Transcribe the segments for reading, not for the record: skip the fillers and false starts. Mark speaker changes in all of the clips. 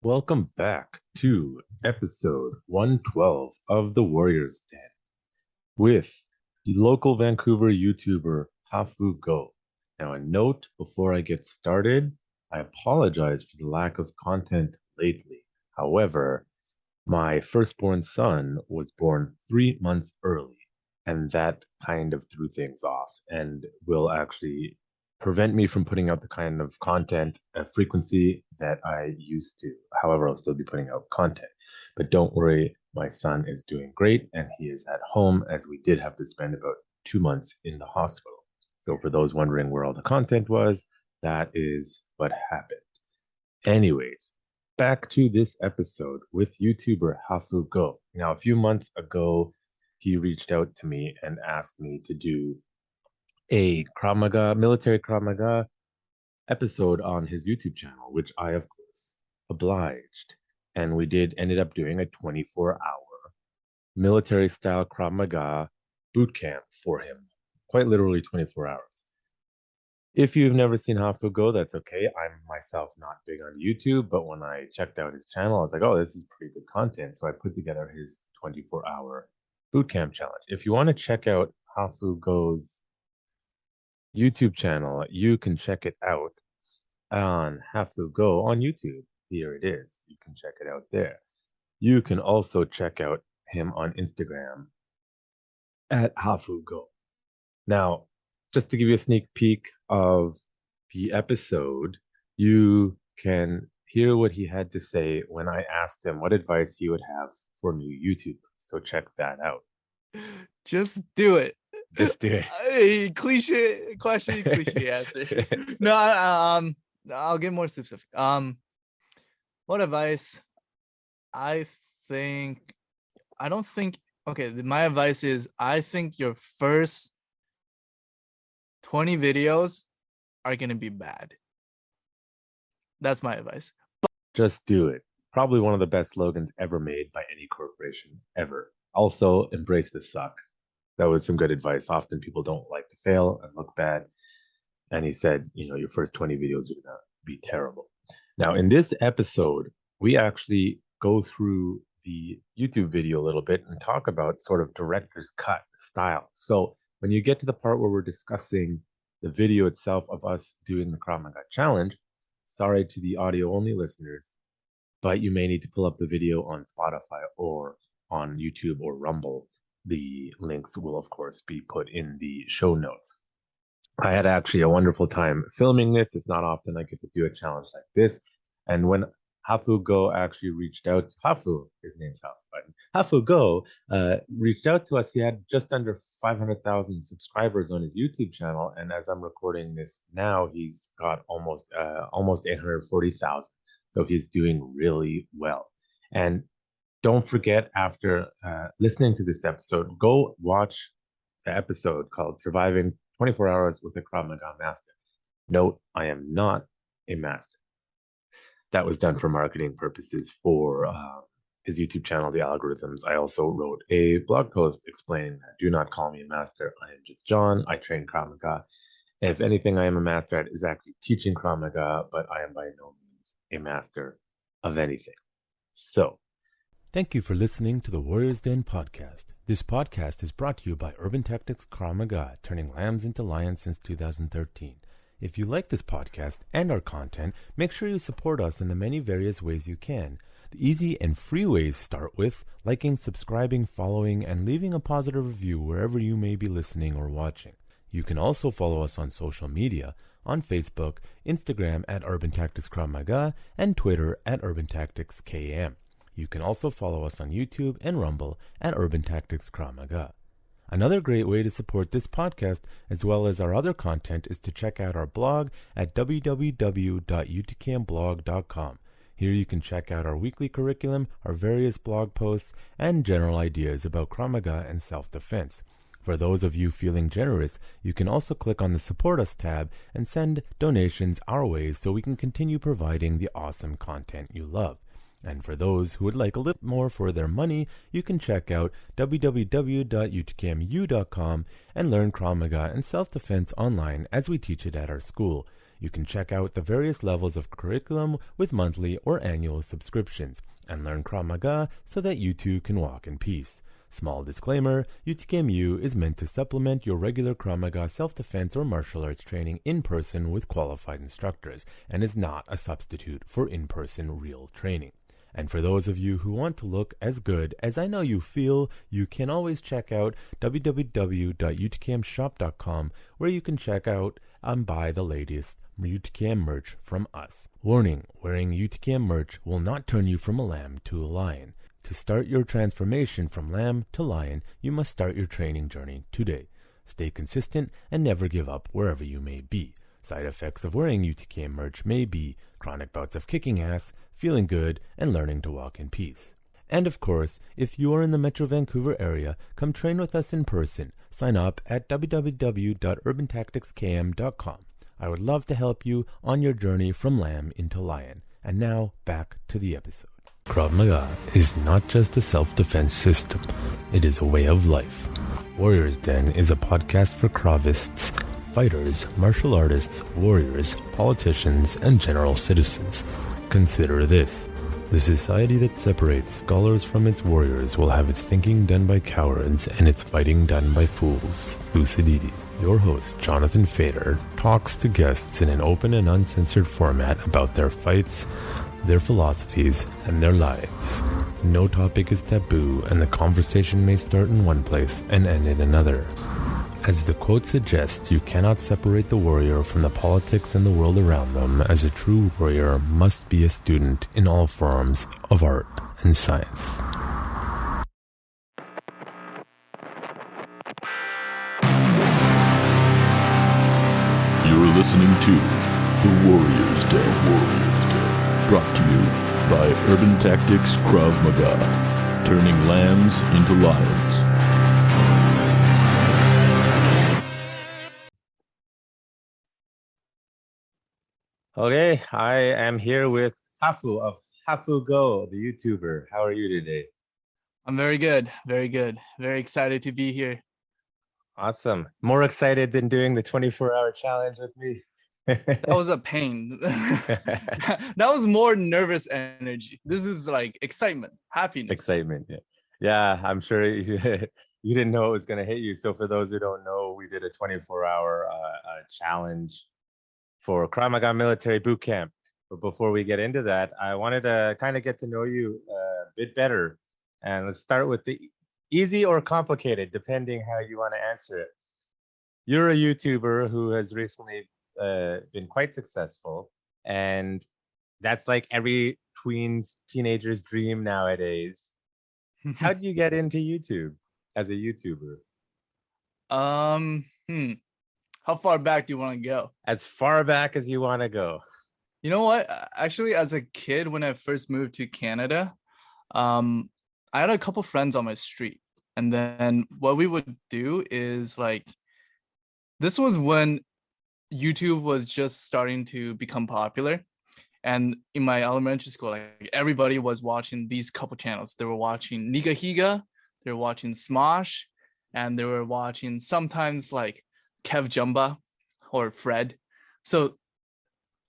Speaker 1: Welcome back to episode 112 of the Warriors Den with the local Vancouver YouTuber Hafu Go. Now, a note before I get started, I apologize for the lack of content lately. However, my firstborn son was born 3 months early, and that kind of threw things off and will actually prevent me from putting out the kind of content frequency that I used to. However, I'll still be putting out content. But don't worry, my son is doing great and he is at home, as we did have to spend about 2 months in the hospital. So, for those wondering where all the content was, that is what happened. Anyways, back to this episode with YouTuber Hafu Go. Now, a few months ago, he reached out to me and asked me to do a Krav Maga, military Krav Maga episode on his YouTube channel, which I, of course, obliged. And we ended up doing a 24-hour military style Krav Maga boot camp for him, quite literally 24 hours. If you've never seen Hafu Go, that's okay. I'm myself not big on YouTube, but when I checked out his channel, I was like, oh, this is pretty good content. So I put together his 24-hour bootcamp challenge. If you want to check out Hafu Go's YouTube channel, you can check it out on Hafu Go on YouTube. Here it is. You can check it out there. You can also check out him on Instagram at Hafu Go. Now, just to give you a sneak peek of the episode, you can hear what he had to say when I asked him what advice he would have for new YouTubers. So check that out.
Speaker 2: Just do it.
Speaker 1: Just do it.
Speaker 2: Cliche question, cliche answer. No, I'll get more specific. What advice? My advice is I think your first 20 videos are gonna be bad. That's my advice.
Speaker 1: Just do it. Probably one of the best slogans ever made by any corporation ever. Also, embrace the suck. That was some good advice. Often people don't like to fail and look bad. And he said, your first 20 videos are going to be terrible. Now, in this episode, we actually go through the YouTube video a little bit and talk about sort of director's cut style. So when you get to the part where we're discussing the video itself of us doing the Krav Maga challenge, sorry to the audio only listeners, but you may need to pull up the video on Spotify or on YouTube or Rumble. The links will, of course, be put in the show notes. I had actually a wonderful time filming this. It's not often I get to do a challenge like this. And when Hafu Go actually reached out to Hafu, his name's Hafu, but Hafu Go reached out to us. He had just under 500,000 subscribers on his YouTube channel. And as I'm recording this now, he's got almost 840,000. So he's doing really well. And don't forget, after listening to this episode, go watch the episode called Surviving 24 Hours with the Krav Maga Master. Note, I am not a master. That was done for marketing purposes for his YouTube channel, the algorithms. I also wrote a blog post explaining that do not call me a master. I am just John. I train Krav Maga. If anything I am a master at is actually teaching Krav Maga, but I am by no means a master of anything. So,
Speaker 3: thank you for listening to the Warriors Den podcast. This podcast is brought to you by Urban Tactics Krav Maga, turning lambs into lions since 2013. If you like this podcast and our content, make sure you support us in the many various ways you can. The easy and free ways start with liking, subscribing, following, and leaving a positive review wherever you may be listening or watching. You can also follow us on social media, on Facebook, Instagram at Urban Tactics Krav Maga, and Twitter at Urban Tactics KM. You can also follow us on YouTube and Rumble at Urban Tactics Krav Maga. Another great way to support this podcast, as well as our other content, is to check out our blog at www.utkmblog.com. Here you can check out our weekly curriculum, our various blog posts, and general ideas about Krav Maga and self-defense. For those of you feeling generous, you can also click on the Support Us tab and send donations our way so we can continue providing the awesome content you love. And for those who would like a little more for their money, you can check out www.utkmu.com and learn Krav Maga and self-defense online as we teach it at our school. You can check out the various levels of curriculum with monthly or annual subscriptions and learn Krav Maga so that you too can walk in peace. Small disclaimer, UTKMU is meant to supplement your regular Krav Maga self-defense or martial arts training in person with qualified instructors and is not a substitute for in-person real training. And for those of you who want to look as good as I know you feel, you can always check out www.utkmshop.com where you can check out and buy the latest UTKM merch from us. Warning, wearing UTKM merch will not turn you from a lamb to a lion. To start your transformation from lamb to lion, you must start your training journey today. Stay consistent and never give up wherever you may be. Side effects of wearing UTKM merch may be chronic bouts of kicking ass, feeling good, and learning to walk in peace. And of course, if you are in the Metro Vancouver area, come train with us in person. Sign up at www.urbantacticskm.com. I would love to help you on your journey from lamb into lion. And now, back to the episode. Krav Maga is not just a self-defense system, it is a way of life. Warriors Den is a podcast for Kravists, fighters, martial artists, warriors, politicians, and general citizens. Consider this. The society that separates scholars from its warriors will have its thinking done by cowards and its fighting done by fools. Lucidity. Your host, Jonathan Fader, talks to guests in an open and uncensored format about their fights, their philosophies, and their lives. No topic is taboo, and the conversation may start in one place and end in another. As the quote suggests, you cannot separate the warrior from the politics and the world around them, as a true warrior must be a student in all forms of art and science.
Speaker 4: You're listening to The Warriors Den. Brought to you by Urban Tactics Krav Maga, turning lambs into lions.
Speaker 1: Okay, I am here with Hafu of Hafu Go, the YouTuber. How are you today?
Speaker 2: I'm very good. Very good. Very excited to be here.
Speaker 1: Awesome. More excited than doing the 24-hour challenge with me?
Speaker 2: That was a pain. That was more nervous energy. This is like excitement, happiness.
Speaker 1: Excitement, yeah. Yeah, I'm sure you didn't know it was going to hit you. So for those who don't know, we did a 24-hour challenge for Krav Maga military boot camp. But before we get into that, I wanted to kind of get to know you a bit better. And let's start with the easy or complicated, depending how you want to answer it. You're a YouTuber who has recently been quite successful, and that's like every teenager's dream nowadays. How do you get into YouTube as a YouTuber?
Speaker 2: How far back do you want to go?
Speaker 1: As far back as you want to go.
Speaker 2: You know what? Actually, as a kid, when I first moved to Canada, I had a couple friends on my street. And then what we would do is like, this was when YouTube was just starting to become popular. And in my elementary school, like everybody was watching these couple channels. They were watching Niga Higa, they were watching Smosh, and they were watching sometimes like Kev Jumba or Fred. So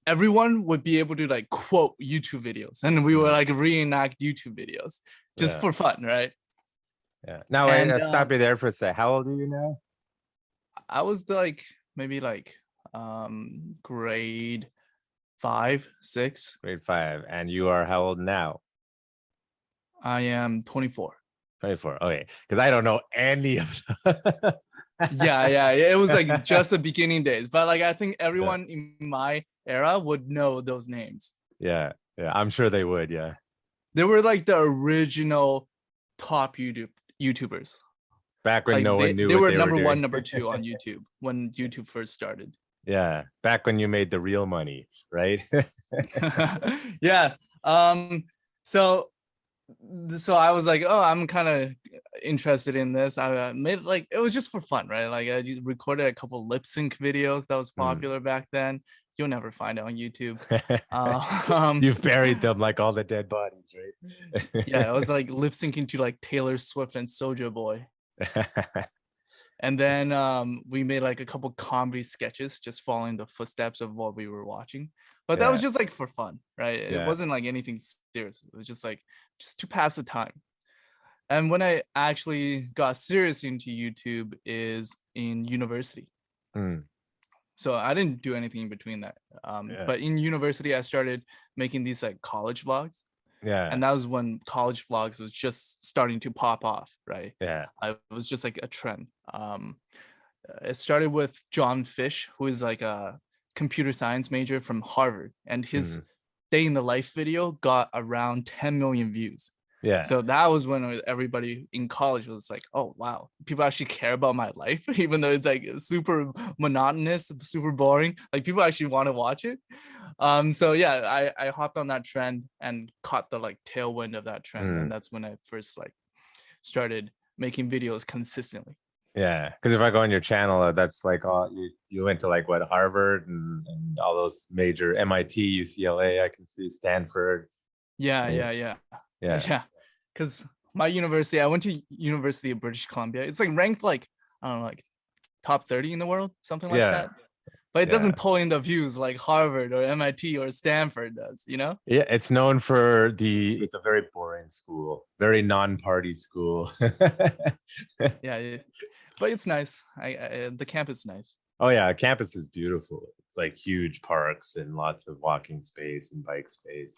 Speaker 2: everyone would be able to like quote YouTube videos, and we would like reenact YouTube videos just for fun, right?
Speaker 1: Yeah. Now, I'll stop you there for a sec. How old are you now?
Speaker 2: I was like maybe like grade 5, 6.
Speaker 1: Grade 5. And you are how old now?
Speaker 2: I am 24.
Speaker 1: 24. Okay. Because I don't know any of them.
Speaker 2: yeah. It was like just the beginning days. But like I think everyone in my era would know those names.
Speaker 1: Yeah. I'm sure they would. Yeah.
Speaker 2: They were like the original top YouTubers.
Speaker 1: Back when
Speaker 2: like
Speaker 1: no one knew
Speaker 2: they
Speaker 1: what
Speaker 2: were
Speaker 1: they
Speaker 2: number
Speaker 1: were
Speaker 2: one,
Speaker 1: doing.
Speaker 2: number 2 on YouTube when YouTube first started.
Speaker 1: Yeah. Back when you made the real money, right?
Speaker 2: Yeah. So I was like, oh, I'm kind of interested in this. I made like, it was just for fun, right? Like I recorded a couple lip sync videos that was popular back then. You'll never find it on YouTube.
Speaker 1: You've buried them like all the dead bodies, right?
Speaker 2: Yeah, it was like lip syncing to like Taylor Swift and Soulja Boy. And then we made like a couple comedy sketches just following the footsteps of what we were watching. But that was just like for fun, right? It wasn't like anything serious. It was just like just to pass the time. And when I actually got serious into YouTube is in university. So I didn't do anything in between that. But in university, I started making these like college vlogs. And that was when college vlogs was just starting to pop off, right? It was just like a trend. It started with John Fish, who is like a computer science major from Harvard, and his day in the life video got around 10 million views. So that was when everybody in college was like, oh wow, people actually care about my life, even though it's like super monotonous, super boring. Like people actually want to watch it. So yeah, I hopped on that trend and caught the like tailwind of that trend. And that's when I first like started making videos consistently.
Speaker 1: Because if I go on your channel, that's like you went to like what, Harvard and all those major MIT, UCLA, I can see Stanford.
Speaker 2: Yeah. Because my university, I went to University of British Columbia. It's like ranked like, I don't know, like top 30 in the world, something like that. But it doesn't pull in the views like Harvard or MIT or Stanford does, you know?
Speaker 1: Yeah, it's known for it's a very boring school, very non-party school.
Speaker 2: Yeah, but it's nice. The campus is nice.
Speaker 1: Oh yeah, campus is beautiful. It's like huge parks and lots of walking space and bike space.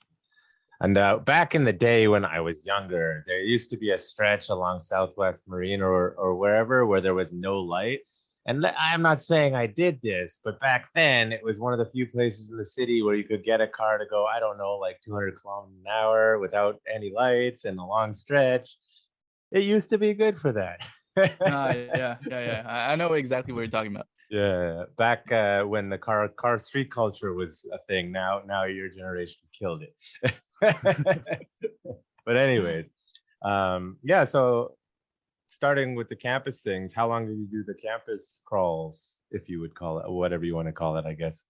Speaker 1: And back in the day when I was younger, there used to be a stretch along Southwest Marine or wherever where there was no light. And I'm not saying I did this, but back then it was one of the few places in the city where you could get a car to go, I don't know, like 200 kilometers an hour without any lights and a long stretch. It used to be good for that.
Speaker 2: Yeah. I know exactly what you're talking about.
Speaker 1: Yeah, back when the car street culture was a thing. Now your generation killed it. But anyways, so starting with the campus things, how long did you do the campus crawls, if you would call it, or whatever you want to call it, I guess?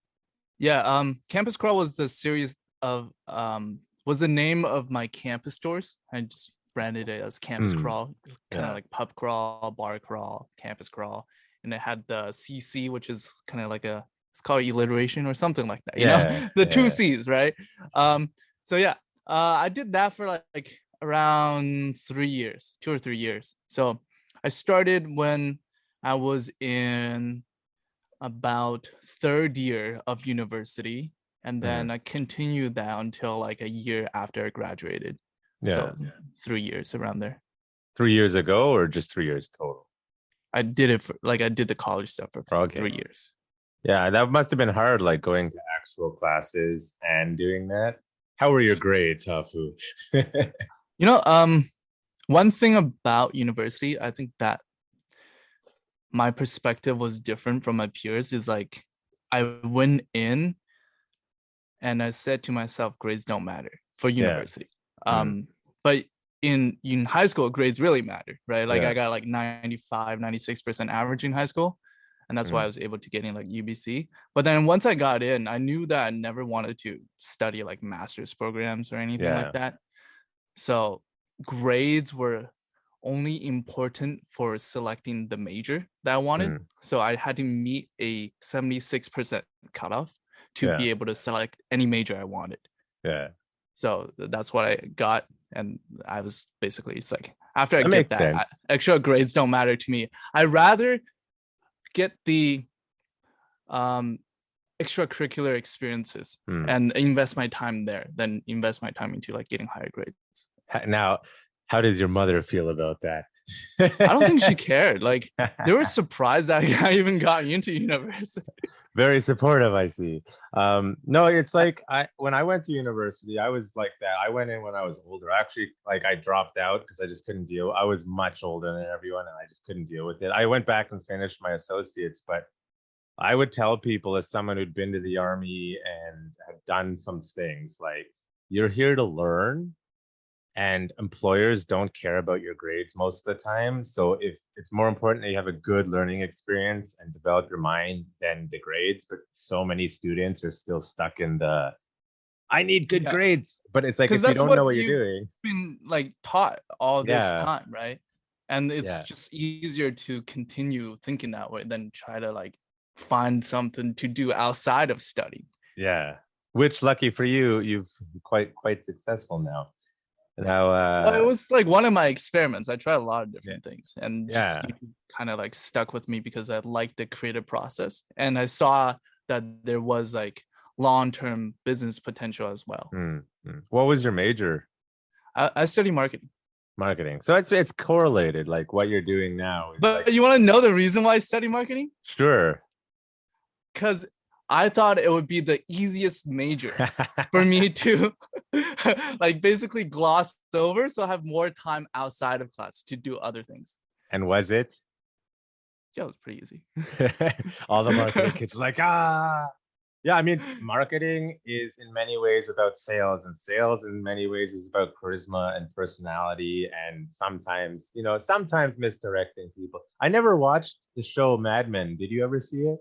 Speaker 2: Campus crawl was the series of was the name of my campus stores. I just branded it as campus crawl, kind of like pub crawl, bar crawl, campus crawl. And it had the CC, which is kind of like it's called alliteration or something like that, you know, the two C's, right? I did that for like around 3 years, 2 or 3 years. So I started when I was in about third year of university, and then I continued that until like a year after I graduated. So 3 years around there.
Speaker 1: 3 years ago, or just 3 years total?
Speaker 2: I did it for I did the college stuff for 3 years.
Speaker 1: Yeah, that must have been hard, like going to actual classes and doing that. How were your grades, Hafu?
Speaker 2: You know, one thing about university, I think that my perspective was different from my peers is like I went in and I said to myself, grades don't matter for university. But in high school, grades really matter, right? Like I got like 95, 96% average in high school. And that's why I was able to get in like UBC. But then once I got in, I knew that I never wanted to study like master's programs or anything like that. So grades were only important for selecting the major that I wanted. So I had to meet a 76% cutoff to be able to select any major I wanted. So that's what I got. And I was basically, it's like, after I get that, extra grades don't matter to me. I'd rather get the extracurricular experiences and invest my time there than invest my time into like getting higher grades.
Speaker 1: Now, how does your mother feel about that?
Speaker 2: I don't think she cared. Like they were surprised that I even got into university.
Speaker 1: Very supportive, I see. No, it's like when I went to university, I was like that. I went in when I was older. Actually, like I dropped out because I just couldn't deal. I was much older than everyone, and I just couldn't deal with it. I went back and finished my associates, but I would tell people, as someone who'd been to the army and had done some things, like you're here to learn. And employers don't care about your grades most of the time. So if it's more important that you have a good learning experience and develop your mind than the grades, but so many students are still stuck in I need good grades. But it's like, if you don't know what you're doing.
Speaker 2: Been like taught all this time, right? And it's
Speaker 1: Yeah.
Speaker 2: just easier to continue thinking that way than try to like find something to do outside of study.
Speaker 1: Yeah. Which, lucky for you, you've quite successful now. Now,
Speaker 2: Well, it was like one of my experiments. I tried a lot of different things, and just
Speaker 1: Yeah.
Speaker 2: YouTube kind of like stuck with me because I liked the creative process, and I saw that there was like long-term business potential as well.
Speaker 1: What was your major?
Speaker 2: I study marketing.
Speaker 1: Marketing. So it's correlated, like what you're doing now. Is
Speaker 2: But
Speaker 1: like,
Speaker 2: you want to know the reason why I study marketing?
Speaker 1: sure.
Speaker 2: Because I thought it would be the easiest major for me to like basically gloss over, so I have more time outside of class to do other things.
Speaker 1: And was it?
Speaker 2: Yeah, it was pretty easy.
Speaker 1: All the marketing kids are like, yeah, I mean, marketing is in many ways about sales, and sales in many ways is about charisma and personality, and sometimes, sometimes misdirecting people. I never watched the show Mad Men. Did you ever see it?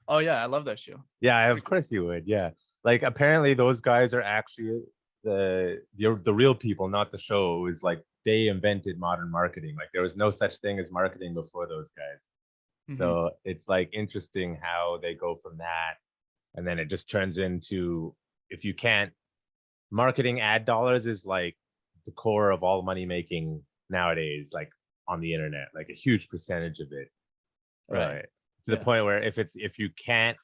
Speaker 2: Oh yeah, I love that show.
Speaker 1: Yeah, of course you would. Yeah. Like apparently those guys are actually the real people, not the show. It was like they invented modern marketing. Like there was no such thing as marketing before those guys. So it's like interesting how they go from that, and then it just turns into, if you can't, marketing ad dollars is like the core of all money making nowadays, like on the internet, like a huge percentage of it.
Speaker 2: Right.
Speaker 1: To the point where if you can't,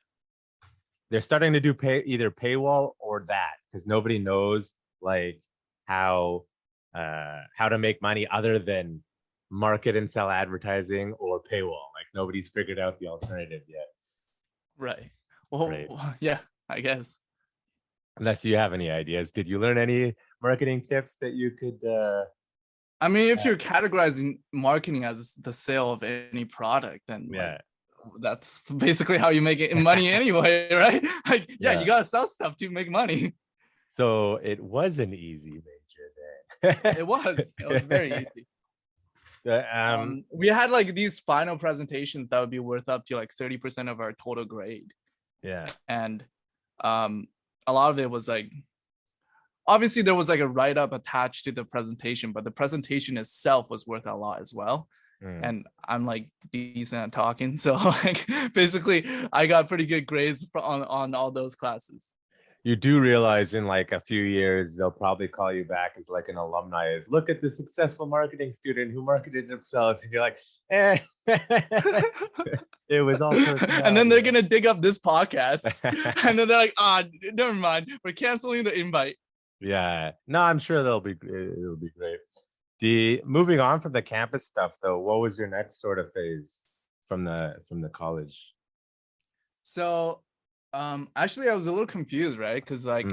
Speaker 1: they're starting to do either paywall or that, because nobody knows like how to make money other than market and sell advertising or paywall. Like nobody's figured out the alternative yet.
Speaker 2: Right. Well, yeah, I guess.
Speaker 1: Unless you have any ideas. Did you learn any marketing tips that you could
Speaker 2: I mean, if you're categorizing marketing as the sale of any product, then like, that's basically how you make it money anyway, right? Like, you gotta sell stuff to make money.
Speaker 1: So it was an easy major then.
Speaker 2: It was very easy. We had like these final presentations that would be worth up to like 30% of our total grade.
Speaker 1: Yeah.
Speaker 2: And a lot of it was like, obviously there was like a write-up attached to the presentation, but the presentation itself was worth a lot as well. And I'm like decent at talking, so like basically I got pretty good grades on all those classes.
Speaker 1: You do realize in like a few years they'll probably call you back as like an alumni, as look at the successful marketing student who marketed themselves, and you're like, it was all personality.
Speaker 2: And then they're gonna dig up this podcast and then they're like, never mind, we're canceling the invite.
Speaker 1: Yeah, no, I'm sure it'll be great. Moving on from the campus stuff though, what was your next sort of phase from the college?
Speaker 2: So actually I was a little confused, right? Because like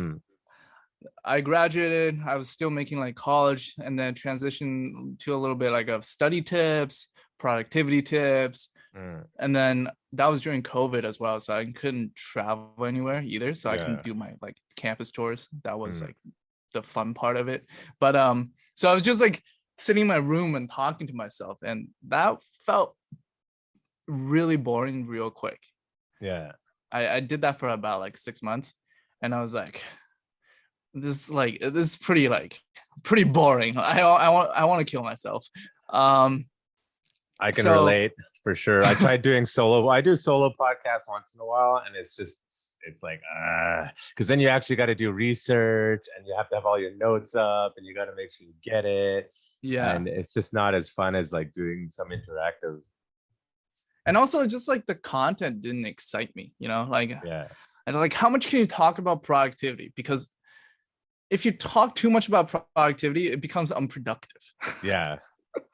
Speaker 2: I graduated, I was still making like college, and then transitioned to a little bit like of study tips, productivity tips. And then that was during COVID as well, so I couldn't travel anywhere either, so I couldn't do my like campus tours. That was like the fun part of it. But so I was just like sitting in my room and talking to myself, and that felt really boring real quick. I did that for about like 6 months, and I was like, this is pretty boring. I want to kill myself.
Speaker 1: I can relate for sure. I tried doing solo. I do solo podcasts once in a while, and it's like because then you actually got to do research, and you have to have all your notes up, and you got to make sure you get it. And it's just not as fun as like doing some interactive.
Speaker 2: And also just like the content didn't excite me, like and like how much can you talk about productivity? Because if you talk too much about productivity, it becomes unproductive.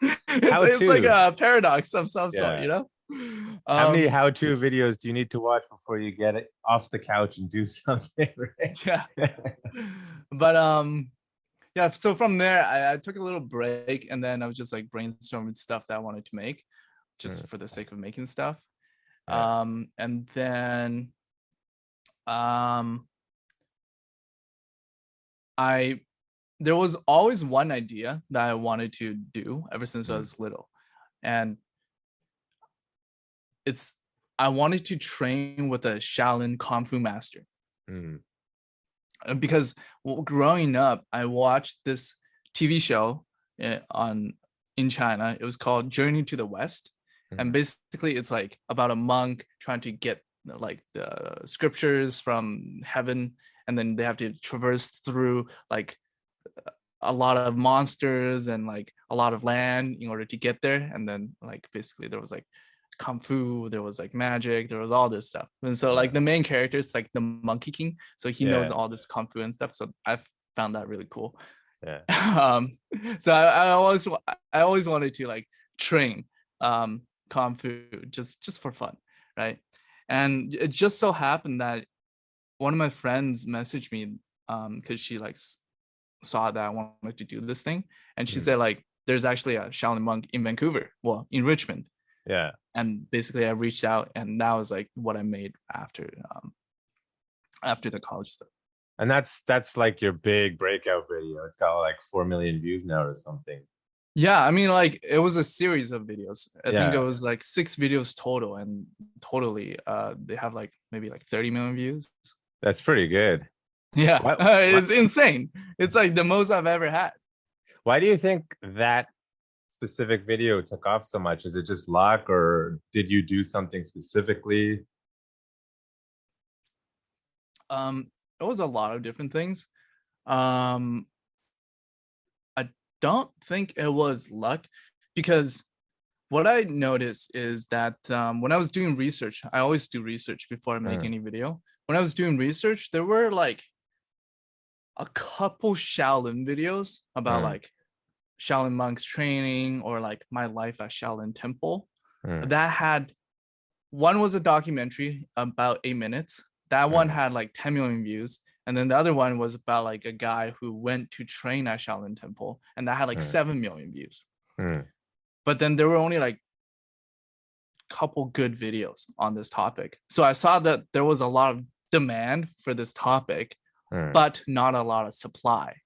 Speaker 2: It's like a paradox of some sort,
Speaker 1: How many how-to videos do you need to watch before you get it off the couch and do something? Right?
Speaker 2: But so from there I took a little break, and then I was just like brainstorming stuff that I wanted to make just for the sake of making stuff. And then there was always one idea that I wanted to do ever since I was little, and I wanted to train with a Shaolin Kung Fu master. Because growing up, I watched this TV show on in China. It was called Journey to the West. And basically it's like about a monk trying to get like the scriptures from heaven, and then they have to traverse through like a lot of monsters and like a lot of land in order to get there. And then like basically there was like kung fu, there was like magic, there was all this stuff. And so like the main character is like the Monkey King, so he knows all this kung fu and stuff. So I found that really cool. So I always wanted to like train kung fu just for fun, right? And it just so happened that one of my friends messaged me because she like saw that I wanted to do this thing, and she said like there's actually a Shaolin monk in Vancouver, well, in Richmond. And basically I reached out, and that was like what I made after the college stuff.
Speaker 1: And that's like your big breakout video. It's got like 4 million views now or something.
Speaker 2: Yeah, I mean, like it was a series of videos. I think it was like 6 videos total, and totally they have like maybe like 30 million views.
Speaker 1: That's pretty good.
Speaker 2: Yeah, it's insane. It's like the most I've ever had.
Speaker 1: Why do you think that specific video took off so much? Is it just luck, or did you do something specifically?
Speaker 2: It was a lot of different things. I don't think it was luck, because what I noticed is that when I was doing research, I always do research before I make any video. When I was doing research, there were like a couple Shaolin videos about like Shaolin monks training, or like my life at Shaolin Temple. That had, one was a documentary about 8 minutes. That one had like 10 million views. And then the other one was about like a guy who went to train at Shaolin Temple, and that had like 7 million views. But then there were only like a couple good videos on this topic. So I saw that there was a lot of demand for this topic, but not a lot of supply.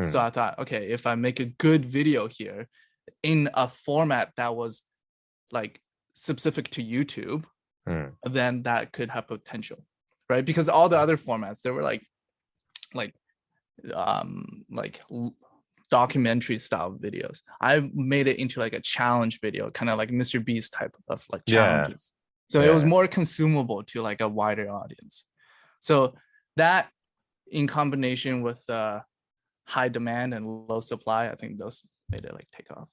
Speaker 2: So I thought, okay, if I make a good video here in a format that was like specific to YouTube, then that could have potential, right? Because all the other formats, they were like documentary style videos. I made it into like a challenge video, kind of like Mr. Beast type of like challenges. So it was more consumable to like a wider audience. So that, in combination with high demand and low supply, I think those made it like take off.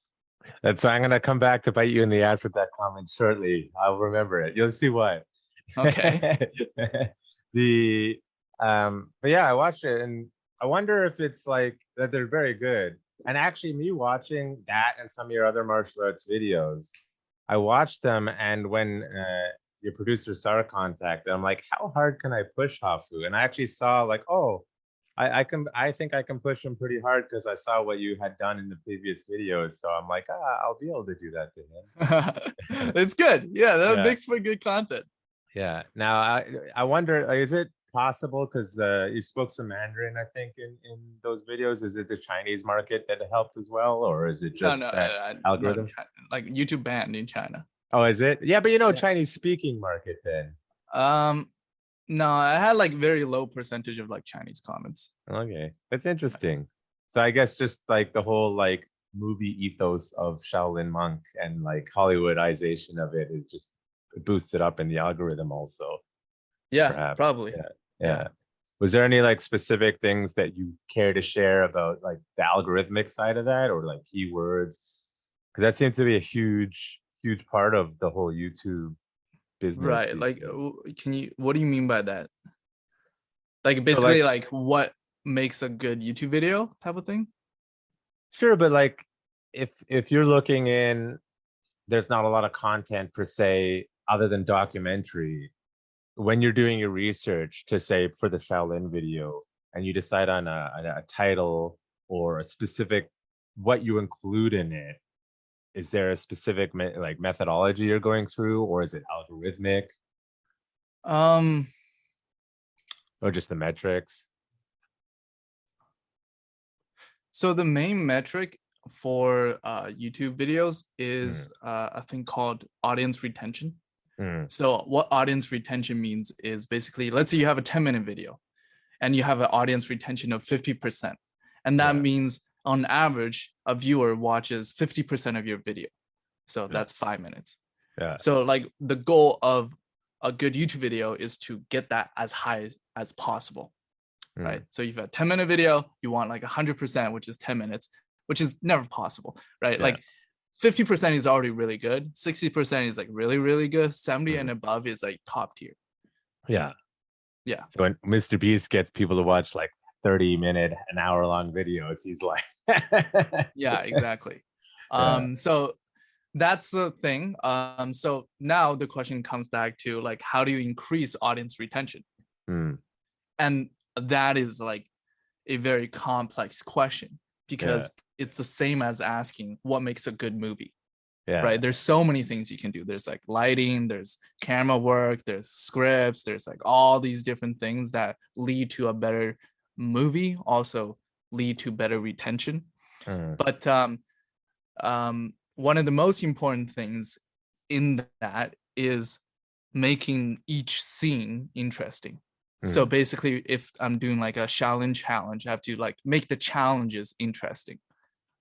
Speaker 1: That's why I'm gonna come back to bite you in the ass with that comment shortly. I'll remember it. You'll see why.
Speaker 2: Okay.
Speaker 1: But yeah, I watched it, and I wonder if it's like that they're very good. And actually, me watching that and some of your other martial arts videos, I watched them, and when your producer saw contact, I'm like, how hard can I push Hafu? And I actually saw like, oh, I think I can push him pretty hard, because I saw what you had done in the previous videos. So I'm like, I'll be able to do that to him.
Speaker 2: It's good. Yeah, that makes for good content.
Speaker 1: Yeah. Now I wonder, like, is it possible, because you spoke some Mandarin, I think, in those videos, is it the Chinese market that helped as well, or is it just algorithm?
Speaker 2: No, like YouTube banned in China.
Speaker 1: Oh, is it? Yeah, but Chinese speaking market then.
Speaker 2: No, I had like very low percentage of like Chinese comments.
Speaker 1: Okay, that's interesting. So I guess just like the whole like movie ethos of Shaolin monk and like Hollywoodization of it, it just boosted up in the algorithm also.
Speaker 2: Yeah,
Speaker 1: perhaps.
Speaker 2: probably.
Speaker 1: Yeah. Was there any like specific things that you care to share about like the algorithmic side of that, or like keywords? Because that seems to be a huge part of the whole YouTube business.
Speaker 2: Right. Like, what do you mean by that? Like basically, so like what makes a good YouTube video type of thing?
Speaker 1: Sure, but like if you're looking in, there's not a lot of content per se other than documentary. When you're doing your research to say for the Shaolin video, and you decide on a title or a specific what you include in it, is there a specific like methodology you're going through, or is it algorithmic? Or just the metrics?
Speaker 2: So the main metric for YouTube videos is a thing called audience retention. So what audience retention means is basically, let's say you have a 10-minute video and you have an audience retention of 50%. And that means, on average, a viewer watches 50% of your video. So that's 5 minutes.
Speaker 1: Yeah.
Speaker 2: So like the goal of a good YouTube video is to get that as high as possible, right? So if you have a 10-minute video, you want like 100%, which is 10 minutes, which is never possible, right?
Speaker 1: Yeah.
Speaker 2: Like 50% is already really good. 60% is like really, really good. 70 and above is like top tier.
Speaker 1: Yeah.
Speaker 2: Yeah.
Speaker 1: So when Mr. Beast gets people to watch like 30-minute, an hour-long videos, he's like,
Speaker 2: yeah, exactly.
Speaker 1: Yeah.
Speaker 2: So that's the thing. So now the question comes back to like, how do you increase audience retention? And that is like a very complex question, because it's the same as asking what makes a good movie. Right? There's so many things you can do. There's like lighting, there's camera work, there's scripts, there's like all these different things that lead to a better movie, also lead to better retention. But one of the most important things in that is making each scene interesting. So basically, if I'm doing like a challenge, I have to like make the challenges interesting,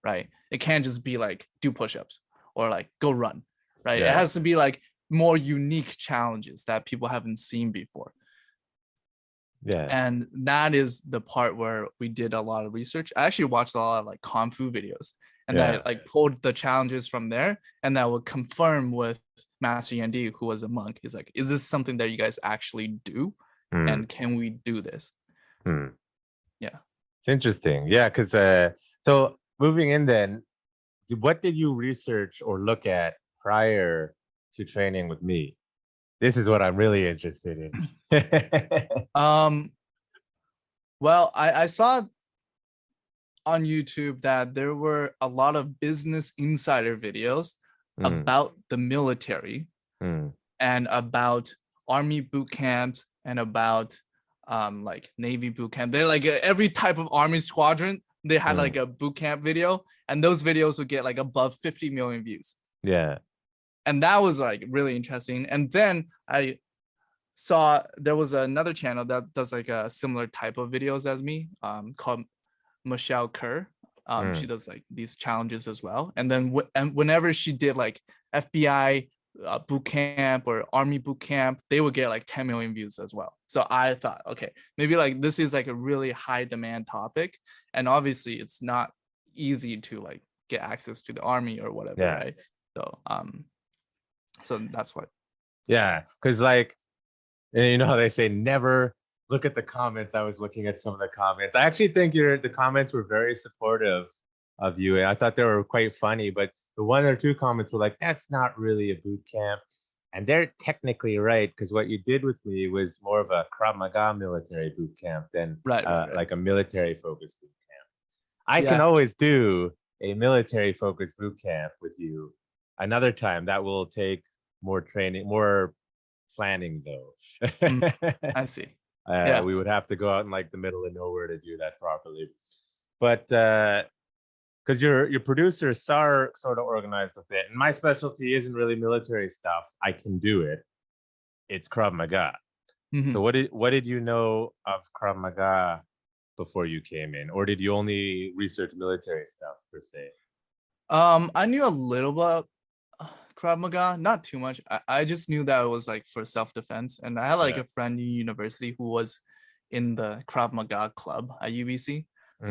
Speaker 2: right? It can't just be like do push-ups or like go run, right? It has to be like more unique challenges that people haven't seen before.
Speaker 1: Yeah.
Speaker 2: And that is the part where we did a lot of research. I actually watched a lot of like Kung Fu videos, and I like pulled the challenges from there, and that would confirm with Master Yandy, who was a monk. He's like, is this something that you guys actually do? And can we do this? Yeah.
Speaker 1: It's interesting. Yeah, because so moving in then, what did you research or look at prior to training with me? This is what I'm really interested in.
Speaker 2: Well, I saw on YouTube that there were a lot of Business Insider videos about the military and about Army boot camps and about like Navy boot camp. They're like every type of Army squadron, they had like a boot camp video, and those videos would get like above 50 million views.
Speaker 1: Yeah.
Speaker 2: And that was like really interesting. And then I saw there was another channel that does like a similar type of videos as me, called Michelle Kerr. She does like these challenges as well. And then whenever she did like FBI boot camp or Army boot camp, they would get like 10 million views as well. So I thought, okay, maybe like this is like a really high demand topic, and obviously it's not easy to like get access to the Army or whatever, right? So that's what.
Speaker 1: Yeah, because like, you know how they say never look at the comments. I was looking at some of the comments. I actually think the comments were very supportive of you, and I thought they were quite funny. But the one or two comments were like, "That's not really a boot camp," and they're technically right, because what you did with me was more of a Krav Maga military boot camp than like a military focused boot camp. I can always do a military focused boot camp with you another time. That will take more training, more planning though.
Speaker 2: I see.
Speaker 1: We would have to go out in like the middle of nowhere to do that properly. But because your producer Sar sort of organized with it, and my specialty isn't really military stuff. I can do it. It's Krav Maga. So what did you know of Krav Maga before you came in, or did you only research military stuff per se?
Speaker 2: I knew a little about Krav Maga, not too much. I just knew that it was like for self-defense, and I had like a friend in university who was in the Krav Maga club at UBC.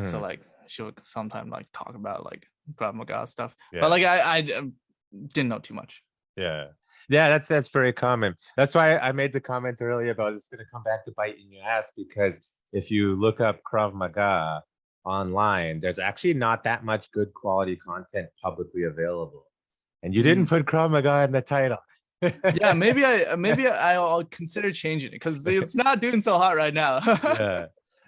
Speaker 2: So like she would sometimes like talk about like Krav Maga stuff, but like I didn't know too much.
Speaker 1: Yeah, that's very common. That's why I made the comment earlier about it's going to come back to bite in your ass, because if you look up Krav Maga online, there's actually not that much good quality content publicly available. And you didn't put Krav Maga in the title.
Speaker 2: Yeah, maybe I'll consider changing it, because it's not doing so hot right now.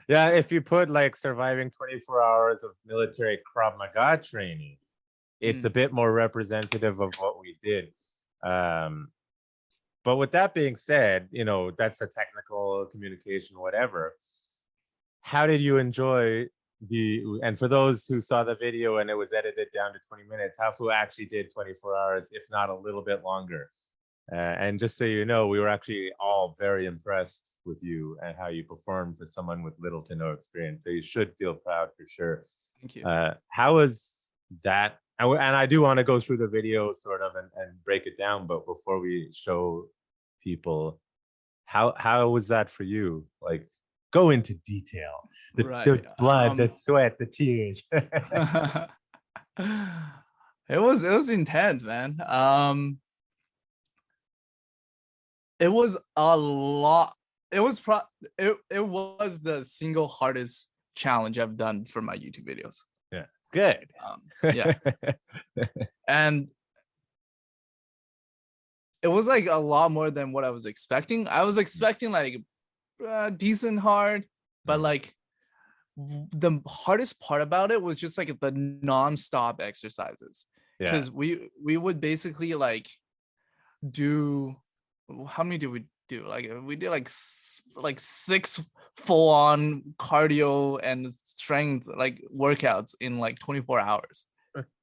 Speaker 1: Yeah, if you put like surviving 24 hours of military Krav Maga training, it's a bit more representative of what we did. But with that being said, you know, that's a technical communication, whatever. How did you enjoy and for those who saw the video and it was edited down to 20 minutes, Hafu actually did 24 hours, if not a little bit longer. And just so you know, we were actually all very impressed with you and how you performed for someone with little to no experience. So you should feel proud for sure.
Speaker 2: Thank you.
Speaker 1: How was that? And I do want to go through the video sort of and break it down, but before we show people, how was that for you? Like, go into detail. The
Speaker 2: Right.
Speaker 1: blood, the sweat, the tears.
Speaker 2: It was intense, man. It was a lot. It was it was the single hardest challenge I've done for my YouTube videos.
Speaker 1: Yeah, good.
Speaker 2: Yeah, and it was like a lot more than what I was expecting. I was expecting like decent hard, but like the hardest part about it was just like the non-stop exercises,
Speaker 1: Yeah,
Speaker 2: because we would basically like do, how many did we do? Like we did like 6 full-on cardio and strength like workouts in like 24 hours.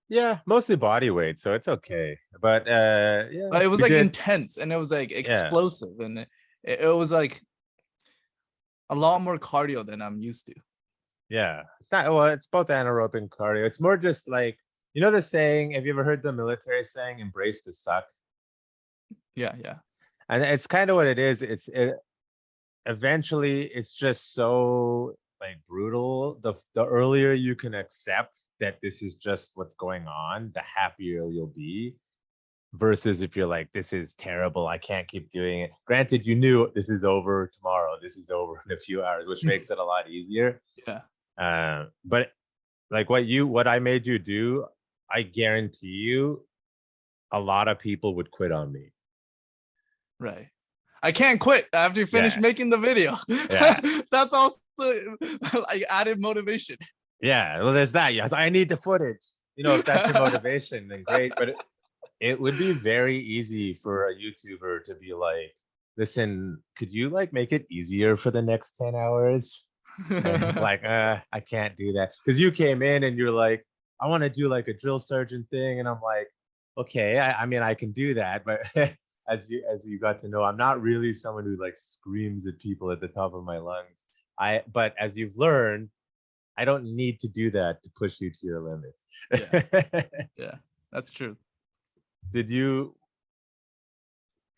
Speaker 1: yeah, mostly body weight, so it's okay. But yeah,
Speaker 2: But it was
Speaker 1: we
Speaker 2: like
Speaker 1: did.
Speaker 2: intense, and it was like
Speaker 1: Yeah,
Speaker 2: explosive, and it was like a lot more cardio than I'm used to.
Speaker 1: yeah. It's not, well, it's both anaerobic and cardio. It's more just like, you know the saying, have you ever heard the military saying, embrace the suck?
Speaker 2: Yeah.
Speaker 1: And it's kind of what it is. Eventually it's just so like brutal. The earlier you can accept that this is just what's going on, the happier you'll be. Versus if you're like, this is terrible, I can't keep doing it. Granted, you knew this is over tomorrow, this is over in a few hours, which makes it a lot easier.
Speaker 2: Yeah.
Speaker 1: But like what I made you do, I guarantee you a lot of people would quit on me.
Speaker 2: Right. I can't quit after you finish making the video.
Speaker 1: Yeah.
Speaker 2: That's also like added motivation.
Speaker 1: Yeah, well, there's that. Yeah, I need the footage. You know, if that's your motivation, then great. But it would be very easy for a YouTuber to be like, listen, could you like make it easier for the next 10 hours? And he's like, I can't do that. Because you came in and you're like, I want to do like a drill sergeant thing. And I'm like, okay, I mean, I can do that. But as you got to know, I'm not really someone who like screams at people at the top of my lungs. But as you've learned, I don't need to do that to push you to your limits.
Speaker 2: Yeah, that's true.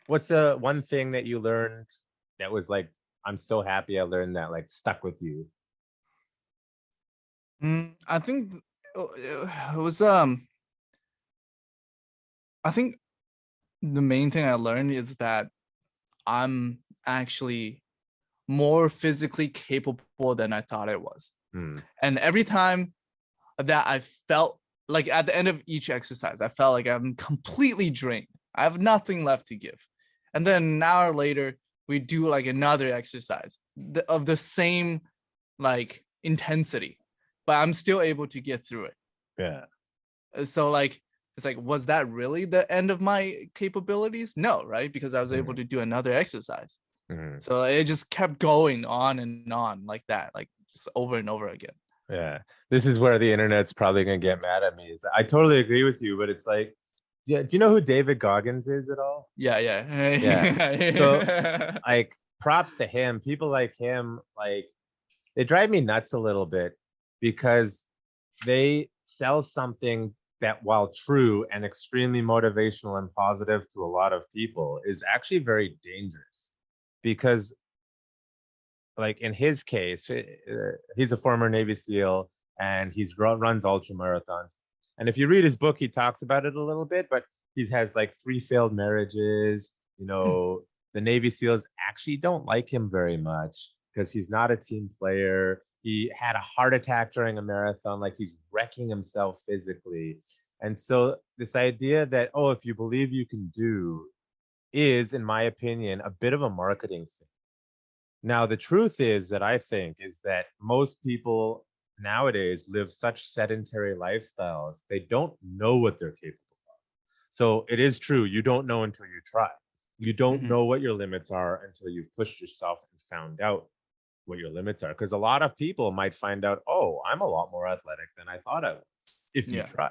Speaker 1: What's the one thing that you learned that was like, I'm so happy I learned that, like stuck with you?
Speaker 2: I think it was I think the main thing I learned is that I'm actually more physically capable than I thought I was. And every time that I felt like at the end of each exercise, I felt like I'm completely drained. I have nothing left to give. And then an hour later, we do like another exercise of the same like intensity, but I'm still able to get through it.
Speaker 1: Yeah.
Speaker 2: So like, it's like, was that really the end of my capabilities? No, right? Because I was able to do another exercise. So it just kept going on and on like that, like just over and over again.
Speaker 1: Yeah. This is where the internet's probably going to get mad at me. Is I totally agree with you, but it's like, yeah, do you know who David Goggins is at all?
Speaker 2: Yeah.
Speaker 1: So like, props to him. People like him, like, they drive me nuts a little bit because they sell something that, while true and extremely motivational and positive to a lot of people, is actually very dangerous. Because like in his case, he's a former Navy SEAL and runs ultra marathons. And if you read his book, he talks about it a little bit, but he has like 3 failed marriages. You know, the Navy SEALs actually don't like him very much because he's not a team player. He had a heart attack during a marathon, like he's wrecking himself physically. And so this idea that, oh, if you believe you can do, is, in my opinion, a bit of a marketing thing. Now, the truth is that I think is that most people nowadays live such sedentary lifestyles, they don't know what they're capable of. So it is true, you don't know until you try. You don't know what your limits are until you've pushed yourself and found out what your limits are. Because a lot of people might find out, oh, I'm a lot more athletic than I thought I was, if you try.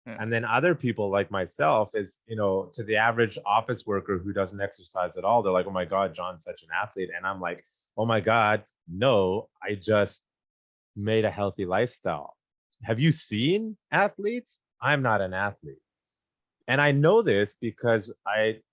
Speaker 1: Yeah. And then other people like myself is, you know, to the average office worker who doesn't exercise at all, they're like, oh my God, John's such an athlete. And I'm like, oh my God, no, I just made a healthy lifestyle. have you seen athletes? I'm not an athlete. And I know this because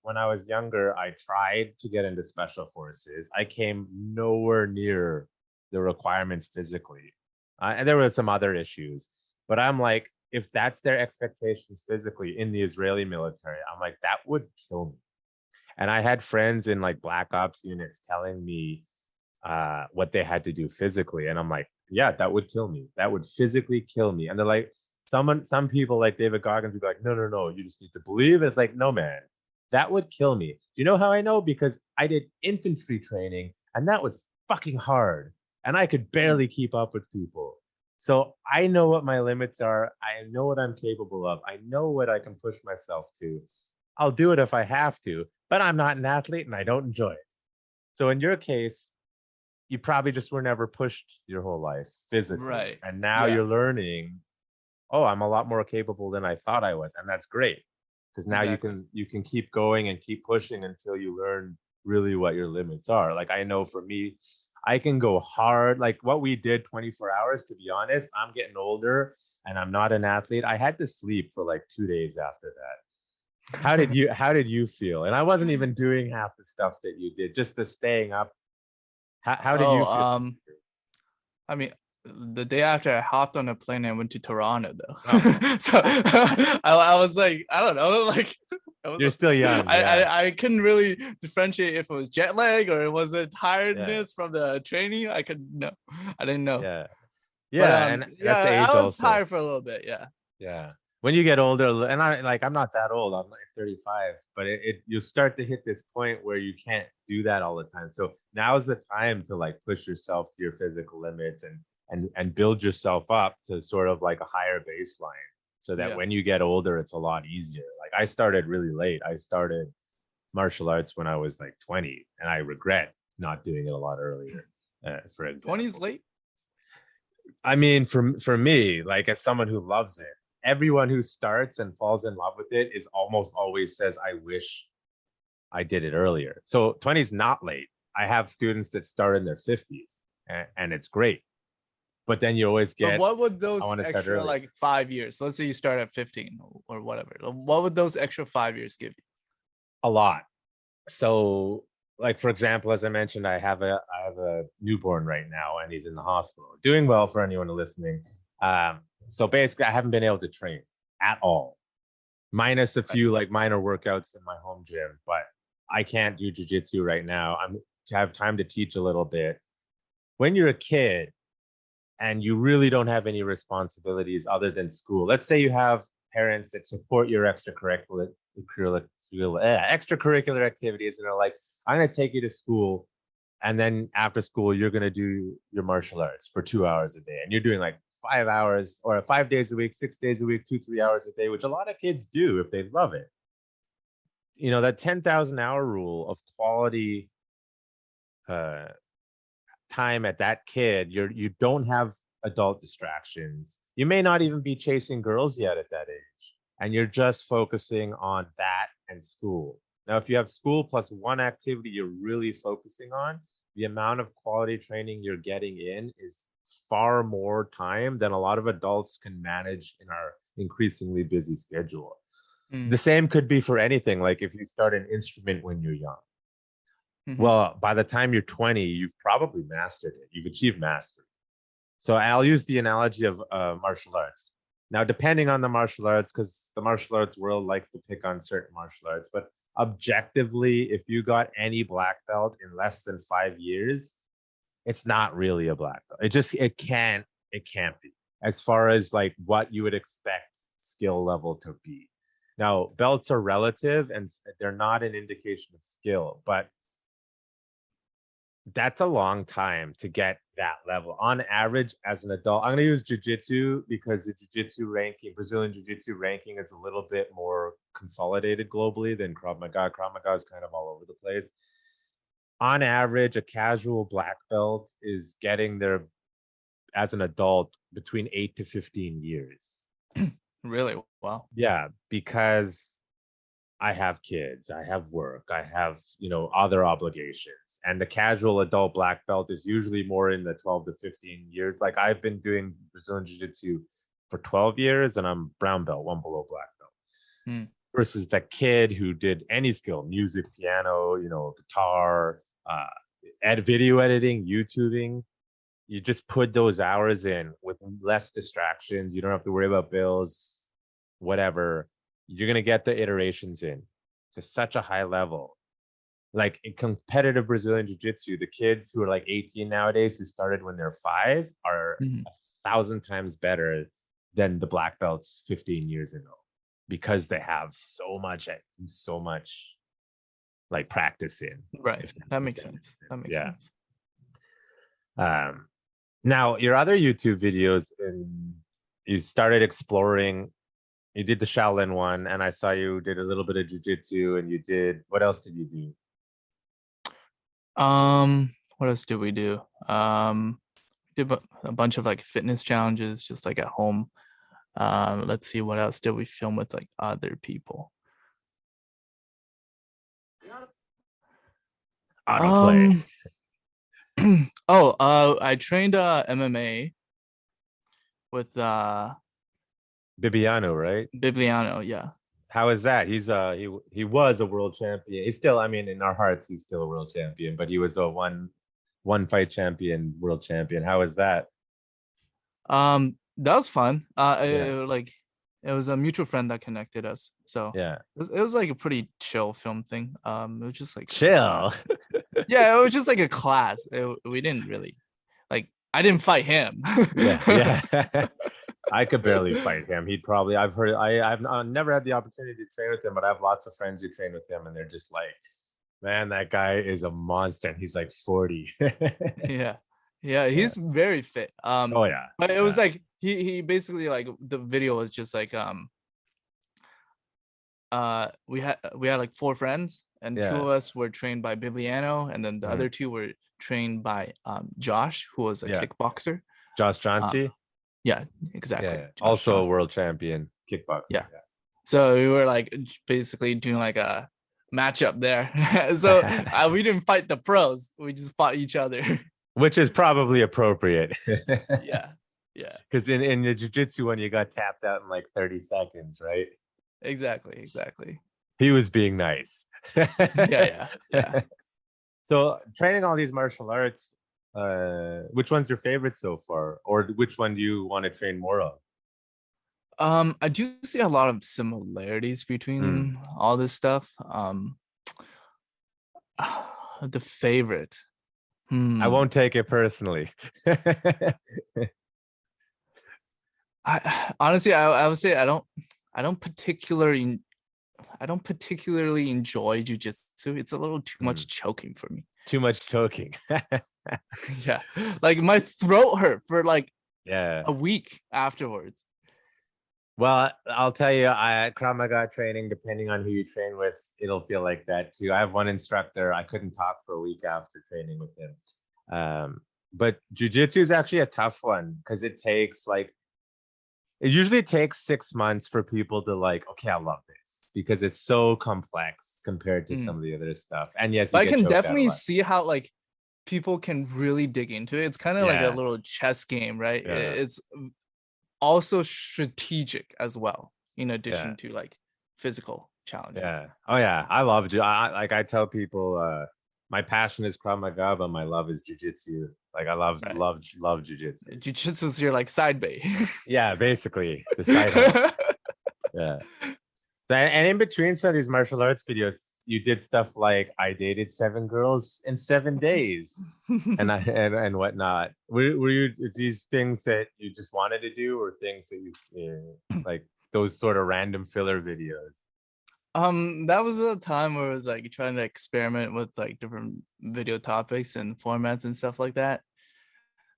Speaker 1: when I was younger, I tried to get into special forces. I came nowhere near the requirements physically. And there were some other issues, but I'm like, if that's their expectations physically in the Israeli military, I'm like, that would kill me. And I had friends in like black ops units telling me what they had to do physically. And I'm like, yeah, that would kill me. That would physically kill me. And they're like, some people like David Goggins would be like, no, you just need to believe. And it's like, no, man, that would kill me. Do you know how I know? Because I did infantry training and that was fucking hard. And I could barely keep up with people. So I know what my limits are. I know what I'm capable of. I know what I can push myself to. I'll do it if I have to, but I'm not an athlete and I don't enjoy it. So in your case, you probably just were never pushed your whole life physically.
Speaker 2: Right.
Speaker 1: And now
Speaker 2: Yeah.
Speaker 1: you're learning, oh, I'm a lot more capable than I thought I was. And that's great. Because now
Speaker 2: Exactly.
Speaker 1: you can keep going and keep pushing until you learn really what your limits are. Like I know for me, I can go hard. Like what we did 24 hours, to be honest, I'm getting older and I'm not an athlete. I had to sleep for like 2 days after that. How did you feel? And I wasn't even doing half the stuff that you did, just the staying up. How did you feel?
Speaker 2: I mean, the day after I hopped on a plane and went to Toronto though.
Speaker 1: Oh.
Speaker 2: So I was like, I don't know, like
Speaker 1: You're still young.
Speaker 2: I couldn't really differentiate if it was jet lag or it was a tiredness from the training. I didn't know.
Speaker 1: Yeah.
Speaker 2: But,
Speaker 1: And that's the age
Speaker 2: I was
Speaker 1: also.
Speaker 2: tired for a little bit.
Speaker 1: Yeah. When you get older, and I'm not that old. I'm like 35, but you start to hit this point where you can't do that all the time. So now's the time to like push yourself to your physical limits and build yourself up to sort of like a higher baseline, so that when you get older, it's a lot easier. Like I started really late. I started martial arts when I was like 20, and I regret not doing it a lot earlier. For example,
Speaker 2: 20's late.
Speaker 1: I mean, for me, like as someone who loves it, everyone who starts and falls in love with it is almost always says, I wish I did it earlier. So 20 is not late. I have students that start in their 50s and it's great. But then you always get,
Speaker 2: but what would those
Speaker 1: I want to start
Speaker 2: extra
Speaker 1: early.
Speaker 2: like 5 years, let's say you start at 15 or whatever, what would those extra 5 years give you?
Speaker 1: A lot. So like, for example, as I mentioned, I have a newborn right now and he's in the hospital, doing well for anyone listening. So basically I haven't been able to train at all, minus a few like minor workouts in my home gym, but I can't do jiu-jitsu right now. I'm to have time to teach a little bit. When you're a kid and you really don't have any responsibilities other than school, let's say you have parents that support your extracurricular activities and are like, I'm going to take you to school, and then after school you're going to do your martial arts for 2 hours a day, and you're doing like 5 hours or 5 days a week, 6 days a week, 2-3 hours a day, which a lot of kids do if they love it. You know, that 10,000 hour rule of quality time at that kid, you don't have adult distractions. You may not even be chasing girls yet at that age, and you're just focusing on that and school. Now, if you have school plus one activity you're really focusing on, the amount of quality training you're getting in is far more time than a lot of adults can manage in our increasingly busy schedule. The same could be for anything. Like if you start an instrument when you're young, well, by the time you're 20, you've probably mastered it. You've achieved mastery. So I'll use the analogy of martial arts. Now, depending on the martial arts, because the martial arts world likes to pick on certain martial arts, but objectively, if you got any black belt in less than 5 years, it's not really a black belt. It can't be, as far as like what you would expect skill level to be. Now, belts are relative and they're not an indication of skill, but that's a long time to get that level. On average, as an adult, I'm going to use jiu-jitsu because the jiu-jitsu ranking, Brazilian jiu-jitsu ranking, is a little bit more consolidated globally than Krav Maga. Krav Maga is kind of all over the place. On average, a casual black belt is getting there as an adult between 8 to 15 years.
Speaker 2: Really? Wow.
Speaker 1: Yeah, because I have kids, I have work, I have, other obligations. And the casual adult black belt is usually more in the 12 to 15 years. Like I've been doing Brazilian Jiu-Jitsu for 12 years and I'm brown belt, one below black belt. Versus that kid who did any skill, music, piano, guitar, video editing, YouTubing. You just put those hours in with less distractions. You don't have to worry about bills, whatever. You're going to get the iterations in to such a high level. Like in competitive Brazilian jiu-jitsu, the kids who are like 18 nowadays who started when they're 5 are 1,000 times better than the black belts 15 years ago, because they have so much like practice in.
Speaker 2: Right. That makes sense. Sense.
Speaker 1: Now your other YouTube videos, and you started exploring. You did the Shaolin one, and I saw you did a little bit of jiu-jitsu, and you did, what else did you do?
Speaker 2: What else did we do? Did a bunch of like fitness challenges just like at home. Let's see, what else did we film with like other people?
Speaker 1: Autoplay.
Speaker 2: I trained MMA with
Speaker 1: Bibiano, right?
Speaker 2: Bibliano, yeah.
Speaker 1: How is that? He's he was a world champion. He's still, I mean, in our hearts, he's still a world champion, but he was a one fight champion, world champion. How is that?
Speaker 2: That was fun. It was a mutual friend that connected us. So
Speaker 1: yeah,
Speaker 2: it was like a pretty chill film thing. It was just like
Speaker 1: chill.
Speaker 2: Yeah, it was just like a class. We didn't really I didn't fight him.
Speaker 1: yeah. I could barely fight him. He'd probably, I've never had the opportunity to train with him, but I have lots of friends who train with him, and they're just like, man, that guy is a monster. And he's like 40.
Speaker 2: Yeah, he's very fit.
Speaker 1: Oh yeah.
Speaker 2: But it was like he basically, like, the video was just like we had like 4 friends, and 2 of us were trained by Bibliano, and then the other 2 were trained by Josh, who was a kickboxer.
Speaker 1: Josh Johnsey.
Speaker 2: Yeah, exactly.
Speaker 1: Yeah. Also a world champion kickboxer.
Speaker 2: Yeah. So we were like basically doing like a matchup there. So we didn't fight the pros. We just fought each other.
Speaker 1: Which is probably appropriate.
Speaker 2: Yeah.
Speaker 1: Because in the jiu-jitsu one, you got tapped out in like 30 seconds, right?
Speaker 2: Exactly.
Speaker 1: He was being nice.
Speaker 2: Yeah.
Speaker 1: So training all these martial arts, which one's your favorite so far, or which one do you want to train more of?
Speaker 2: I do see a lot of similarities between all this stuff. The favorite.
Speaker 1: I won't take it personally.
Speaker 2: I honestly, I would say I don't particularly enjoy jiu-jitsu. It's a little too much choking for me.
Speaker 1: Too much choking.
Speaker 2: Yeah, like my throat hurt for like
Speaker 1: a
Speaker 2: week afterwards.
Speaker 1: Well, I'll tell you, at Krav Maga training, depending on who you train with, it'll feel like that too. I have one instructor, I couldn't talk for a week after training with him. But jiu-jitsu is actually a tough one, because it usually takes 6 months for people to like, okay, I love this, because it's so complex compared to some of the other stuff. And yes,
Speaker 2: I can definitely see how like people can really dig into it. It's kind of like a little chess game, right?
Speaker 1: Yeah.
Speaker 2: It's also strategic as well, in addition to like physical challenges.
Speaker 1: Yeah. Oh yeah, I love I tell people, my passion is Krav Maga, but my love is jiu-jitsu. Like I love jiu-jitsu.
Speaker 2: Jiu-jitsu is your like side bay.
Speaker 1: Yeah, basically the side hustle. Yeah. And in between some of these martial arts videos, you did stuff like I dated 7 girls in 7 days, and whatnot. Were you these things that you just wanted to do, or things that you like those sort of random filler videos?
Speaker 2: That was a time where I was like trying to experiment with like different video topics and formats and stuff like that.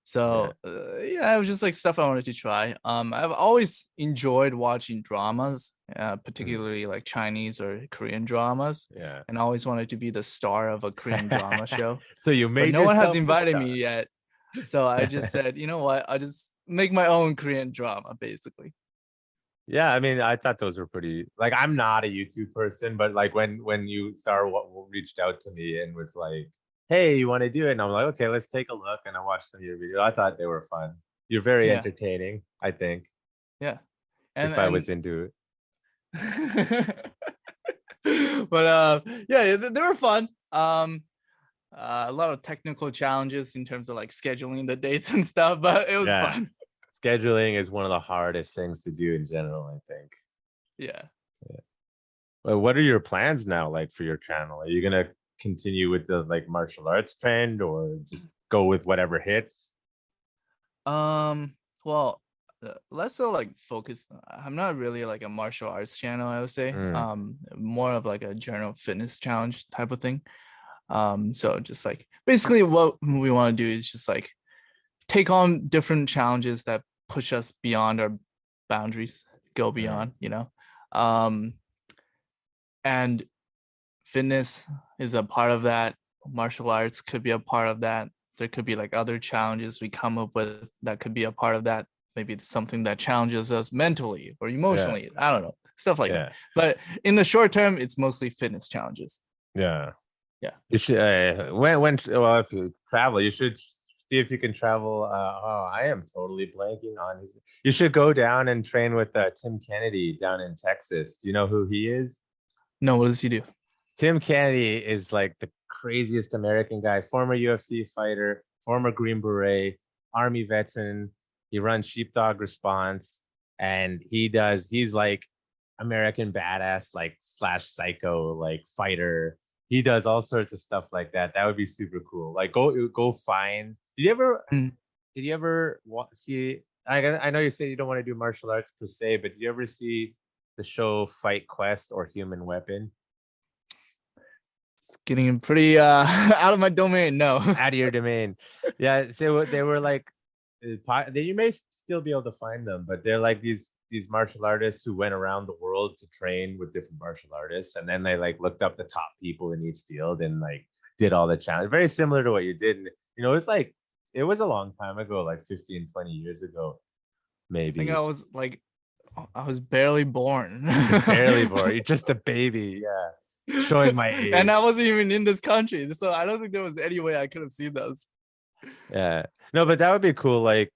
Speaker 2: So it was just like stuff I wanted to try. I've always enjoyed watching dramas, particularly like Chinese or Korean dramas.
Speaker 1: Yeah.
Speaker 2: And I always wanted to be the star of a Korean drama show.
Speaker 1: So you made,
Speaker 2: but no one has invited me yet. So I just said, you know what? I'll just make my own Korean drama, basically.
Speaker 1: Yeah, I mean, I thought those were pretty. Like, I'm not a YouTube person, but like when you reached out to me and was like, hey, you want to do it? And I'm like, okay, let's take a look. And I watched some of your videos. I thought they were fun. You're very entertaining, I think.
Speaker 2: Yeah.
Speaker 1: if I was into it.
Speaker 2: But yeah, they were fun. A lot of technical challenges in terms of like scheduling the dates and stuff, but it was
Speaker 1: Yeah.
Speaker 2: fun.
Speaker 1: Scheduling is one of the hardest things to do in general, I think.
Speaker 2: Yeah.
Speaker 1: Well, what are your plans now, like for your channel? Are you gonna continue with the like martial arts trend, or just go with whatever hits?
Speaker 2: Well, less so like focus. I'm not really like a martial arts channel, I would say. More of like a general fitness challenge type of thing. So just like basically what we want to do is just like take on different challenges that push us beyond our boundaries, go beyond, you know. And fitness is a part of that. Martial arts could be a part of that. There could be like other challenges we come up with that could be a part of that. Maybe it's something that challenges us mentally or emotionally. I don't know, stuff like that. But in the short term, it's mostly fitness challenges.
Speaker 1: Yeah.
Speaker 2: Yeah.
Speaker 1: You should well, if you travel, you should see if you can travel. I am totally blanking on his. You should go down and train with Tim Kennedy down in Texas. Do you know who he is?
Speaker 2: No, what does he do?
Speaker 1: Tim Kennedy is like the craziest American guy, former UFC fighter, former Green Beret, Army veteran. He runs Sheepdog Response, and he's like American badass, like slash psycho, like fighter. He does all sorts of stuff like that. That would be super cool. Like go find. Did you ever see? I know you say you don't want to do martial arts per se, but did you ever see the show Fight Quest or Human Weapon?
Speaker 2: It's getting pretty out of my domain. No.
Speaker 1: Out of your domain. Yeah. So they were like, you may still be able to find them, but they're like these martial artists who went around the world to train with different martial artists, and then they like looked up the top people in each field and like did all the challenge. Very similar to what you did. And, you know, it was a long time ago, like 15, 20 years ago, maybe.
Speaker 2: I think I was barely born.
Speaker 1: Barely born. You're just a baby. Yeah. Showing my age.
Speaker 2: And I wasn't even in this country. So I don't think there was any way I could have seen those.
Speaker 1: Yeah. No, but that would be cool. Like,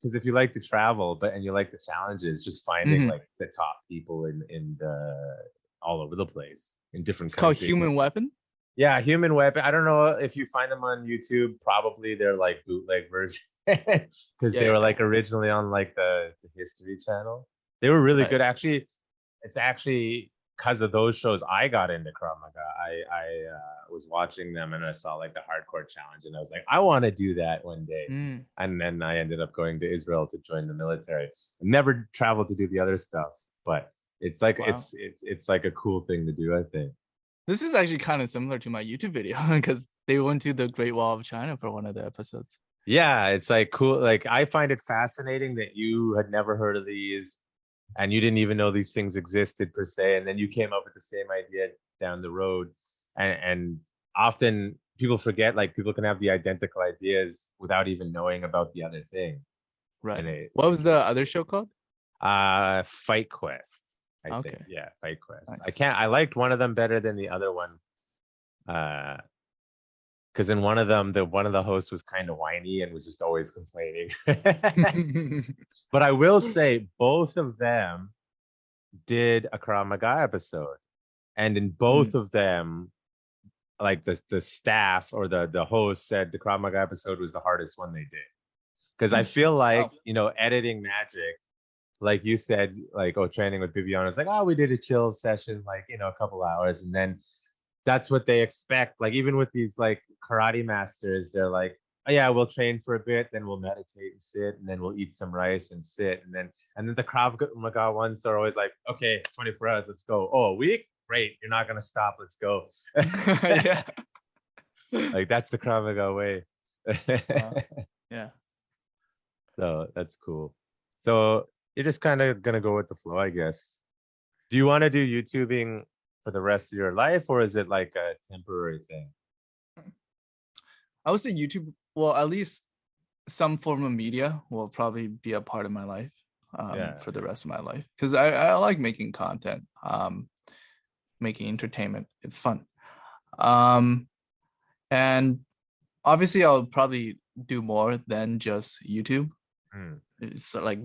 Speaker 1: because if you like to travel, and you like the challenges, just finding like the top people in the all over the place in different countries.
Speaker 2: Called Human Weapon?
Speaker 1: Yeah, Human Weapon. I don't know if you find them on YouTube. Probably they're like bootleg version because they were like originally on like the History Channel. They were really good. Actually, it's actually because of those shows I got into Krav Maga. I was watching them and I saw like the hardcore challenge and I was like, I want to do that one day. And then I ended up going to Israel to join the military. I never traveled to do the other stuff, but it's like it's like a cool thing to do, I think.
Speaker 2: This is actually kind of similar to my YouTube video because they went to the Great Wall of China for one of the episodes.
Speaker 1: Yeah, it's like cool. Like I find it fascinating that you had never heard of these and you didn't even know these things existed per se, and then you came up with the same idea down the road. And often people forget, like people can have the identical ideas without even knowing about the other thing.
Speaker 2: Right. What was the other show called?
Speaker 1: Fight Quest. I think. Yeah, Fight Quest. Nice. I liked one of them better than the other one. Because in one of them, one of the hosts was kind of whiny and was just always complaining. But I will say both of them did a Krav Maga episode. And in both of them, like the staff or the host said the Krav Maga episode was the hardest one they did. Because I feel like, you know, editing magic, like you said, like, training with Bibiana, it's like, we did a chill session, like, you know, a couple hours. And then that's what they expect. Like, even with these like karate masters, they're like, oh yeah, we'll train for a bit, then we'll meditate and sit, and then we'll eat some rice and sit. And then the Krav Maga ones are always like, okay, 24 hours, let's go. Oh, a week? Great. You're not going to stop. Let's go.
Speaker 2: Yeah.
Speaker 1: Like, that's the Krav Maga way.
Speaker 2: Yeah.
Speaker 1: So that's cool. So you're just kind of going to go with the flow, I guess. Do you want to do YouTubing for the rest of your life, or is it like a temporary thing?
Speaker 2: I would say YouTube, well, at least some form of media will probably be a part of my life for the rest of my life. Because I like making content, making entertainment. It's fun. And obviously I'll probably do more than just YouTube. It's like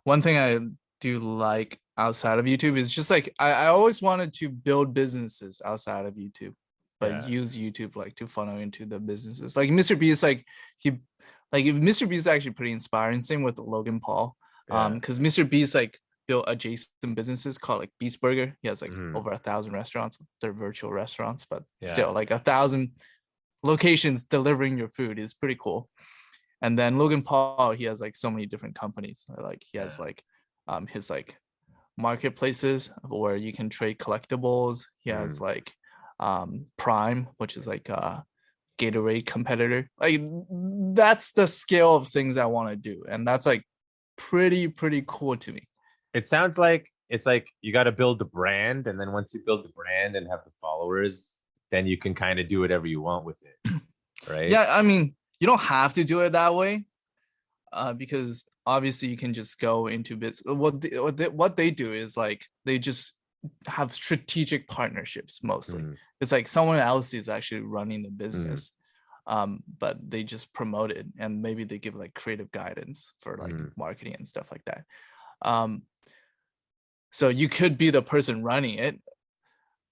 Speaker 2: one thing I do like outside of YouTube is just like I always wanted to build businesses outside of YouTube, but use YouTube like to funnel into the businesses. Like Mr. Beast, like Mr. Beast is actually pretty inspiring. Same with Logan Paul. Because Mr. Beast like built adjacent businesses called like Beast Burger. He has like over 1,000 restaurants. They're virtual restaurants, but still like 1,000 locations delivering your food is pretty cool. And then Logan Paul, he has like so many different companies. Like he has like his like marketplaces where you can trade collectibles. He has like Prime, which is like a Gatorade competitor. Like that's the scale of things I want to do, and that's like pretty cool to me.
Speaker 1: It sounds like it's like you got to build the brand, and then once you build the brand and have the followers, then you can kind of do whatever you want with it, right?
Speaker 2: Yeah, I mean, you don't have to do it that way, because obviously you can just go into business. What they do is like they just have strategic partnerships mostly. It's like someone else is actually running the business, but they just promote it, and maybe they give like creative guidance for like marketing and stuff like that. So you could be the person running it,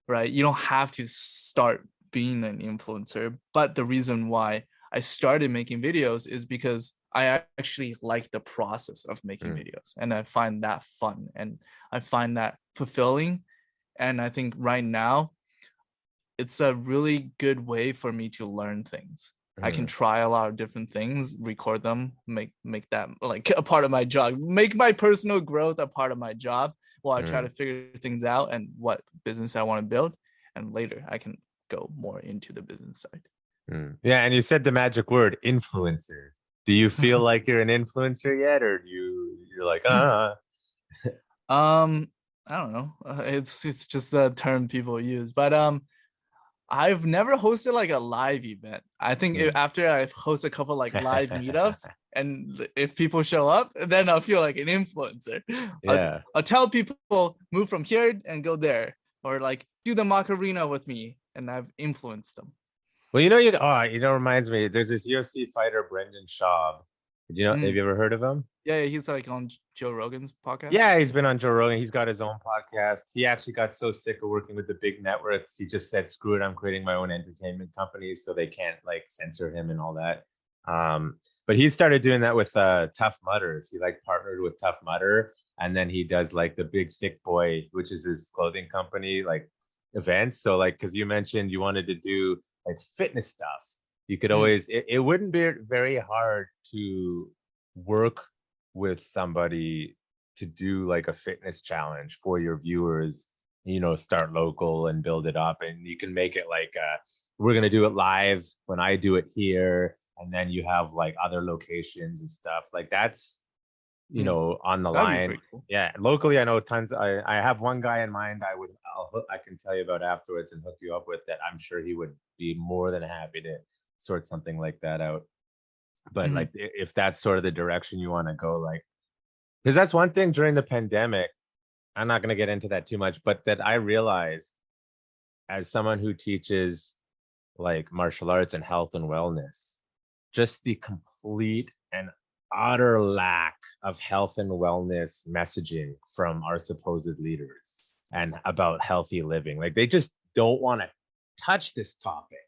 Speaker 2: right? You don't have to start being an influencer, but the reason why I started making videos is because I actually like the process of making videos, and I find that fun, and I find that fulfilling. And I think right now it's a really good way for me to learn things. I can try a lot of different things, record them, make that like a part of my job, make my personal growth a part of my job while I try to figure things out and what business I want to build. And later I can go more into the business side.
Speaker 1: Yeah, and you said the magic word, influencer. Do you feel like you're an influencer yet, or you're like
Speaker 2: I don't know. It's just the term people use, but I've never hosted like a live event. I think after I host a couple like live meetups, and if people show up, then I'll feel like an influencer. I'll tell people move from here and go there, or like do the Macarena with me, and I've influenced them.
Speaker 1: Well, reminds me. There's this UFC fighter, Brendan Schaub. Have you ever heard of him?
Speaker 2: Yeah, he's like on Joe Rogan's podcast.
Speaker 1: Yeah, he's been on Joe Rogan. He's got his own podcast. He actually got so sick of working with the big networks, he just said, "Screw it, I'm creating my own entertainment company," so they can't like censor him and all that. But he started doing that with Tough Mudders. He like partnered with Tough Mudder, and then he does like the Big Thick Boy, which is his clothing company, like events. So like, because you mentioned you wanted to do like fitness stuff, you could always it wouldn't be very hard to work with somebody to do like a fitness challenge for your viewers, start local and build it up, and you can make it like we're going to do it live when I do it here, and then you have like other locations and stuff like that's on the line. Cool. Yeah, locally I know tons. I have one guy in mind I can tell you about afterwards and hook you up with that. I'm sure he would be more than happy to sort something like that out. But like if that's sort of the direction you want to go, like, because that's one thing during the pandemic, I'm not going to get into that too much, but that I realized as someone who teaches like martial arts and health and wellness, just the complete and utter lack of health and wellness messaging from our supposed leaders and about healthy living. Like they just don't want to touch this topic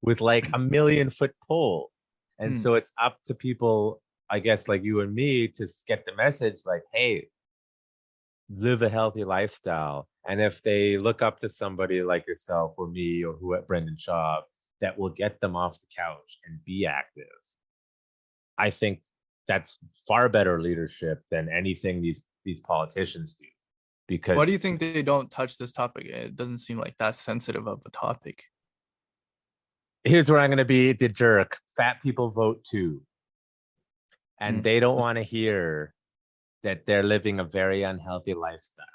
Speaker 1: with like a 1,000,000-foot pole. And so it's up to people, I guess, like you and me, to get the message like, hey, live a healthy lifestyle. And if they look up to somebody like yourself or me or Brendan Schaub, that will get them off the couch and be active, I think that's far better leadership than anything these politicians do. Because
Speaker 2: why do you think they don't touch this topic? It doesn't seem like that sensitive of a topic.
Speaker 1: Here's where I'm going to be the jerk. Fat people vote too. And they don't want to hear that they're living a very unhealthy lifestyle.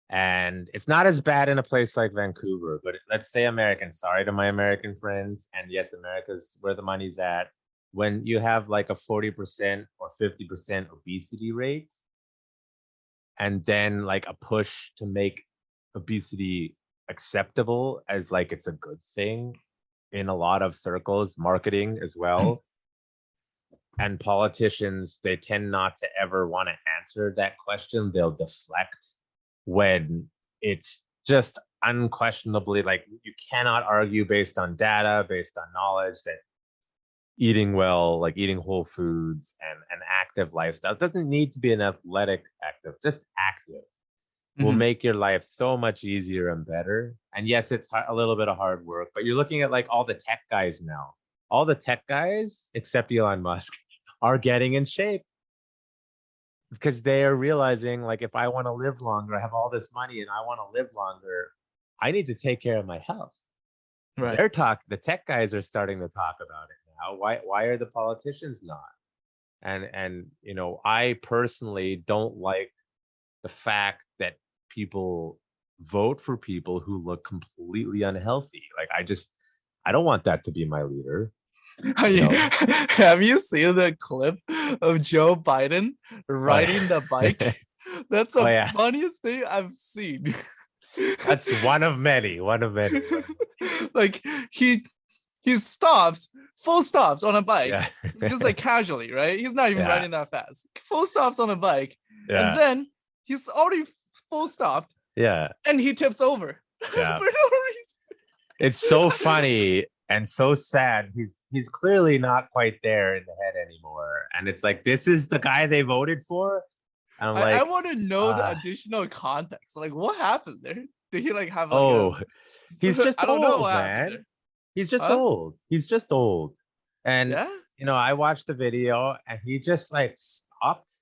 Speaker 1: And it's not as bad in a place like Vancouver, but let's say American. Sorry to my American friends. And yes, America's where the money's at. When you have like a 40% or 50% obesity rate, and then like a push to make obesity acceptable as like it's a good thing in a lot of circles, marketing as well, and politicians, they tend not to ever want to answer that question. They'll deflect when it's just unquestionably, like, you cannot argue based on data, based on knowledge, that eating well, like eating whole foods and an active lifestyle, it doesn't need to be an athletic active, just active, will make your life so much easier and better. And yes, it's a little bit of hard work, but you're looking at like all the tech guys now. All the tech guys, except Elon Musk, are getting in shape because they are realizing, like, if I want to live longer, I have all this money and I want to live longer, I need to take care of my health.
Speaker 2: Right.
Speaker 1: The tech guys are starting to talk about it now. Why are the politicians not? And you know, I personally don't like the fact that people vote for people who look completely unhealthy. Like, I don't want that to be my leader.
Speaker 2: Have you seen the clip of Joe Biden riding the bike? That's the funniest thing I've seen.
Speaker 1: That's one of many.
Speaker 2: Like, he stops, full stops on a bike, just like casually, right? He's not even riding that fast. Full stops on a bike, and then he's already full stopped.
Speaker 1: Yeah,
Speaker 2: and he tips over.
Speaker 1: Yeah,
Speaker 2: for no reason.
Speaker 1: It's so funny and so sad. He's clearly not quite there in the head anymore, and it's like, this is the guy they voted for. And I'm like,
Speaker 2: I want to know the additional context. Like, what happened there? Did he like have? Like,
Speaker 1: he's just
Speaker 2: I don't
Speaker 1: old,
Speaker 2: know what
Speaker 1: man. He's just old. He's just old. And you know, I watched the video and he just like stopped.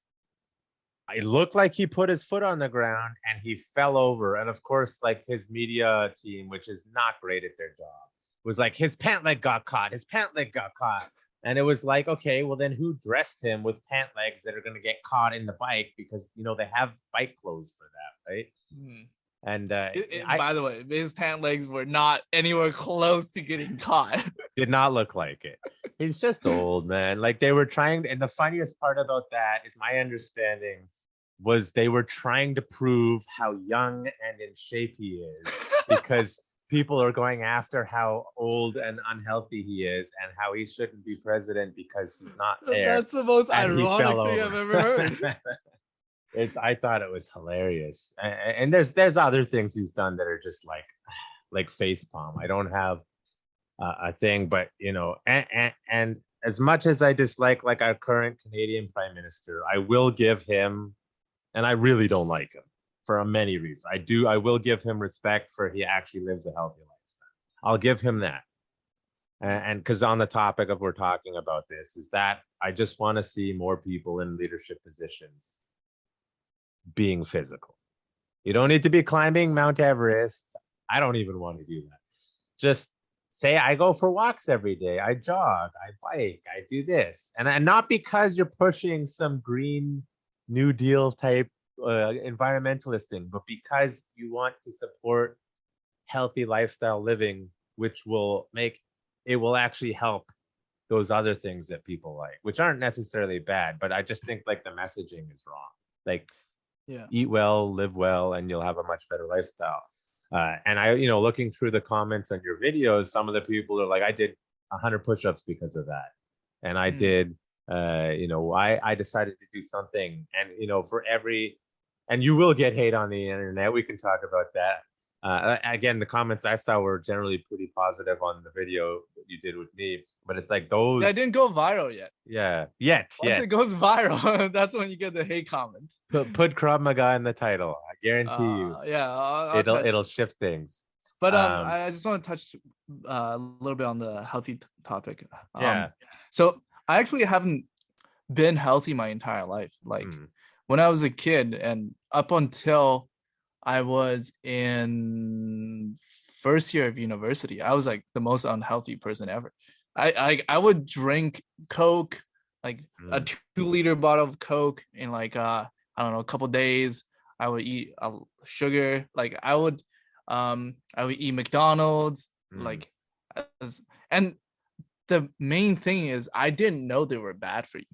Speaker 1: It looked like he put his foot on the ground and he fell over. And of course, like, his media team, which is not great at their job, was like, his pant leg got caught. And it was like, okay, well then who dressed him with pant legs that are going to get caught in the bike? Because, you know, they have bike clothes for that, right? And
Speaker 2: by the way, his pant legs were not anywhere close to getting caught.
Speaker 1: Did not look like it. He's just old, man. Like, they were trying to, and the funniest part about that is, my understanding was, they were trying to prove how young and in shape he is, because people are going after how old and unhealthy he is and how he shouldn't be president because he's not there.
Speaker 2: That's the most ironic thing I've ever heard.
Speaker 1: I thought it was hilarious. And there's other things he's done that are just like facepalm. I don't have a thing, but you know, and as much as I dislike like our current Canadian Prime Minister, I will give him, and I really don't like him for many reasons. I will give him respect for he actually lives a healthy lifestyle. I'll give him that. And because on the topic of we're talking about this, is that I just want to see more people in leadership positions being physical. You don't need to be climbing Mount Everest. I don't even want to do that. Just say, I go for walks every day. I jog, I bike, I do this. And not because you're pushing some Green New Deal type environmentalist thing, but because you want to support healthy lifestyle living, which will actually help those other things that people like, which aren't necessarily bad, but I just think like the messaging is wrong. Like, eat well, live well, and you'll have a much better lifestyle. And I, you know, looking through the comments on your videos, some of the people are like, I did 100 push-ups because of that. And I did, you know, I decided to do something. And, you know, and you will get hate on the internet. We can talk about that. Again, the comments I saw were generally pretty positive on the video that you did with me, but it's like those
Speaker 2: that didn't go viral yet.
Speaker 1: Once
Speaker 2: it goes viral, that's when you get the hate comments.
Speaker 1: Put Krav Maga in the title. I guarantee you. It'll shift things.
Speaker 2: But I just want to touch a little bit on the healthy topic. So I actually haven't been healthy my entire life. Like when I was a kid and up until I was in first year of university, I was like the most unhealthy person ever. I would drink Coke, like a 2-liter bottle of Coke in like I don't know, a couple days. I would eat sugar. Like I would eat McDonald's. Like, and the main thing is I didn't know they were bad for you.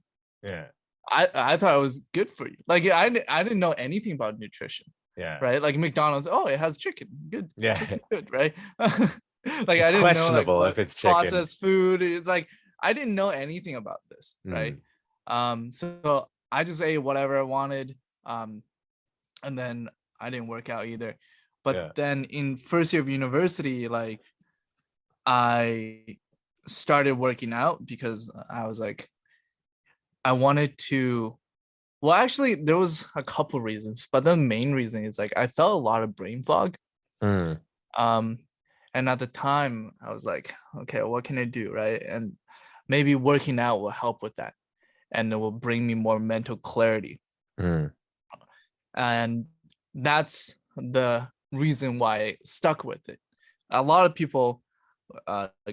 Speaker 1: Yeah,
Speaker 2: I thought it was good for you. Like I didn't know anything about nutrition.
Speaker 1: Yeah.
Speaker 2: Right. Like McDonald's. Oh, it has chicken. Good.
Speaker 1: Yeah.
Speaker 2: Chicken, good. Right. Like
Speaker 1: it's
Speaker 2: I didn't know like
Speaker 1: if it's chicken.
Speaker 2: Processed food. It's like I didn't know anything about this. Right. So I just ate whatever I wanted. And then I didn't work out either. But then in first year of university, like I started working out because I was like, I wanted to. Well, actually, there was a couple reasons, but the main reason is like I felt a lot of brain fog.
Speaker 1: Mm.
Speaker 2: And at the time, I was like, okay, what can I do, right? And maybe working out will help with that, and it will bring me more mental clarity.
Speaker 1: Mm.
Speaker 2: And that's the reason why I stuck with it. A lot of people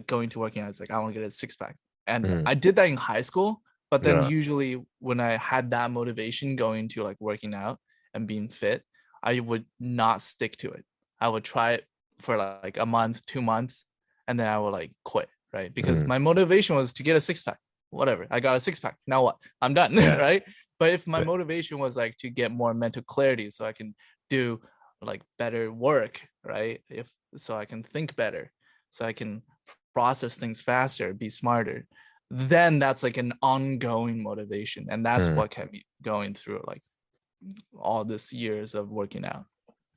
Speaker 2: going to working out, it's like, I want to get a six pack. And I did that in high school, but then usually when I had that motivation going to like working out and being fit, I would not stick to it. I would try it for like a month, 2 months, and then I would like quit, right? Because my motivation was to get a six pack. Whatever, I got a six pack. Now what? I'm done, right? But if my motivation was like to get more mental clarity so I can do like better work, right? If so I can think better, so I can process things faster, be smarter, then that's like an ongoing motivation. And that's what kept me going through like all this years of working out.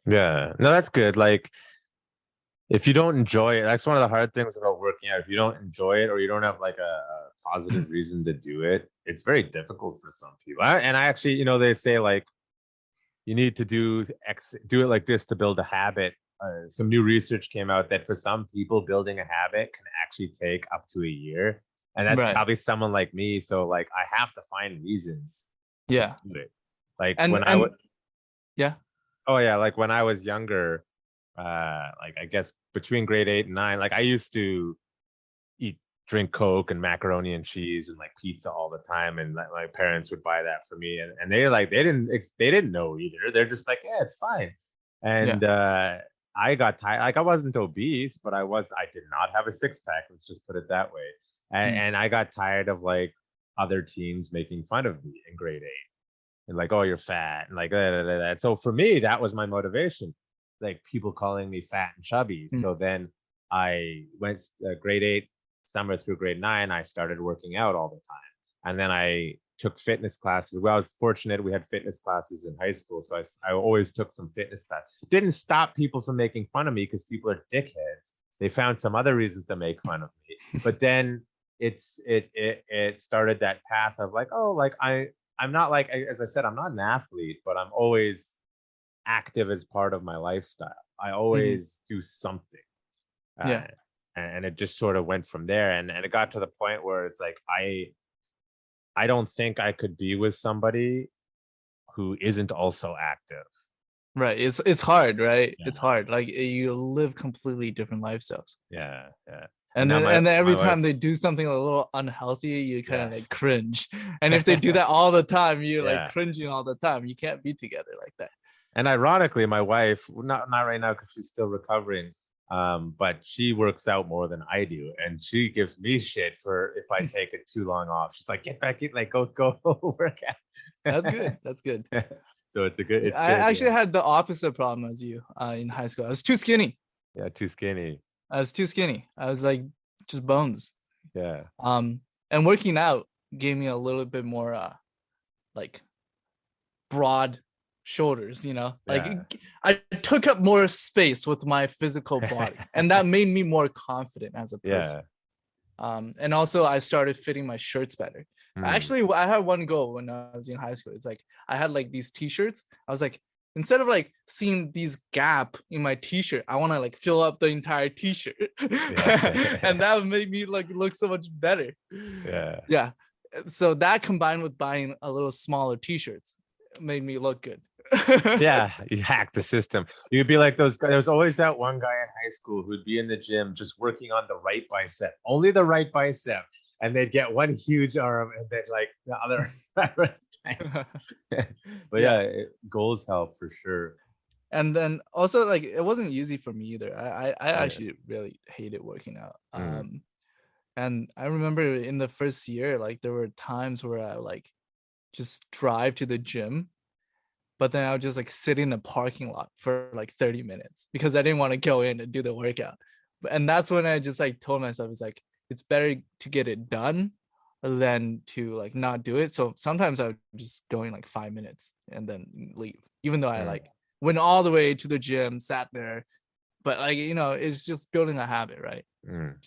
Speaker 1: Yeah. No, that's good. Like if you don't enjoy it, that's one of the hard things about working out. If you don't enjoy it or you don't have like a positive reason to do it, it's very difficult for some people. And I actually, you know, they say like you need to do it like this to build a habit. Some new research came out that for some people, building a habit can actually take up to a year, and that's probably someone like me. So like, I have to find reasons.
Speaker 2: Yeah.
Speaker 1: To do it. Like
Speaker 2: and
Speaker 1: when
Speaker 2: I was,
Speaker 1: like when I was younger, like I guess between grade 8 and 9, like I used to drink Coke and macaroni and cheese and like pizza all the time, and my parents would buy that for me, and they didn't know either. They're just like, yeah, it's fine. And I got tired. Like I wasn't obese, but I did not have a six pack. Let's just put it that way. And I got tired of like other teens making fun of me in grade 8 and like, oh, you're fat and like that. So for me, that was my motivation, like people calling me fat and chubby. So then I went grade 8 summer through grade 9, I started working out all the time. And then I took fitness classes. Well, I was fortunate we had fitness classes in high school. So I always took some fitness class. Didn't stop people from making fun of me because people are dickheads. They found some other reasons to make fun of me. But then it started that path of like, oh, like I'm not like, as I said, I'm not an athlete, but I'm always active as part of my lifestyle. I always do something. And it just sort of went from there. And it got to the point where it's like, I don't think I could be with somebody who isn't also active.
Speaker 2: Right. It's hard, right? It's hard. Like you live completely different lifestyles.
Speaker 1: Yeah.
Speaker 2: And then every time they do something a little unhealthy, you kind of like cringe. And if they do that all the time, you're like cringing all the time. You can't be together like that.
Speaker 1: And ironically, my wife, not right now because she's still recovering, but she works out more than I do, and she gives me shit for if I take it too long off. She's like, "Get back in, like go work out."
Speaker 2: That's good. That's good.
Speaker 1: So it's good.
Speaker 2: I actually had the opposite problem as you in high school. I was too skinny.
Speaker 1: Yeah, too skinny.
Speaker 2: I was too skinny. I was like just bones.
Speaker 1: Yeah.
Speaker 2: And working out gave me a little bit more like broad shoulders, you know, like I took up more space with my physical body, and that made me more confident as a person. And also I started fitting my shirts better. Actually, I had one goal when I was in high school. It's like I had like these t-shirts. I was like, instead of like seeing these gap in my t-shirt, I want to like fill up the entire t-shirt. And that made me like look so much better. Yeah. So that combined with buying a little smaller t-shirts made me look good.
Speaker 1: Yeah, you hack the system. You'd be like those guys. There was always that one guy in high school who'd be in the gym just working on the right bicep, only the right bicep, and they'd get one huge arm and then like the other. But goals help for sure.
Speaker 2: And then also like it wasn't easy for me either. I actually really hated working out. And I remember in the first year, like there were times where I like just drive to the gym, but then I would just like sit in the parking lot for like 30 minutes because I didn't want to go in and do the workout. And that's when I just like told myself, it's like, it's better to get it done than to like not do it. So sometimes I would just go in like 5 minutes and then leave, even though I like went all the way to the gym, sat there. But like, it's just building a habit, right?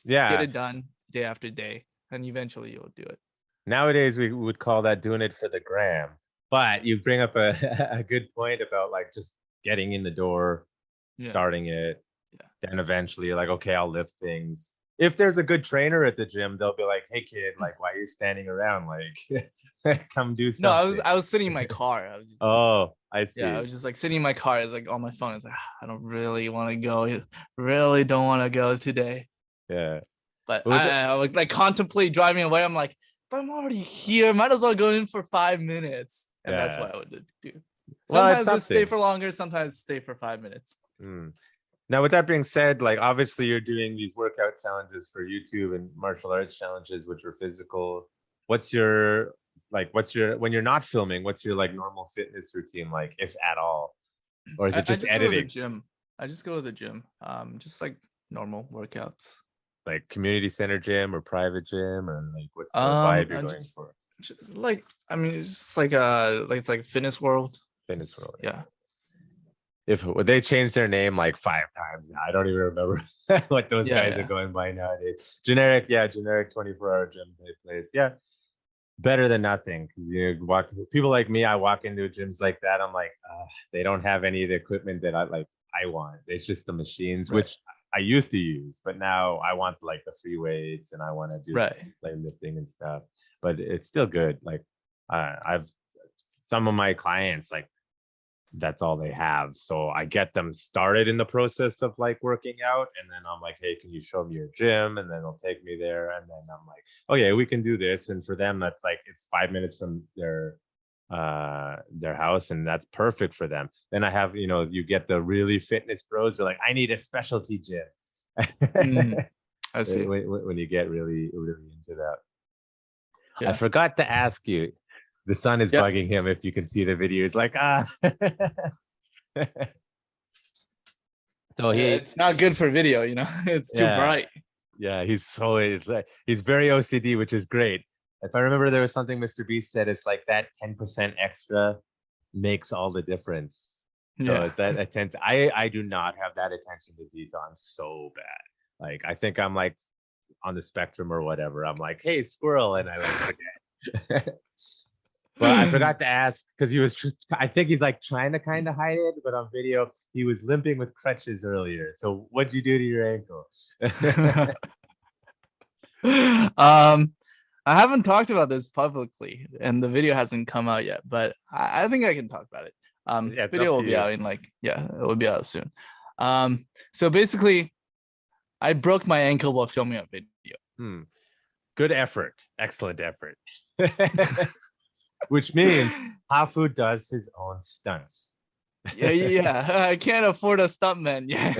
Speaker 1: Yeah.
Speaker 2: Get it done day after day, and eventually you'll do it.
Speaker 1: Nowadays, we would call that doing it for the gram. But you bring up a good point about like just getting in the door, starting it, then eventually you're like, okay, I'll lift things. If there's a good trainer at the gym, they'll be like, hey kid, like why are you standing around? Like come do something.
Speaker 2: No, I was sitting in my car. I was just
Speaker 1: I see.
Speaker 2: I was just like sitting in my car. It's like on my phone. It's like I don't really want to go. Really don't want to go today.
Speaker 1: Yeah.
Speaker 2: But I would like contemplate driving away. I'm like, if I'm already here, might as well go in for 5 minutes. And that's what I would do. Sometimes I stay for longer, sometimes stay for 5 minutes.
Speaker 1: Now, with that being said, like obviously you're doing these workout challenges for YouTube and martial arts challenges, which are physical. What's your when you're not filming, what's your like normal fitness routine like, if at all? Or is it just editing?
Speaker 2: I just go to the gym. Just like normal workouts.
Speaker 1: Like community center gym or private gym, or like what's the vibe you're going for?
Speaker 2: Just like, I mean, it's just like it's like Fitness World.
Speaker 1: Fitness World.
Speaker 2: Yeah.
Speaker 1: If they changed their name like 5 times now, I don't even remember what those guys are going by nowadays. Generic 24-hour gym place. Yeah. Better than nothing. Because people like me, I walk into gyms like that. I'm like, they don't have any of the equipment that I want. It's just the machines, which I used to use, but now I want like the free weights and I want to do like lifting and stuff. But it's still good. Like I've some of my clients, like that's all they have. So I get them started in the process of like working out, and then I'm like, hey, can you show me your gym? And then they'll take me there, and then I'm like, oh yeah, we can do this. And for them, that's like it's 5 minutes from their house, and that's perfect for them. Then I have, you get the really fitness bros. They're like, I need a specialty gym.
Speaker 2: I see.
Speaker 1: When you get really into that.
Speaker 2: Yeah.
Speaker 1: I forgot to ask you. The sun is bugging him. If you can see the video, it's like So
Speaker 2: it's not good for video, it's too bright.
Speaker 1: Yeah, he's very OCD, which is great. If I remember, there was something Mr. Beast said. It's like that 10% extra makes all the difference. So that attention. I do not have that attention to detail. I'm so bad. Like I think I'm like on the spectrum or whatever. I'm like, hey, squirrel, and I like forget. Well, I forgot to ask because I think he's like trying to kind of hide it, but on video he was limping with crutches earlier. So what'd you do to your ankle?
Speaker 2: I haven't talked about this publicly, and the video hasn't come out yet, but I think I can talk about it. Video will be out in it will be out soon. So basically, I broke my ankle while filming a video.
Speaker 1: Good effort, excellent effort. Which means Hafu does his own stunts.
Speaker 2: Yeah. I can't afford a stuntman. Yeah.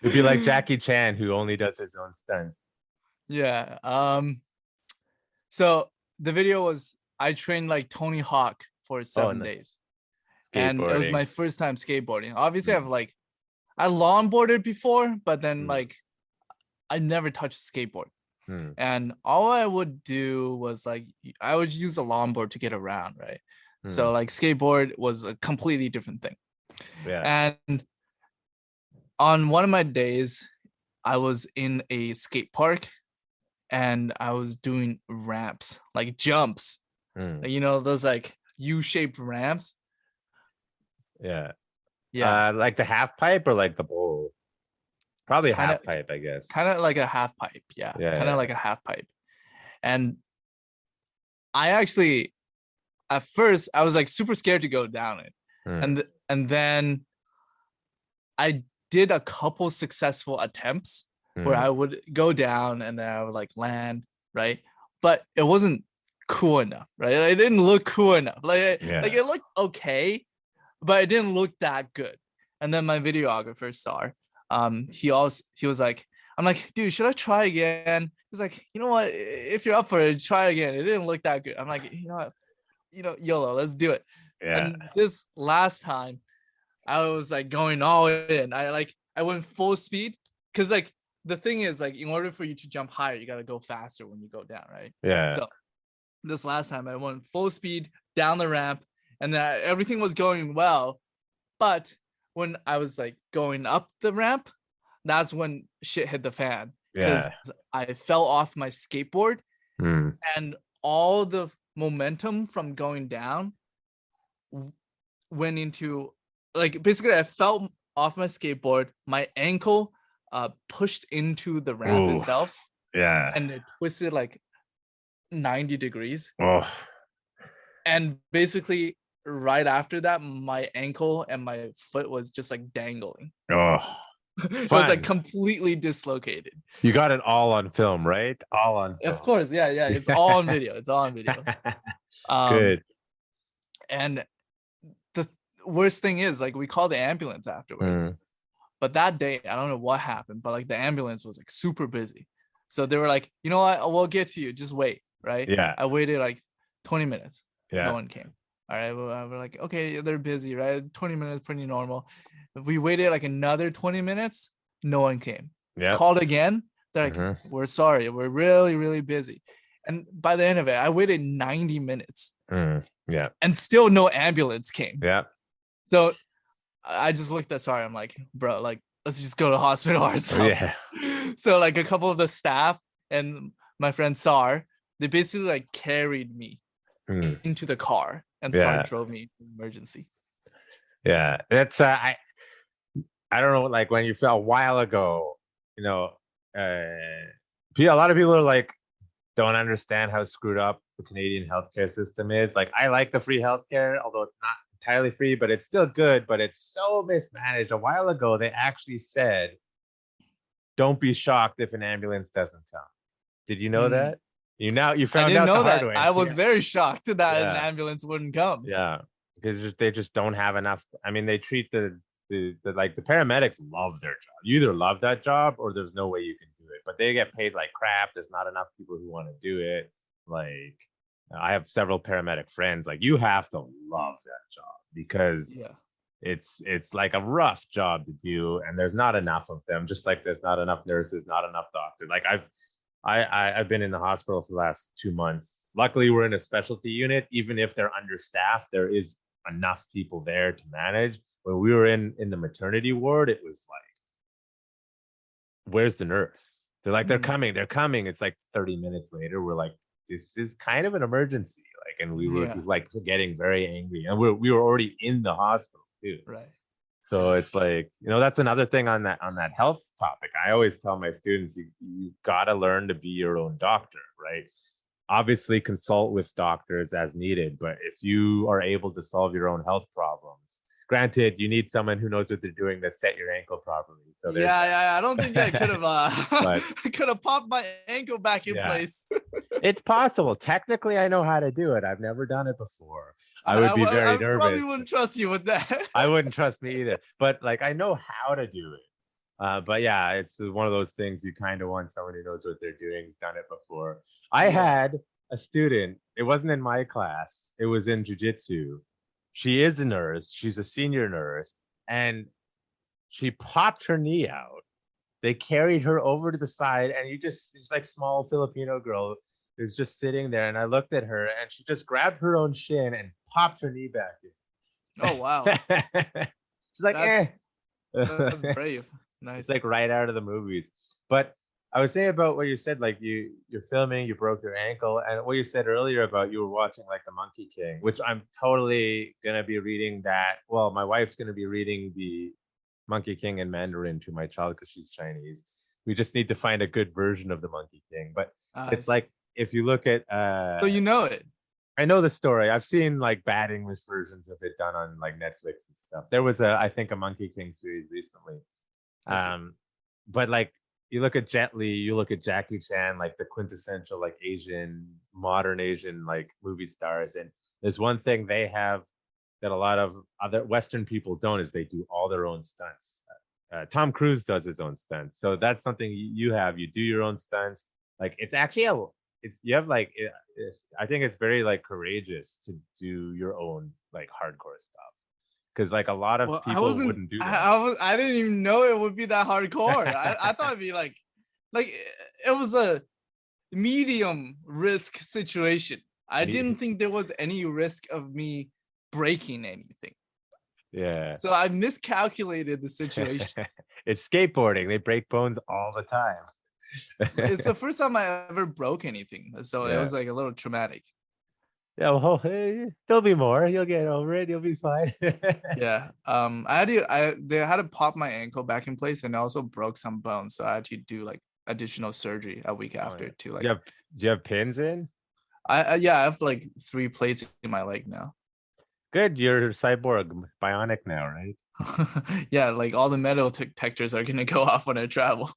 Speaker 1: It'd be like Jackie Chan, who only does his own stunts.
Speaker 2: Yeah. So the video was I trained like Tony Hawk for 7 days. And it was my first time skateboarding. Obviously, I longboarded before, but then I never touched a skateboard. And all I would do was like I would use a longboard to get around, right? So like skateboard was a completely different thing. Yeah. And on one of my days, I was in a skate park and I was doing ramps, like jumps. Those like U-shaped ramps.
Speaker 1: Yeah. Like the half pipe or like the bowl? Probably a half pipe, I guess.
Speaker 2: Kind of like a half pipe, like a half pipe. And I actually, at first, I was like super scared to go down it, and then I did a couple successful attempts where I would go down and then I would like land, right? But it wasn't cool enough, right? It didn't look cool enough. Like it looked okay, but it didn't look that good. And then my videographer saw. He was like, I'm like, dude, should I try again? He's like, you know what? If you're up for it, try again. It didn't look that good. I'm like, you know what? YOLO, let's do it. Yeah. And this last time, I was like going all in. I went full speed because like the thing is, like, in order for you to jump higher, you got to go faster when you go down, right?
Speaker 1: Yeah.
Speaker 2: So this last time I went full speed down the ramp, and everything was going well. But when I was like going up the ramp, that's when shit hit the fan, because I fell off my skateboard, and all the momentum from going down went into, like, basically I fell off my skateboard, my ankle pushed into the ramp itself, and it twisted like 90 degrees. And basically right after that, my ankle and my foot was just like dangling. It was like completely dislocated.
Speaker 1: You got it all on film, right? All on film.
Speaker 2: Of course, yeah. It's all on video. It's all on video.
Speaker 1: Good.
Speaker 2: And the worst thing is, like, we called the ambulance afterwards. But that day, I don't know what happened, but like the ambulance was like super busy. So they were like, you know what? We'll get to you. Just wait, right?
Speaker 1: Yeah.
Speaker 2: I waited like 20 minutes.
Speaker 1: Yeah.
Speaker 2: No one came. All right. Well, we're like, okay, they're busy, right? 20 minutes, pretty normal. We waited like another 20 minutes. No one came.
Speaker 1: Yeah.
Speaker 2: Called again. They're like, we're sorry. We're really, really busy. And by the end of it, I waited 90 minutes.
Speaker 1: Yeah.
Speaker 2: And still no ambulance came.
Speaker 1: Yeah.
Speaker 2: So I just looked at Sari. I'm like, bro, like, let's just go to hospital ourselves.
Speaker 1: Yeah.
Speaker 2: So like a couple of the staff and my friend Sar, they basically like carried me into the car, and Sar drove me to emergency.
Speaker 1: Yeah. That's I don't know, like when you felt a while ago, you know, a lot of people are like, don't understand how screwed up the Canadian healthcare system is. Like, I like the free healthcare, although it's not entirely free, but it's still good, but it's so mismanaged. A while ago, they actually said, don't be shocked if an ambulance doesn't come. Did you know that? You found out
Speaker 2: I didn't know
Speaker 1: the hard
Speaker 2: that.
Speaker 1: way.
Speaker 2: I was very shocked that an ambulance wouldn't come.
Speaker 1: Yeah, because they just don't have enough. I mean, they treat the paramedics love their job. You either love that job or there's no way you can do it. But they get paid like crap. There's not enough people who want to do it. Like, I have several paramedic friends. Like, you have to love that job because it's like a rough job to do, and there's not enough of them. Just like there's not enough nurses, not enough doctors. Like, I've been in the hospital for the last 2 months. Luckily, we're in a specialty unit. Even if they're understaffed, there is enough people there to manage. When we were in the maternity ward, it was like, where's the nurse? They're like, they're coming. It's like 30 minutes later. We're like, this is kind of an emergency. Like, and we were like getting very angry, and we were already in the hospital too.
Speaker 2: Right.
Speaker 1: So it's like, you know, that's another thing on that health topic. I always tell my students, you got to learn to be your own doctor, right? Obviously consult with doctors as needed, but if you are able to solve your own health problems, granted, you need someone who knows what they're doing to set your ankle properly. So
Speaker 2: I don't think I could have popped my ankle back in place.
Speaker 1: It's possible. Technically, I know how to do it. I've never done it before. I would be very nervous. I probably
Speaker 2: wouldn't trust you with that.
Speaker 1: I wouldn't trust me either. But like, I know how to do it. But yeah, it's one of those things you kind of want someone who knows what they're doing, has done it before. I had a student. It wasn't in my class. It was in jiu-jitsu. She is a nurse. She's a senior nurse, and she popped her knee out. They carried her over to the side, and she's like small Filipino girl is just sitting there. And I looked at her, and she just grabbed her own shin and popped her knee back in.
Speaker 2: Oh wow!
Speaker 1: She's like,
Speaker 2: That's brave. Nice.
Speaker 1: It's like right out of the movies. But I was saying about what you said, like you're filming, you broke your ankle, and what you said earlier about you were watching like the Monkey King, which I'm totally gonna be reading that. Well, my wife's gonna be reading the Monkey King in Mandarin to my child because she's Chinese. We just need to find a good version of the Monkey King. But it's like, if you look at
Speaker 2: so you know it.
Speaker 1: I know the story. I've seen like bad English versions of it done on like Netflix and stuff. There was I think a Monkey King series recently. But like, you look at Jet Li, you look at Jackie Chan, like the quintessential like modern Asian like movie stars, and there's one thing they have that a lot of other Western people don't, is they do all their own stunts. Tom Cruise does his own stunts, so that's something you have. You do your own stunts. Like, it's actually I think it's very like courageous to do your own like hardcore stuff, because like a lot of people wouldn't do that.
Speaker 2: I didn't even know it would be that hardcore. I thought it'd be like like it was a medium risk situation. I didn't think there was any risk of me breaking anything.
Speaker 1: Yeah.
Speaker 2: So I miscalculated the situation.
Speaker 1: It's skateboarding. They break bones all the time.
Speaker 2: It's the first time I ever broke anything. So it
Speaker 1: Yeah.
Speaker 2: was like a little traumatic.
Speaker 1: Yeah, well, hey, there'll be more. You'll get over it. You'll be fine.
Speaker 2: Yeah. They had to pop my ankle back in place, and I also broke some bones. So I had to do like additional surgery a week after to like.
Speaker 1: Do you have pins in?
Speaker 2: I have like 3 plates in my leg now.
Speaker 1: Good. You're cyborg, bionic now, right?
Speaker 2: Yeah, like all the metal detectors are gonna go off when I travel.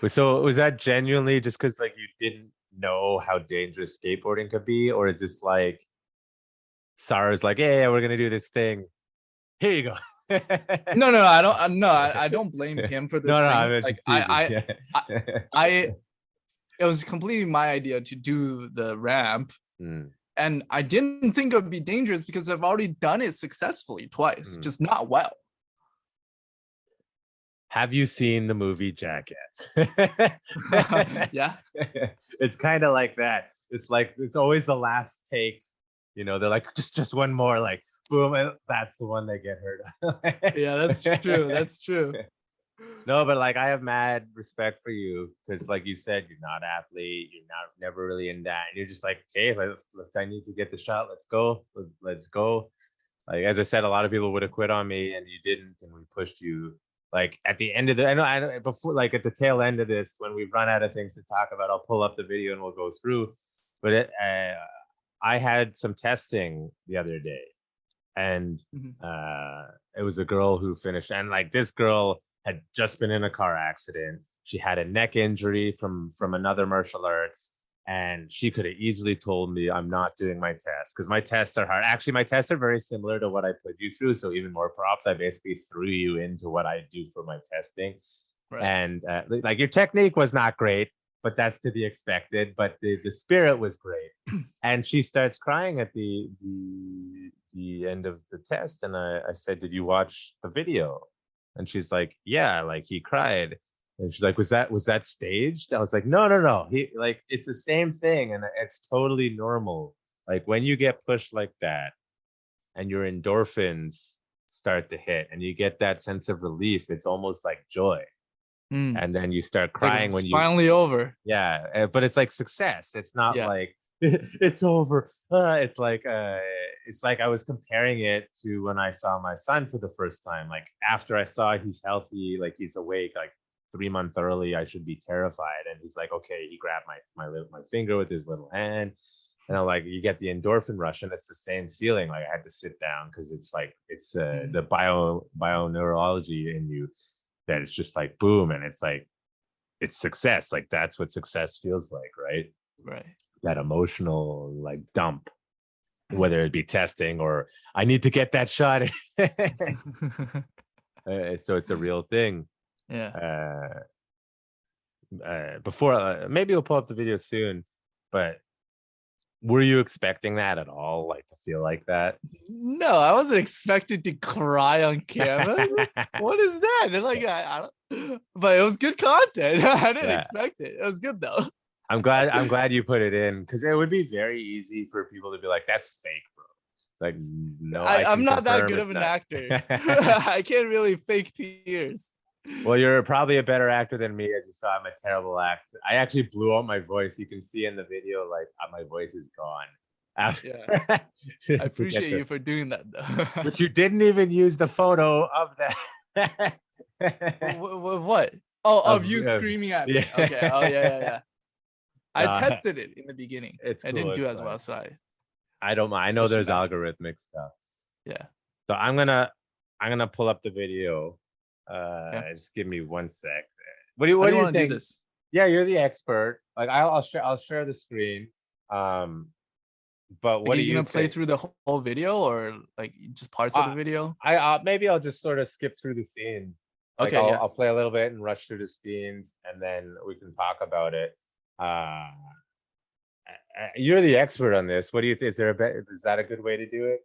Speaker 1: So was that genuinely just because like you didn't know how dangerous skateboarding could be, or is this like Sarah's like, yeah, we're gonna do this thing. Here you go.
Speaker 2: No, I don't. No, I don't blame him for this.
Speaker 1: No,
Speaker 2: thing.
Speaker 1: I'm
Speaker 2: Like,
Speaker 1: just teasing.
Speaker 2: It was completely my idea to do the ramp,
Speaker 1: Mm.
Speaker 2: and I didn't think it would be dangerous because I've already done it successfully twice, just not well.
Speaker 1: Have you seen the movie Jackass?
Speaker 2: Yeah.
Speaker 1: It's kind of like that. It's like it's always the last take. You know, they're like just one more, like boom, and that's the one they get hurt.
Speaker 2: Yeah, that's true. That's true.
Speaker 1: No, but like I have mad respect for you because, like you said, you're not an athlete. You're never really in that. And you're just like, okay, let's I need to get the shot. Let's go. Let's go. Like as I said, a lot of people would have quit on me, and you didn't, and we pushed you. Like at the end of I know before, like at the tail end of this, when we've run out of things to talk about, I'll pull up the video and we'll go through. But I had some testing the other day, and it was a girl who finished, and like this girl had just been in a car accident. She had a neck injury from another martial arts, and she could have easily told me I'm not doing my tests because my tests are hard. Actually, my tests are very similar to what I put you through, so even more props. I basically threw you into what I do for my testing. Right. And like your technique was not great, but that's to be expected. But the spirit was great. And she starts crying at the end of the test, and I said, "Did you watch the video?" And she's like, "Yeah, like he cried." And she's like, was that staged? I was like, no. He like it's the same thing, and it's totally normal. Like when you get pushed like that, and your endorphins start to hit, and you get that sense of relief, it's almost like joy. And then you start crying
Speaker 2: like
Speaker 1: when you
Speaker 2: finally over.
Speaker 1: Yeah, but it's like success. It's not like it's over. It's like I was comparing it to when I saw my son for the first time. Like after I saw he's healthy, like he's awake, like 3 months early, I should be terrified. And he's like, okay, he grabbed my finger with his little hand. And I'm like, you get the endorphin rush, and it's the same feeling. Like I had to sit down because it's like it's the bioneurology in you that it's just like boom, and it's like it's success. Like that's what success feels like, right?
Speaker 2: Right.
Speaker 1: That emotional like dump, whether it be testing or I need to get that shot. So it's a real thing.
Speaker 2: Yeah.
Speaker 1: Before maybe we'll pull up the video soon, but were you expecting that at all? Like to feel like that?
Speaker 2: No, I wasn't expected to cry on camera. What is that? And like I don't, but it was good content. I didn't expect it. It was good though.
Speaker 1: I'm glad you put it in, because it would be very easy for people to be like, that's fake, bro. It's like, no,
Speaker 2: I'm not that good of an actor. I can't really fake tears.
Speaker 1: Well, you're probably a better actor than me. As you saw, I'm a terrible actor. I actually blew out my voice. You can see in the video, like my voice is gone.
Speaker 2: Yeah. I appreciate you for doing that, though.
Speaker 1: But you didn't even use the photo of that.
Speaker 2: What? Oh, of you screaming at me.
Speaker 1: Yeah.
Speaker 2: Okay. Oh, yeah. I tested it in the beginning. I didn't do as well, so
Speaker 1: I don't mind. I know there's algorithmic stuff.
Speaker 2: Yeah.
Speaker 1: So I'm gonna pull up the video. Just give me 1 sec. What do you think?
Speaker 2: Do this?
Speaker 1: Yeah, you're the expert. Like I'll share the screen. But what are you
Speaker 2: gonna play through the whole video, or like just parts of the video?
Speaker 1: Maybe I'll just sort of skip through the scenes. Like
Speaker 2: okay,
Speaker 1: I'll play a little bit and rush through the scenes, and then we can talk about it. You're the expert on this. What do you think? Is that a good way to do it?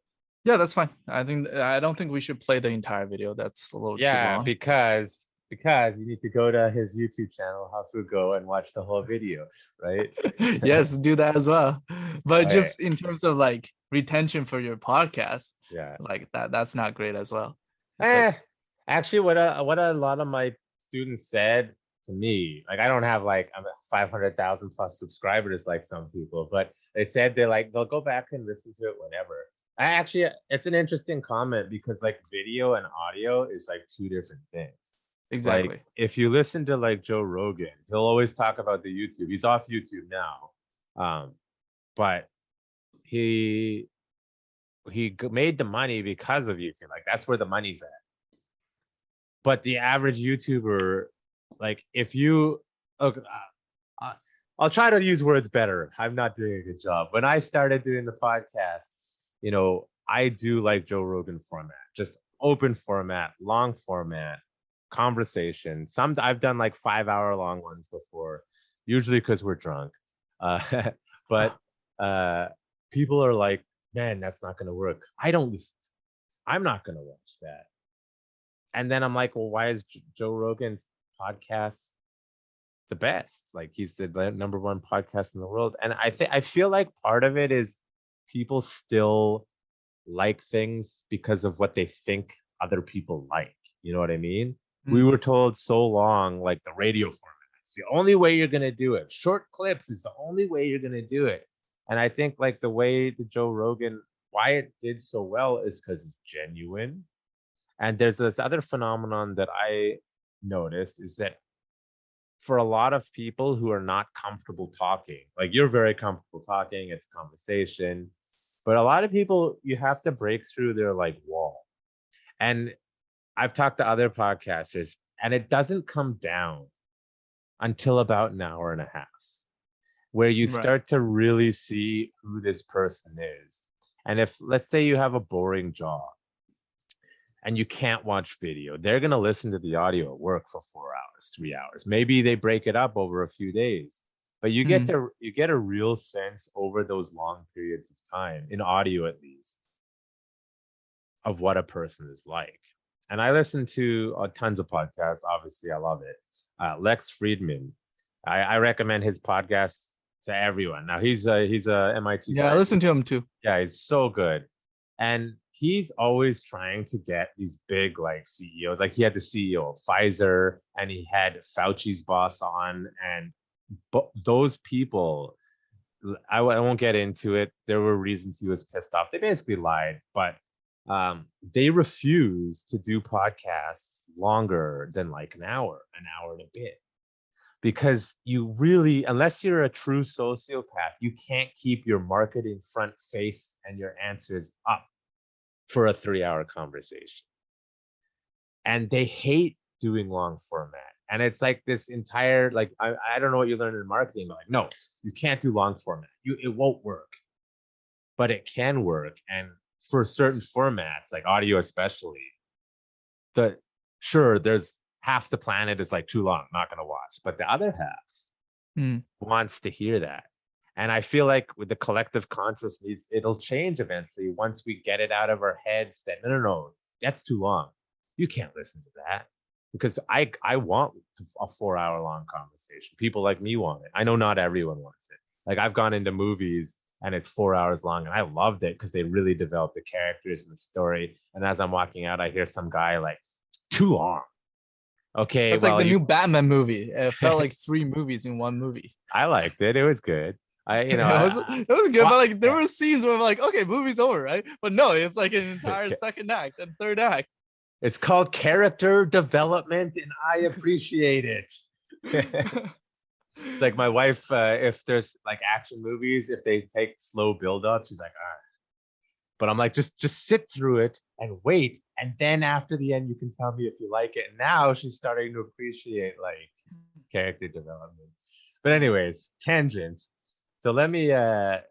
Speaker 2: Yeah, that's fine. I don't think we should play the entire video. That's a little too long.
Speaker 1: Because because you need to go to his YouTube channel, Hafu Go, and watch the whole video, right?
Speaker 2: Yes, do that as well. But
Speaker 1: Okay.
Speaker 2: just in terms of like retention for your podcast,
Speaker 1: Yeah.
Speaker 2: like that's not great as well. It's
Speaker 1: Actually, what a lot of my students said to me, like I don't have like 500,000 plus subscribers like some people, but they said they'll go back and listen to it whenever. It's an interesting comment because like video and audio is like two different things.
Speaker 2: exactly.
Speaker 1: Like if you listen to like Joe Rogan, he'll always talk about the YouTube. He's off YouTube now, but he made the money because of YouTube. Like that's where the money's at. But the average YouTuber, like if you, okay, I'll try to use words better. I'm not doing a good job. When I started doing the podcast, I do like Joe Rogan format, just open format, long format, conversation. I've done like 5-hour long ones before, usually because we're drunk. But people are like, man, that's not gonna work. I don't listen. I'm not gonna watch that. And then I'm like, well, why is Joe Rogan's podcast the best? Like he's the number one podcast in the world. And I feel like part of it is people still like things because of what they think other people like. You know what I mean? We were told so long, like the radio format, it's the only way you're gonna do it. Short clips is the only way you're gonna do it. And I think like the way the Joe Rogan, why it did so well is because it's genuine. And there's this other phenomenon that I noticed is that for a lot of people who are not comfortable talking, like you're very comfortable talking, it's conversation, but a lot of people, you have to break through their like wall. And I've talked to other podcasters, and it doesn't come down until about an hour and a half, where you start to really see who this person is. And if, let's say you have a boring job, and you can't watch video, they're going to listen to the audio at work for 4 hours, 3 hours. Maybe they break it up over a few days, but you get a real sense over those long periods of time, in audio at least, of what a person is like. And I listen to tons of podcasts. Obviously, I love it. Lex Friedman, I recommend his podcast to everyone. Now he's a MIT.
Speaker 2: Yeah, I listen to him too.
Speaker 1: Yeah, he's so good. And he's always trying to get these big like CEOs. Like he had the CEO of Pfizer, and he had Fauci's boss on, and those people, I won't get into it. There were reasons he was pissed off. They basically lied, but they refuse to do podcasts longer than like an hour and a bit. Because you really, unless you're a true sociopath, you can't keep your marketing front face and your answers up for a 3-hour conversation. And they hate doing long format. And it's like this entire, like, I don't know what you learned in marketing, but like, no, you can't do long format. It won't work. But it can work. And for certain formats, like audio especially, there's half the planet is like too long, not going to watch. But the other half wants to hear that. And I feel like with the collective consciousness, it'll change eventually once we get it out of our heads that, no, that's too long. You can't listen to that. Because I want a 4-hour long conversation. People like me want it. I know not everyone wants it. Like I've gone into movies and it's 4 hours long, and I loved it because they really developed the characters and the story. And as I'm walking out, I hear some guy like, too long. Okay,
Speaker 2: that's like the new Batman movie. It felt like 3 movies in one movie.
Speaker 1: I liked it. It was good.
Speaker 2: It was good, but like there were scenes where I'm like, okay, movie's over, right? But no, it's like an entire second act and third act.
Speaker 1: It's called character development, and I appreciate it. It's like my wife, if there's like action movies, if they take slow build up, she's like, all right. But I'm like, just sit through it and wait. And then after the end, you can tell me if you like it. And now she's starting to appreciate like character development. But anyways, tangent. So let me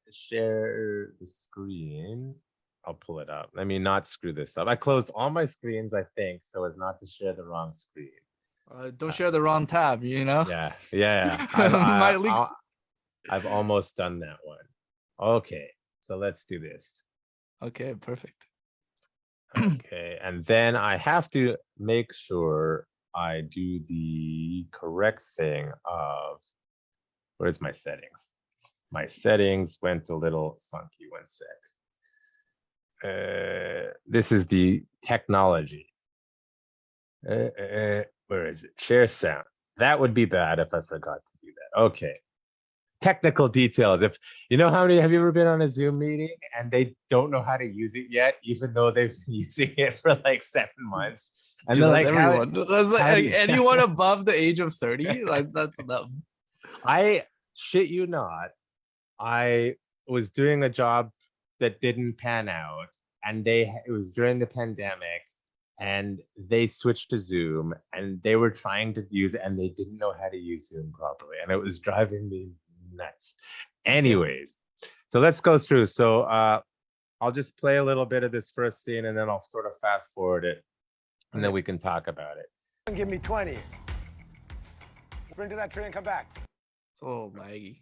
Speaker 1: share the screen. I'll pull it up. Let me not screw this up. I closed all my screens, I think, so as not to share the wrong screen.
Speaker 2: Don't share the wrong tab, you know?
Speaker 1: Yeah. I've almost done that one. Okay, so let's do this.
Speaker 2: Okay, perfect.
Speaker 1: Okay, and then I have to make sure I do the correct thing of, where's my settings? My settings went a little funky. One sec. This is the technology. Where is it? Share sound. That would be bad if I forgot to do that. Okay. Technical details. If you know how many have you ever been on a Zoom meeting and they don't know how to use it yet, even though they've been using it for like 7 months? And
Speaker 2: Dude,
Speaker 1: they're
Speaker 2: that's
Speaker 1: like,
Speaker 2: everyone. That's like
Speaker 1: how do you-
Speaker 2: anyone above the age of 30. Like that's them.
Speaker 1: I shit you not. I was doing a job that didn't pan out, and it was during the pandemic, and they switched to Zoom, and they were trying to use it, and they didn't know how to use Zoom properly, and it was driving me nuts. Anyways, so let's go through. So I'll just play a little bit of this first scene, and then I'll sort of fast forward it, and then we can talk about it.
Speaker 5: Give me 20. Sprint to that tree and come back.
Speaker 2: It's a little laggy.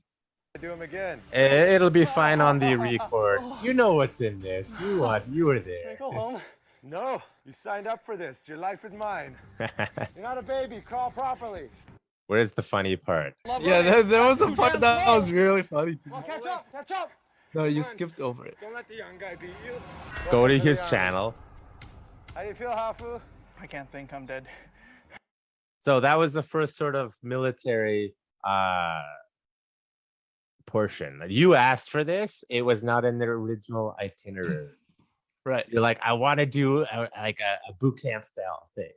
Speaker 5: Do them again.
Speaker 1: It'll be fine on the record. You know what's in this. You were there.
Speaker 5: Go home. No, you signed up for this. Your life is mine. You're not a baby. Crawl properly.
Speaker 1: Where's the funny part?
Speaker 2: Yeah, there was a part that was really funny.
Speaker 5: Well, catch up. Catch up.
Speaker 2: No, you skipped over it.
Speaker 5: Don't let the young guy beat you.
Speaker 1: Go to his channel.
Speaker 5: How do you feel, Hafu?
Speaker 2: I can't think. I'm dead.
Speaker 1: So that was the first sort of military portion. You asked for this. It was not in the original itinerary.
Speaker 2: Right.
Speaker 1: You're like, I want to do a boot camp style thing.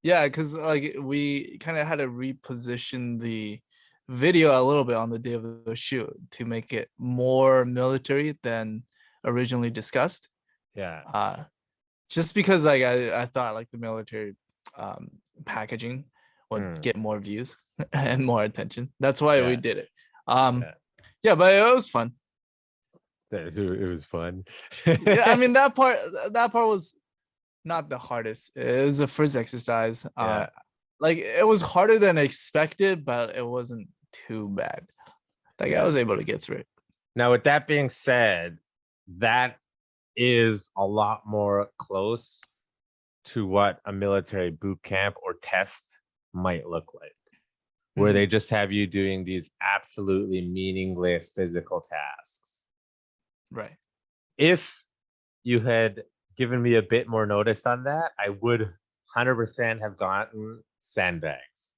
Speaker 2: Yeah, because like we kind of had to reposition the video a little bit on the day of the shoot to make it more military than originally discussed.
Speaker 1: Yeah.
Speaker 2: Just because like I thought like the military packaging would get more views and more attention. That's why we did it. Yeah, but it was fun.
Speaker 1: It was fun.
Speaker 2: Yeah, I mean that part was not the hardest. It was the first exercise. Like it was harder than expected, but it wasn't too bad. Like I was able to get through it.
Speaker 1: Now, with that being said, that is a lot more close to what a military boot camp or test might look like, where they just have you doing these absolutely meaningless physical tasks.
Speaker 2: Right.
Speaker 1: If you had given me a bit more notice on that, I would 100% have gotten sandbags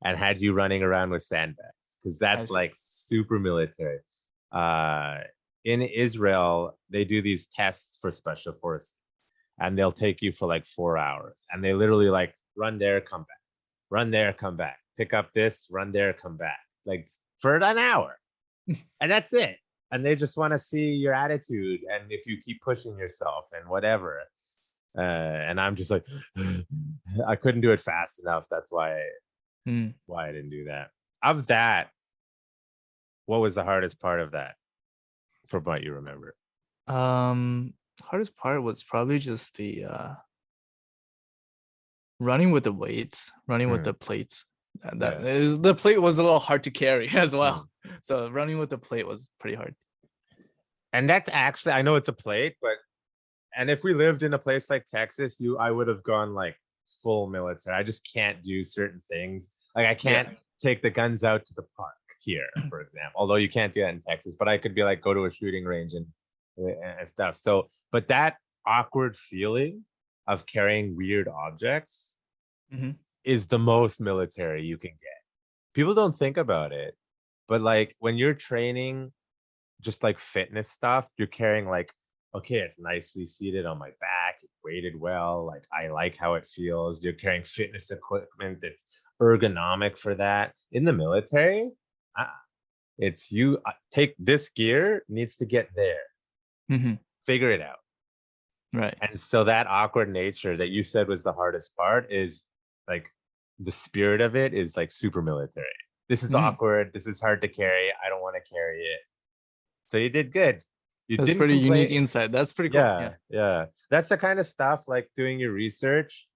Speaker 1: and had you running around with sandbags, because that's like super military. In Israel, they do these tests for special forces, and they'll take you for like 4 hours, and they literally like run there, come back, run there, come back, pick up this, run there, come back, like for an hour, and that's it. And they just want to see your attitude and if you keep pushing yourself and whatever. And I'm just like, I couldn't do it fast enough. That's why I didn't do that. Of that, what was the hardest part of that, from what you remember?
Speaker 2: Hardest part was probably just the running with the weights, running with the plates. The plate was a little hard to carry as well. So running with the plate was pretty hard.
Speaker 1: And that's actually, I know it's a plate, and if we lived in a place like Texas, I would have gone like full military. I just can't do certain things. Like I can't take the guns out to the park here, for example, although you can't do that in Texas, but I could be like, go to a shooting range and stuff. So, but that awkward feeling of carrying weird objects is the most military you can get. People don't think about it, but like when you're training just like fitness stuff, you're carrying like, okay, it's nicely seated on my back, it's weighted well, like I like how it feels. You're carrying fitness equipment that's ergonomic for that. In the military, it's you take this gear, needs to get there. Figure it out.
Speaker 2: Right.
Speaker 1: And so that awkward nature that you said was the hardest part is like the spirit of it is like super military. This is awkward. This is hard to carry. I don't want to carry it. So you did good.
Speaker 2: That's pretty unique insight. That's pretty cool.
Speaker 1: Yeah. That's the kind of stuff, like doing your research.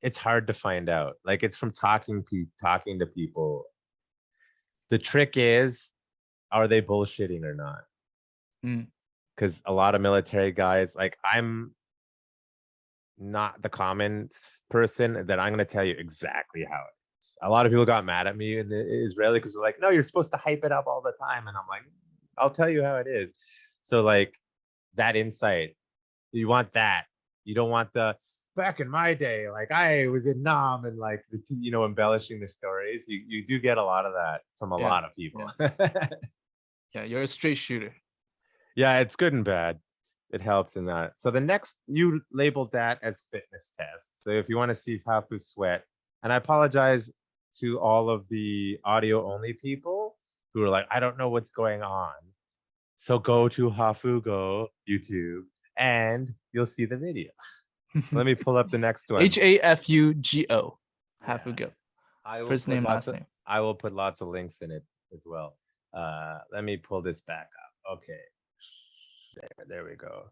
Speaker 1: It's hard to find out. Like it's from talking to people. The trick is, are they bullshitting or not? Because a lot of military guys, like I'm not the common person, then I'm going to tell you exactly how it is. A lot of people got mad at me in Israeli because they're like, no, you're supposed to hype it up all the time. And I'm like, I'll tell you how it is. So like that insight, you want that. You don't want the back in my day, like I was in Nam and like, embellishing the stories. You do get a lot of that from a lot of people.
Speaker 2: Yeah, you're a straight shooter.
Speaker 1: Yeah, it's good and bad. It helps in that. So the next, you labeled that as fitness test. So if you want to see Hafu sweat, and I apologize to all of the audio only people who are like, I don't know what's going on. So go to Hafu Go YouTube and you'll see the video. Let me pull up the next one.
Speaker 2: Hafugo. Hafu Go. First name, last name.
Speaker 1: I will put lots of links in it as well. Let me pull this back up. Okay. There we go.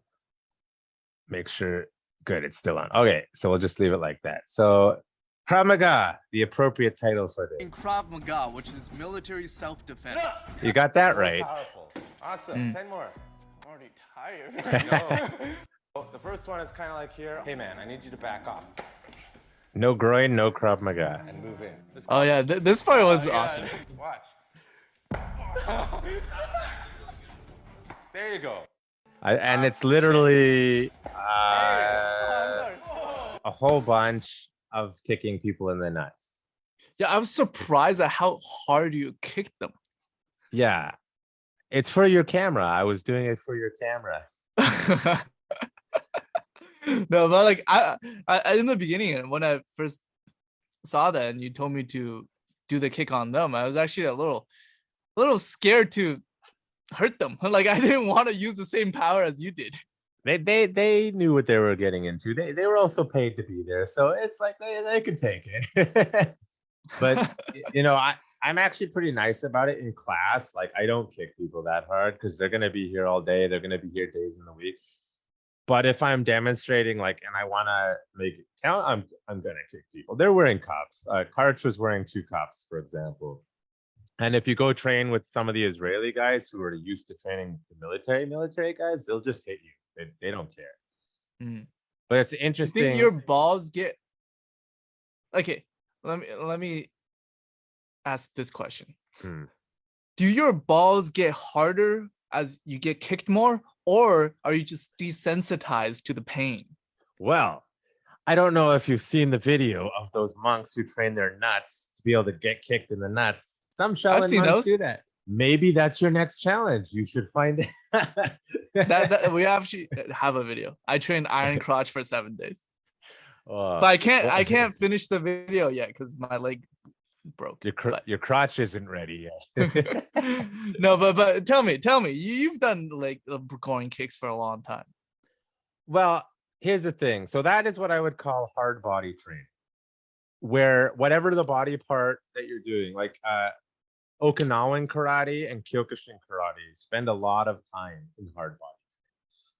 Speaker 1: Make sure. Good, it's still on. Okay, so we'll just leave it like that. So Krav Maga, the appropriate title for this.
Speaker 2: In Krav Maga, which is military self-defense.
Speaker 1: You got that right.
Speaker 5: Powerful. Awesome. 10 more.
Speaker 2: I'm already tired.
Speaker 5: No. The first one is kind of like here. Hey man, I need you to back off
Speaker 1: No groin, no Krav Maga.
Speaker 5: and move in.
Speaker 2: Oh yeah, this part was awesome.
Speaker 5: Watch. There you go.
Speaker 1: And it's literally a whole bunch of kicking people in the nuts.
Speaker 2: Yeah, I was surprised at how hard you kicked them.
Speaker 1: Yeah, it's for your camera. I was doing it for your camera.
Speaker 2: No, but like I in the beginning when I first saw that and you told me to do the kick on them, I was actually a little scared to hurt them. Like I didn't want to use the same power as you did.
Speaker 1: They knew what they were getting into. They were also paid to be there, so it's like they could take it. But I'm actually pretty nice about it in class. Like I don't kick people that hard because they're gonna be here all day. They're gonna be here days in the week. But if I'm demonstrating, like, and I want to make it count, I'm gonna kick people. They're wearing cups. Karch was wearing 2 cups, for example. And if you go train with some of the Israeli guys who are used to training the military guys, they'll just hit you. They don't care. But it's interesting.
Speaker 2: You think your balls get okay? Let me ask this question. Do your balls get harder as you get kicked more, or are you just desensitized to the pain?
Speaker 1: Well, I don't know if you've seen the video of those monks who train their nuts to be able to get kicked in the nuts. Some Shaolin monks do that. Maybe that's your next challenge. You should find it.
Speaker 2: that we actually have a video. I trained iron crotch for 7 days, but I can't finish the video yet because my leg broke.
Speaker 1: Your crotch isn't ready yet.
Speaker 2: No, but tell me, you've done like groin kicks for a long time.
Speaker 1: Well, here's the thing. So that is what I would call hard body training, where whatever the body part that you're doing, like Okinawan karate and Kyokushin karate spend a lot of time in hard body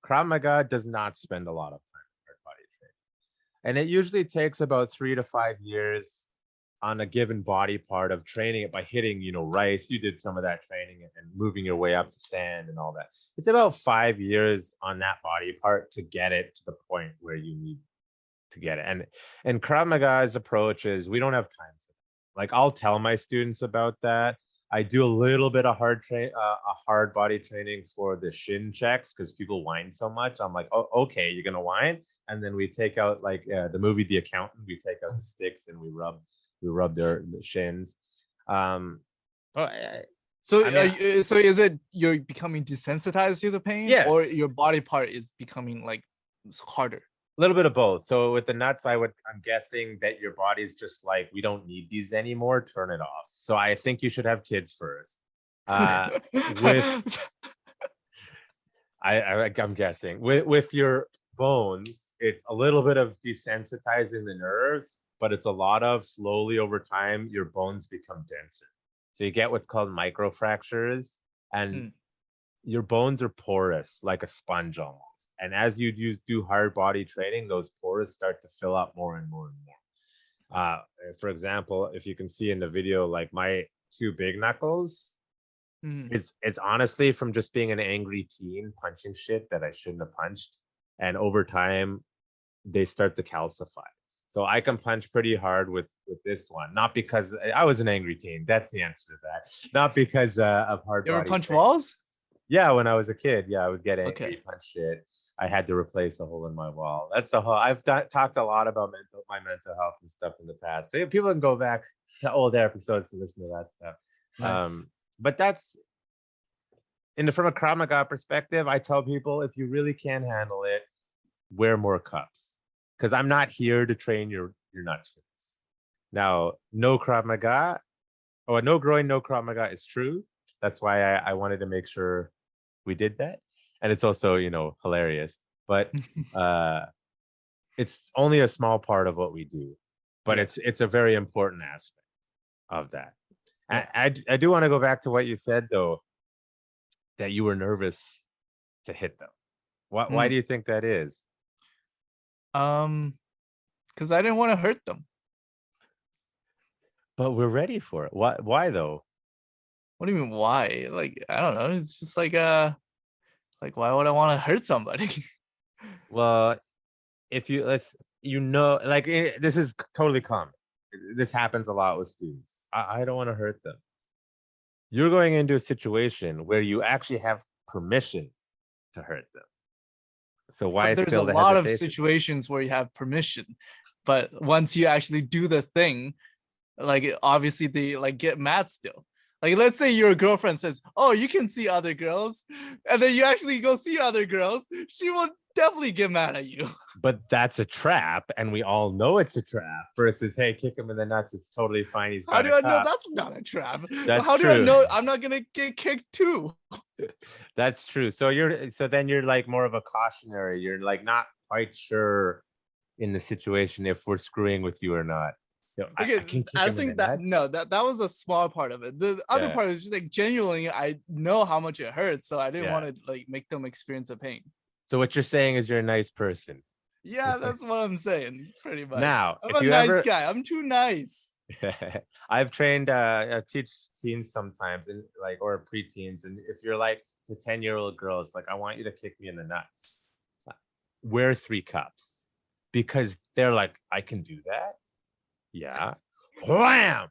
Speaker 1: training. Krav Maga does not spend a lot of time in hard body training. And it usually takes about 3 to 5 years on a given body part of training it by hitting, rice. You did some of that training and moving your way up to sand and all that. It's about 5 years on that body part to get it to the point where you need to get it. And Krav Maga's approach is we don't have time for that. Like I'll tell my students about that. I do a little bit of hard body training for the shin checks because people whine so much. I'm like, oh, okay, you're gonna whine, and then we take out like the movie The Accountant. We take out the sticks and we rub their shins.
Speaker 2: So is it you're becoming desensitized to the pain, or your body part is becoming like harder?
Speaker 1: A little bit of both. So with the nuts, I'm guessing that your body's just like, we don't need these anymore. Turn it off. So I think you should have kids first. I'm guessing with your bones, it's a little bit of desensitizing the nerves, but it's a lot of slowly over time, your bones become denser. So you get what's called microfractures, and your bones are porous like a sponge almost. And as you do hard body training, those pores start to fill up more and more and more. For example, if you can see in the video, like my 2 big knuckles, it's honestly from just being an angry teen punching shit that I shouldn't have punched. And over time, they start to calcify. So I can punch pretty hard with this one, not because I was an angry teen. That's the answer to that. Not because of hard
Speaker 2: You ever
Speaker 1: body
Speaker 2: punch
Speaker 1: training.
Speaker 2: walls?
Speaker 1: Yeah, when I was a kid, yeah, I would get angry,
Speaker 2: Okay.
Speaker 1: punch shit. I had to replace a hole in my wall. That's the whole. I've talked a lot about my mental health and stuff in the past. So people can go back to old episodes to listen to that stuff.
Speaker 2: Nice.
Speaker 1: But that's from a Krav Maga perspective. I tell people, if you really can't handle it, wear more cups, because I'm not here to train your nuts for this. Now, no Krav Maga, or no groin, no Krav Maga is true. That's why I wanted to make sure we did that. And it's also, hilarious. But it's only a small part of what we do. But
Speaker 2: Yeah.
Speaker 1: it's a very important aspect of that.
Speaker 2: Yeah.
Speaker 1: I do want to go back to what you said, though, that you were nervous to hit them. Why do you think that is?
Speaker 2: Because I didn't want to hurt them.
Speaker 1: But we're ready for it. Why though?
Speaker 2: What do you mean why? Like, I don't know. It's just like why would I want to hurt somebody?
Speaker 1: Well, if this is totally common. This happens a lot with students. I don't want to hurt them. You're going into a situation where you actually have permission to hurt them. So why is
Speaker 2: There's
Speaker 1: still
Speaker 2: a
Speaker 1: the
Speaker 2: lot of
Speaker 1: hesitation?
Speaker 2: situations where you have permission, but once you actually do the thing, like obviously they get mad still. Like, let's say your girlfriend says, "Oh, you can see other girls," and then you actually go see other girls. She will definitely get mad at you.
Speaker 1: But that's a trap, and we all know it's a trap. Versus, hey, kick him in the nuts. It's totally fine. He's
Speaker 2: How
Speaker 1: got
Speaker 2: do
Speaker 1: a
Speaker 2: I know
Speaker 1: cup.
Speaker 2: that's not a trap?
Speaker 1: That's
Speaker 2: How do I
Speaker 1: true.
Speaker 2: know I'm not gonna get kicked too?
Speaker 1: That's true. So then you're like more of a cautionary. You're like not quite sure in the situation if we're screwing with you or not.
Speaker 2: Okay,
Speaker 1: can kick
Speaker 2: I
Speaker 1: him in
Speaker 2: think
Speaker 1: the
Speaker 2: that
Speaker 1: nuts.
Speaker 2: that was a small part of it. The other
Speaker 1: Yeah.
Speaker 2: part is just like genuinely, I know how much it hurts, so I didn't
Speaker 1: Yeah.
Speaker 2: want to make them experience a pain.
Speaker 1: So what you're saying is you're a nice person.
Speaker 2: Yeah, that's what I'm saying, pretty much.
Speaker 1: Now,
Speaker 2: I'm
Speaker 1: if
Speaker 2: a
Speaker 1: you
Speaker 2: nice
Speaker 1: ever,
Speaker 2: guy. I'm too nice.
Speaker 1: I've trained, I teach teens sometimes, and or preteens, and if you're like the 10-year-old girl, it's like, I want you to kick me in the nuts. Wear 3 cups, because they're like, I can do that. Yeah. Wham!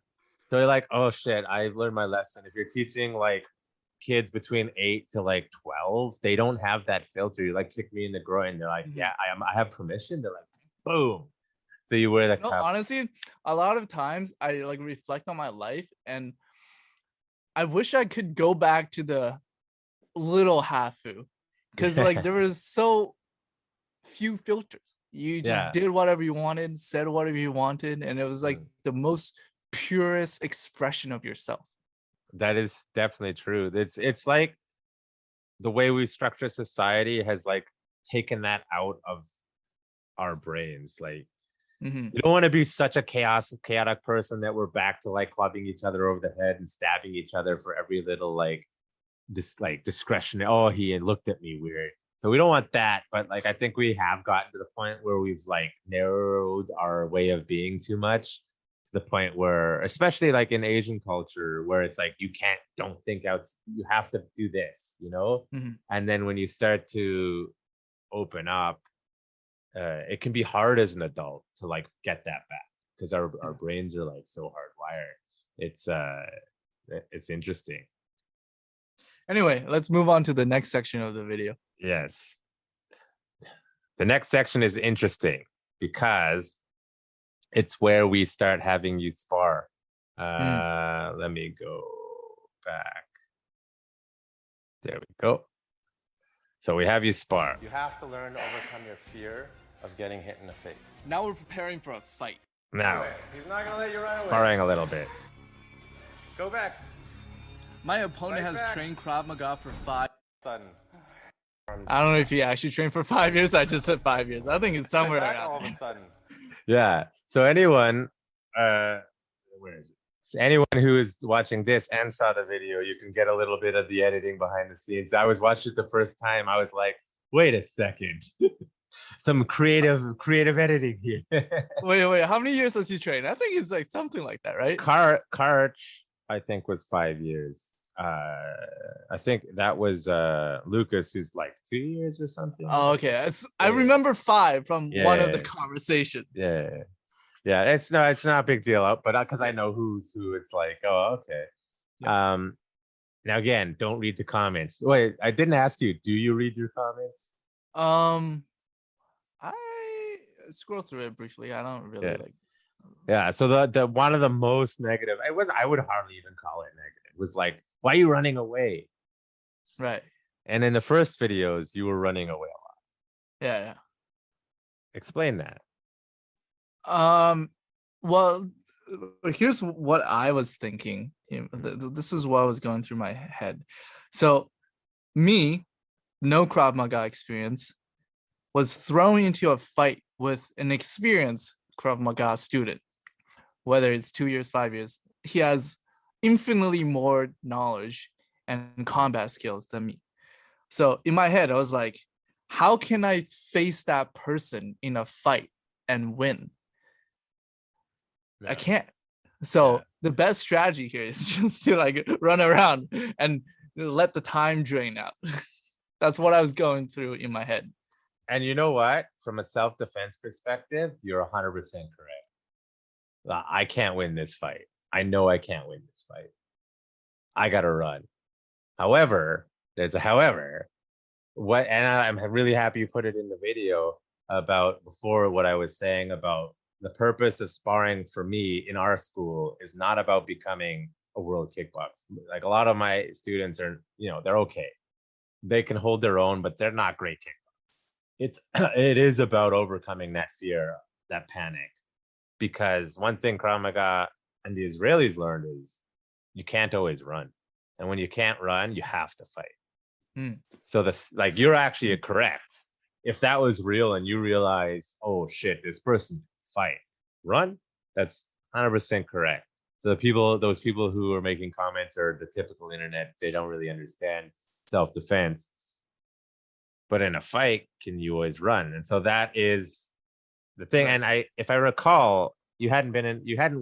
Speaker 1: So you're like, oh shit, I've learned my lesson. If you're teaching kids between 8 to 12, they don't have that filter. You kick me in the groin. They're like, yeah, I have permission. They're like, boom. So you wear the
Speaker 2: No,
Speaker 1: cups.
Speaker 2: honestly, a lot of times I reflect on my life, and I wish I could go back to the little Hafu, because there was so few filters. You just did whatever you wanted, said whatever you wanted, and it was the most purest expression of yourself.
Speaker 1: That is definitely true. It's like the way we structure society has taken that out of our brains. You don't want to be such a chaotic person that we're back to clubbing each other over the head and stabbing each other for every little discretion. Oh, he looked at me weird. So we don't want that. But I think we have gotten to the point where we've narrowed our way of being too much, to the point where, especially in Asian culture, where it's don't think out, you have to do this, And then when you start to open up, it can be hard as an adult to get that back, because our brains are so hardwired. It's interesting.
Speaker 2: Anyway, let's move on to the next section of the video.
Speaker 1: Yes. The next section is interesting because it's where we start having you spar. Let me go back. There we go. So we have you spar.
Speaker 5: You have to learn to overcome your fear of getting hit in the face.
Speaker 2: Now we're preparing for a fight.
Speaker 1: Now,
Speaker 5: He's not gonna let you run away.
Speaker 1: sparring a little bit.
Speaker 5: Go back.
Speaker 2: My opponent
Speaker 5: Right
Speaker 2: has
Speaker 5: back.
Speaker 2: trained Krav Maga for 5.
Speaker 5: Sudden.
Speaker 2: I don't know if he actually trained for 5 years. I just said 5 years. I think it's somewhere
Speaker 5: Back all
Speaker 2: around
Speaker 5: of a sudden.
Speaker 1: Yeah. So anyone, where is it? So anyone who is watching this and saw the video, you can get a little bit of the editing behind the scenes. I was watching it the first time. I was like, wait a second. Some creative editing here.
Speaker 2: Wait. How many years has he trained? I think it's something like that, right?
Speaker 1: Karch, I think, was 5 years. I think that was Lucas, who's like 2 years or something.
Speaker 2: Oh, okay. I remember 5 from one of the
Speaker 1: Yeah.
Speaker 2: conversations.
Speaker 1: Yeah. It's not a big deal, but because I know who's who, it's like, oh, okay.
Speaker 2: Yeah.
Speaker 1: Now again, don't read the comments. Wait, I didn't ask you. Do you read your comments?
Speaker 2: I scroll through it briefly. I don't really
Speaker 1: Yeah.
Speaker 2: like.
Speaker 1: Yeah. So the one of the most negative, I would hardly even call it negative. Was like, why are you running away?
Speaker 2: Right.
Speaker 1: And in the first videos, you were running away a lot.
Speaker 2: Yeah.
Speaker 1: Explain that.
Speaker 2: Well, here's what I was thinking. This is what was going through my head. So, me, no Krav Maga experience, was thrown into a fight with an experienced Krav Maga student, whether it's 2 years, 5 years. He has infinitely more knowledge and combat skills than me. So in my head, I was like, how can I face that person in a fight and win? I can't. So the best strategy here is just to like run around and let the time drain out. That's what I was going through in my head.
Speaker 1: And you know what? From a self-defense perspective, you're 100% correct. I can't win this fight. I know I can't win this fight. I gotta run. However, there's a however. And I'm really happy you put it in the video about before what I was saying about the purpose of sparring for me in our school is not about becoming a world kickboxer. Like a lot of my students are, they're okay. They can hold their own, but they're not great kickboxers. It is about overcoming that fear, that panic. Because one thing Krav Maga and the Israelis learned is you can't always run. And when you can't run, you have to fight. So you're actually correct. If that was real and you realize, oh shit, this person fight, run, that's 100% correct. So those people who are making comments are the typical internet. They don't really understand self-defense. But in a fight, can you always run? And so that is the thing. Right. And if I recall, you hadn't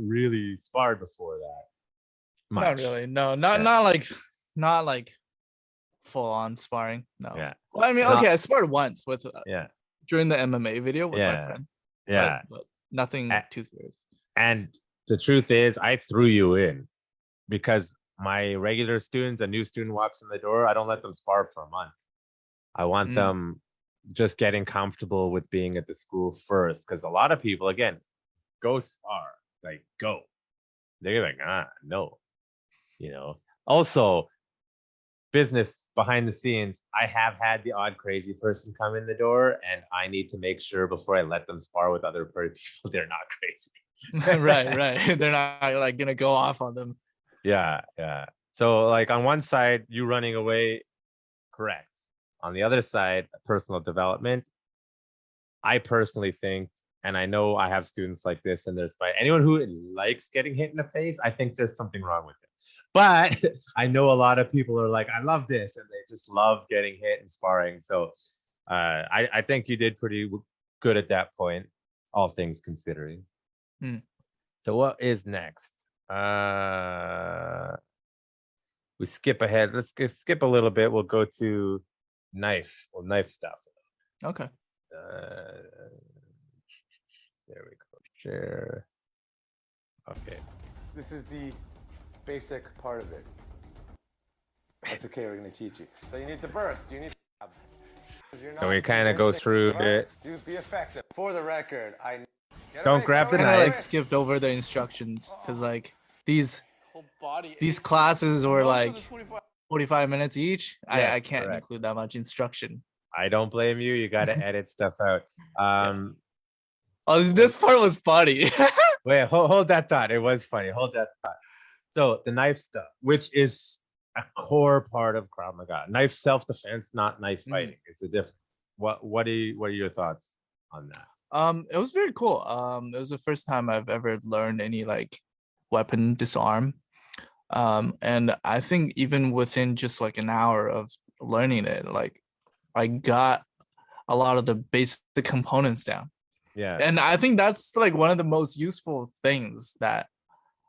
Speaker 1: really sparred before that much.
Speaker 2: Not really. No, not like full on sparring. No.
Speaker 1: Yeah.
Speaker 2: Well, I mean, okay, I sparred once with during the MMA video with my friend.
Speaker 1: Yeah.
Speaker 2: But nothing too serious.
Speaker 1: And the truth is, I threw you in because my regular students, a new student walks in the door, I don't let them spar for a month. I want them just getting comfortable with being at the school first. Because a lot of people, again, go spar, like go. They're like, no. Also, business behind the scenes, I have had the odd crazy person come in the door, and I need to make sure before I let them spar with other people, they're not crazy.
Speaker 2: right. They're not like gonna go off on them.
Speaker 1: Yeah. So like on one side, you running away, correct. On the other side, personal development. I personally think, and I know I have students like this, and there's anyone who likes getting hit in the face, I think there's something wrong with it. But I know a lot of people are like, I love this, and they just love getting hit and sparring. So I think you did pretty good at that point, all things considering. So what is next? We skip ahead. Let's skip a little bit. We'll go to knife stuff.
Speaker 2: Okay.
Speaker 1: There we go. Share. Okay.
Speaker 5: This is the basic part of it. That's okay, we're going to teach you. So you need to burst. You need to...
Speaker 1: So we kind of go through it.
Speaker 5: Do be effective. For the record,
Speaker 1: don't grab the knife.
Speaker 2: I like skipped over the instructions because like these classes were like 45 minutes each. Yes, I can't include that much instruction.
Speaker 1: I don't blame you. You got to edit stuff out.
Speaker 2: Oh, this part was funny.
Speaker 1: Wait, hold that thought. It was funny. Hold that thought. So the knife stuff, which is a core part of Krav Maga. Knife self-defense, not knife fighting. It's a difference. What are your thoughts on that?
Speaker 2: It was very cool. It was the first time I've ever learned any like weapon disarm. And I think even within just like an hour of learning it, like I got a lot of the basic components down.
Speaker 1: Yeah.
Speaker 2: And I think that's like one of the most useful things that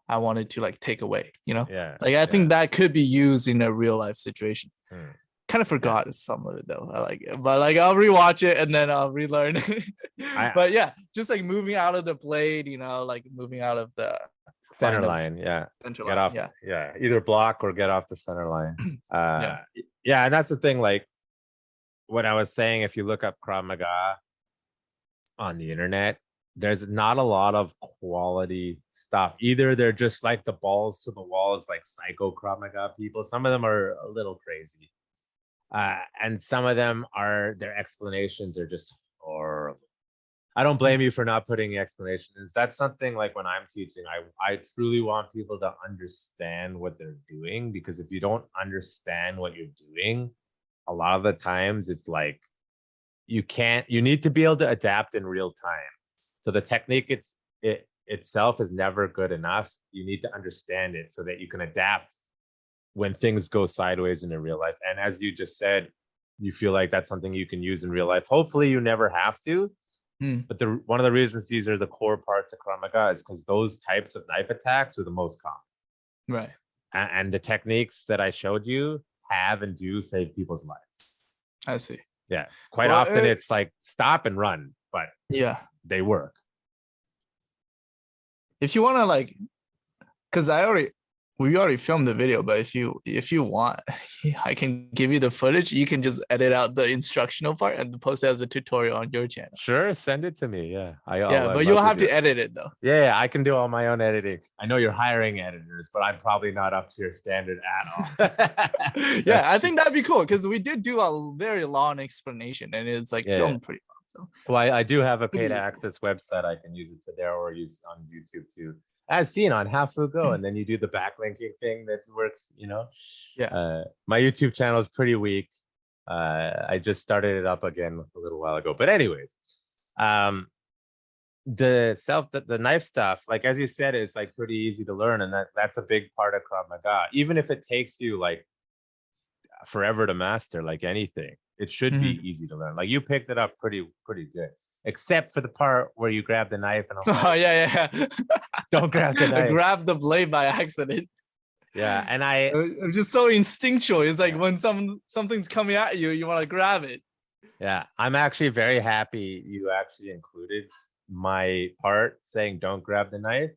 Speaker 2: I wanted to like take away, you know?
Speaker 1: Yeah.
Speaker 2: Like I think that could be used in a real life situation.
Speaker 1: Hmm.
Speaker 2: Kind of forgot some of it though. I like it, but like I'll rewatch it and then I'll relearn it. But yeah, just like moving out of the blade, you know, like moving out of the
Speaker 1: Center line, yeah.
Speaker 2: center
Speaker 1: Get
Speaker 2: line,
Speaker 1: off, yeah. Either block or get off the center line.
Speaker 2: Yeah.
Speaker 1: Yeah, and that's the thing. Like what I was saying, if you look up Krav Maga on the internet, there's not a lot of quality stuff. Either they're just like the balls to the walls, like psycho Krav Maga people. Some of them are a little crazy. And some of them are, their explanations are just horrible. I don't blame you for not putting the explanations. That's something like when I'm teaching, I truly want people to understand what they're doing, because if you don't understand what you're doing, a lot of the times it's like you need to be able to adapt in real time. So the technique itself is never good enough. You need to understand it so that you can adapt when things go sideways in real life. And as you just said, you feel like that's something you can use in real life. Hopefully you never have to. But one of the reasons these are the core parts of Krav Maga is because those types of knife attacks are the most common.
Speaker 2: Right.
Speaker 1: And the techniques that I showed you have and do save people's lives.
Speaker 2: I see.
Speaker 1: Yeah. Quite often it's like stop and run, but
Speaker 2: yeah,
Speaker 1: they work.
Speaker 2: If you want to like, because we already filmed the video, but if you want, I can give you the footage. You can just edit out the instructional part and post it as a tutorial on your channel.
Speaker 1: Sure, send it to me. Yeah,
Speaker 2: but you'll have to edit it though.
Speaker 1: Yeah, I can do all my own editing. I know you're hiring editors, but I'm probably not up to your standard at all.
Speaker 2: Yeah, I think that'd be cool because we did do a very long explanation and it's like filmed pretty long. So,
Speaker 1: well, I do have a paid access website. I can use it for there or use on YouTube too, as seen on Hafu Go, and then you do the backlinking thing that works, you know.
Speaker 2: Yeah.
Speaker 1: My YouTube channel is pretty weak. I just started it up again a little while ago. But anyways, the knife stuff, like as you said, is like pretty easy to learn, and that's a big part of Krav Maga. Even if it takes you like forever to master, like anything, it should be easy to learn. Like you picked it up pretty good. Except for the part where you grab the knife and
Speaker 2: oh yeah.
Speaker 1: Don't grab the knife.
Speaker 2: Grab the blade by accident.
Speaker 1: Yeah, and
Speaker 2: it's just so instinctual. It's like when something's coming at you, you want to grab it.
Speaker 1: Yeah, I'm actually very happy you actually included my part saying don't grab the knife.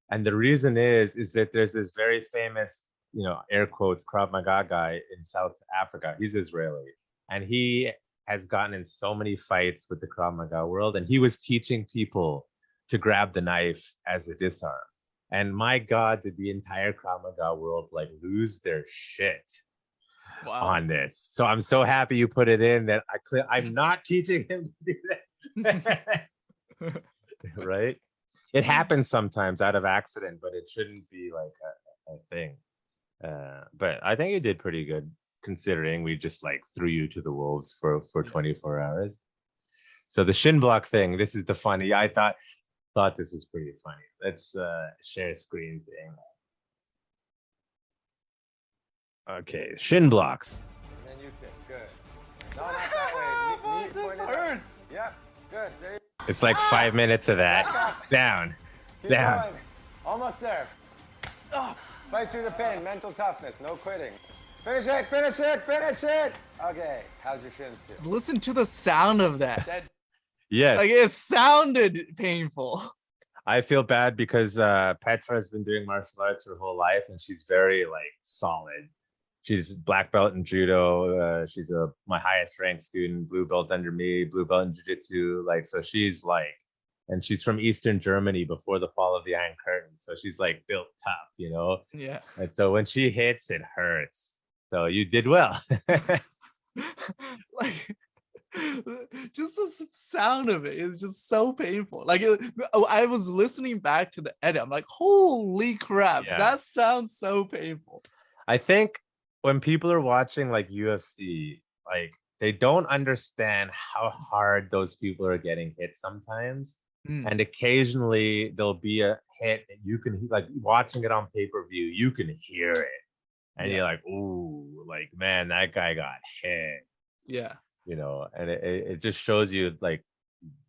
Speaker 1: And the reason is that there's this very famous, you know, air quotes, Krav Maga guy in South Africa. He's Israeli. And he has gotten in so many fights with the Krav Maga world, and he was teaching people to grab the knife as a disarm. And my God, did the entire Krav Maga world like lose their shit on this. So I'm so happy you put it in that I'm not teaching him to do that. Right? It happens sometimes out of accident, but it shouldn't be like a thing. But I think you did pretty good, considering we just like threw you to the wolves for 24 hours. So the shin block thing, this is the funny. I thought this was pretty funny. Let's share screen thing. Okay, shin blocks.
Speaker 5: And then you kick. Good. No, not that way. Knee pointed up. Yep. Good. There you go.
Speaker 1: It's like 5 minutes of that. Down.
Speaker 5: Keep
Speaker 1: Down.
Speaker 5: going. Almost there. Fight through the pain. Mental toughness. No quitting. Finish it. Finish it. Finish it. Okay. How's your shins do?
Speaker 2: Listen to the sound of that.
Speaker 1: Yes.
Speaker 2: Like it sounded painful.
Speaker 1: I feel bad because Petra has been doing martial arts her whole life, and she's very like solid. She's black belt in judo. She's my highest ranked student, blue belt under me, blue belt in jiu-jitsu. Like, so she's like, and she's from Eastern Germany before the fall of the Iron Curtain. So she's like built tough, you know?
Speaker 2: Yeah.
Speaker 1: And so when she hits, it hurts. So you did well.
Speaker 2: Like, just the sound of it is just so painful. Like I was listening back to the edit. I'm like, holy crap, that sounds so painful.
Speaker 1: I think when people are watching like UFC, like they don't understand how hard those people are getting hit sometimes. And occasionally there'll be a hit that you can, like watching it on pay-per-view, you can hear it. And you're like, ooh, like, man, that guy got hit.
Speaker 2: Yeah.
Speaker 1: You know, and it just shows you like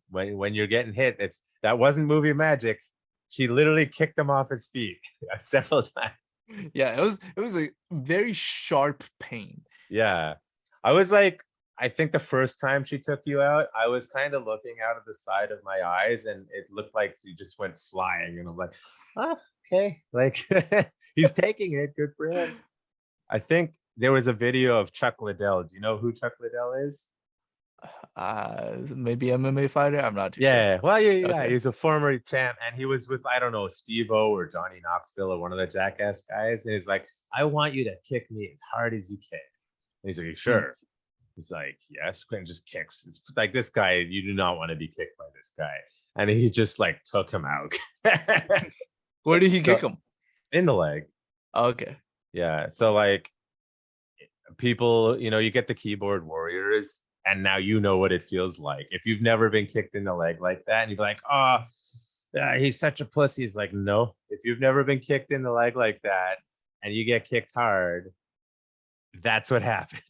Speaker 1: when you're getting hit, that wasn't movie magic. she literally kicked him off his feet several times.
Speaker 2: Yeah, it was a very sharp pain.
Speaker 1: Yeah. I was like, I think the first time she took you out, I was kind of looking out of the side of my eyes and it looked like you just went flying. And I'm like, oh, okay. Like he's taking it. Good for him. I think there was a video of Chuck Liddell. Do you know who Chuck Liddell is?
Speaker 2: Maybe MMA fighter. I'm not too sure.
Speaker 1: Yeah. Well, yeah.
Speaker 2: Okay.
Speaker 1: He's a former champ and he was with, I don't know, Steve-O or Johnny Knoxville or one of the Jackass guys. And he's like, I want you to kick me as hard as you can. And he's like, sure. He's like, yes, and just kicks. It's like this guy, you do not want to be kicked by this guy. And he just like took him out.
Speaker 2: Where did he kick him?
Speaker 1: In the leg.
Speaker 2: Okay.
Speaker 1: Yeah. So like people, you know, you get the keyboard warriors and now you know what it feels like. If you've never been kicked in the leg like that and you're like, oh, he's such a pussy. He's like, no, if you've never been kicked in the leg like that and you get kicked hard, that's what happens.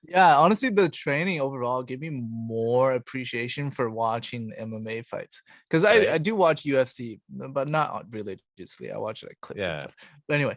Speaker 2: Yeah, honestly, the training overall gave me more appreciation for watching MMA fights because I do watch UFC, but not religiously. I watch like clips and stuff. But anyway,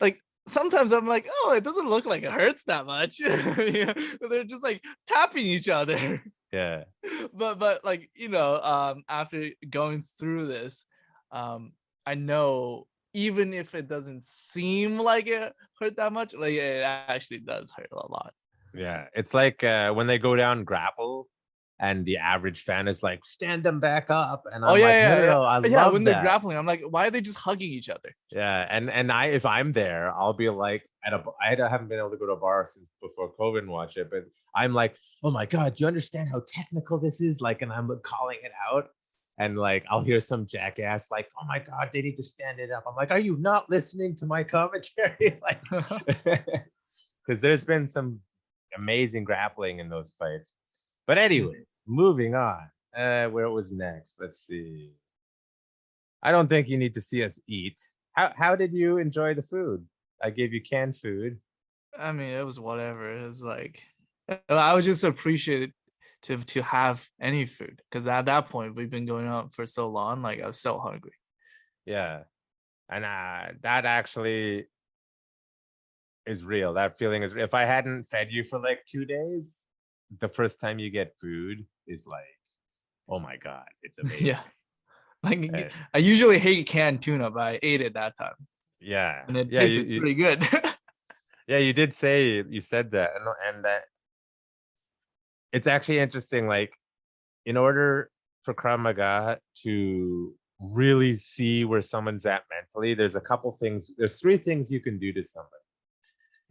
Speaker 2: like sometimes I'm like, oh, it doesn't look like it hurts that much. They're just like tapping each other.
Speaker 1: Yeah.
Speaker 2: But like, you know, after going through this, I know even if it doesn't seem like it hurt that much, like it actually does hurt a lot.
Speaker 1: Yeah, it's like when they go down grapple and the average fan is like, stand them back up. And I'm I love
Speaker 2: when
Speaker 1: that.
Speaker 2: they're grappling, I'm like, why are they just hugging each other?
Speaker 1: Yeah, and if I'm there, I'll be like, I haven't been able to go to a bar since before COVID and watch it, but I'm like, oh my God, do you understand how technical this is? Like, and I'm calling it out. And like, I'll hear some jackass like, oh my God, they need to stand it up. I'm like, are you not listening to my commentary? Like, because there's been some amazing grappling in those fights. But anyways, moving on. Where it was next? Let's see. I don't think you need to see us eat. How did you enjoy the food? I gave you canned food.
Speaker 2: I mean, it was whatever. It was like, I was just appreciated to have any food because at that point we've been going out for so long. Like I was so hungry.
Speaker 1: Yeah, and that actually is real. That feeling is real. If I hadn't fed you for like 2 days, the first time you get food is like, oh my God, it's amazing.
Speaker 2: Yeah, like I usually hate canned tuna, but I ate it that time.
Speaker 1: Yeah,
Speaker 2: and it tasted pretty good.
Speaker 1: Yeah, you did say you said that, and that it's actually interesting. Like, in order for Krav Maga to really see where someone's at mentally, there's a couple things. There's 3 things you can do to somebody.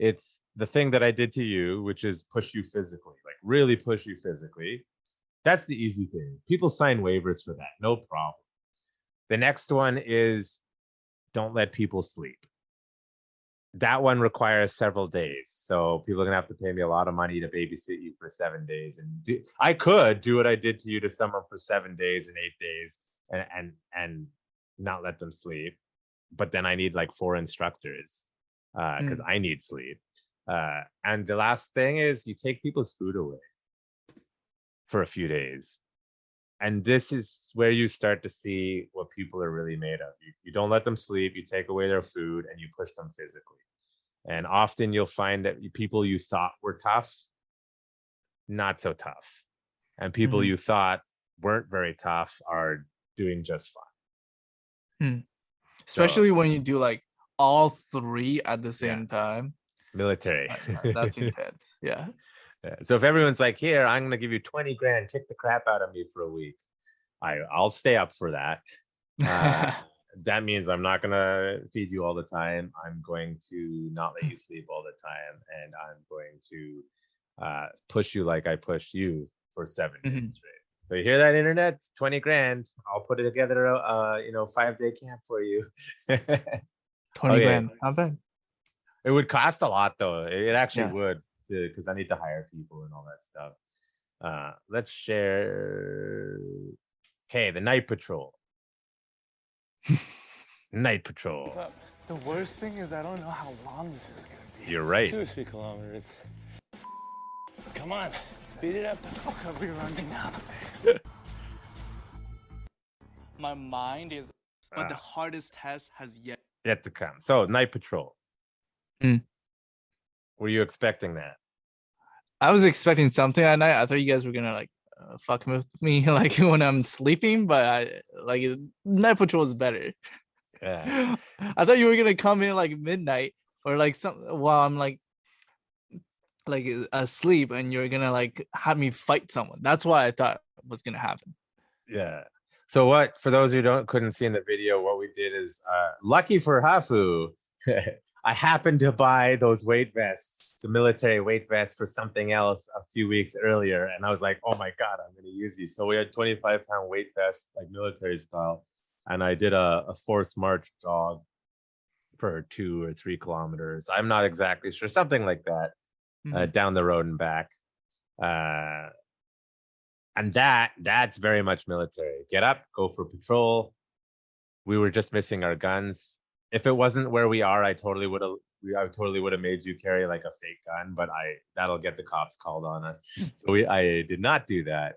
Speaker 1: It's the thing that I did to you, which is push you physically, like really push you physically. That's the easy thing. People sign waivers for that, no problem. The next one is don't let people sleep. That one requires several days. So people are going to have to pay me a lot of money to babysit you for 7 days. And I could do what I did to you to someone for 7 days and 8 days and not let them sleep. But then I need like 4 instructors because I need sleep. And the last thing is you take people's food away for a few days. And this is where you start to see what people are really made of. You don't let them sleep, you take away their food, and you push them physically. And often you'll find that people you thought were tough, not so tough. And people you thought weren't very tough are doing just fine.
Speaker 2: Especially when you do like all 3 at the same time.
Speaker 1: Military.
Speaker 2: That's intense. Yeah.
Speaker 1: So if everyone's like, here, I'm going to give you 20 grand, kick the crap out of me for a week, I'll stay up for that. That means I'm not going to feed you all the time. I'm going to not let you sleep all the time. And I'm going to push you like I pushed you for 7 days straight. So you hear that, internet? 20 grand. I'll put it together a 5-day camp for you.
Speaker 2: 20 grand. Not bad.
Speaker 1: It would cost a lot, though. It actually would, because I need to hire people and all that stuff. Let's share. Okay, the night patrol. Night patrol.
Speaker 5: The worst thing is I don't know how long this is going to be.
Speaker 1: You're right.
Speaker 5: 2 or 3 kilometers. Come on, speed it up. The fuck are we running now?
Speaker 2: my mind is, but the hardest test has yet.
Speaker 1: Yet to come. So night patrol.
Speaker 2: Mm.
Speaker 1: Were you expecting that?
Speaker 2: I was expecting something at night. I thought you guys were gonna like fuck with me like when I'm sleeping, but I like night patrol is better.
Speaker 1: Yeah.
Speaker 2: I thought you were gonna come in like midnight or like some while I'm like asleep, and you're gonna like have me fight someone. That's what I thought was gonna happen.
Speaker 1: Yeah. So what, for those who couldn't see in the video, what we did is, lucky for Hafu, I happened to buy those weight vests, the military weight vests for something else a few weeks earlier. And I was like, oh my God, I'm going to use these. So we had 25-pound weight vests, like military style. And I did a forced march jog for 2 or 3 kilometers. I'm not exactly sure, something like that, down the road and back. And that's very much military. Get up, go for patrol. We were just missing our guns. If it wasn't where we are, I totally would have made you carry like a fake gun, but that'll get the cops called on us. So I did not do that.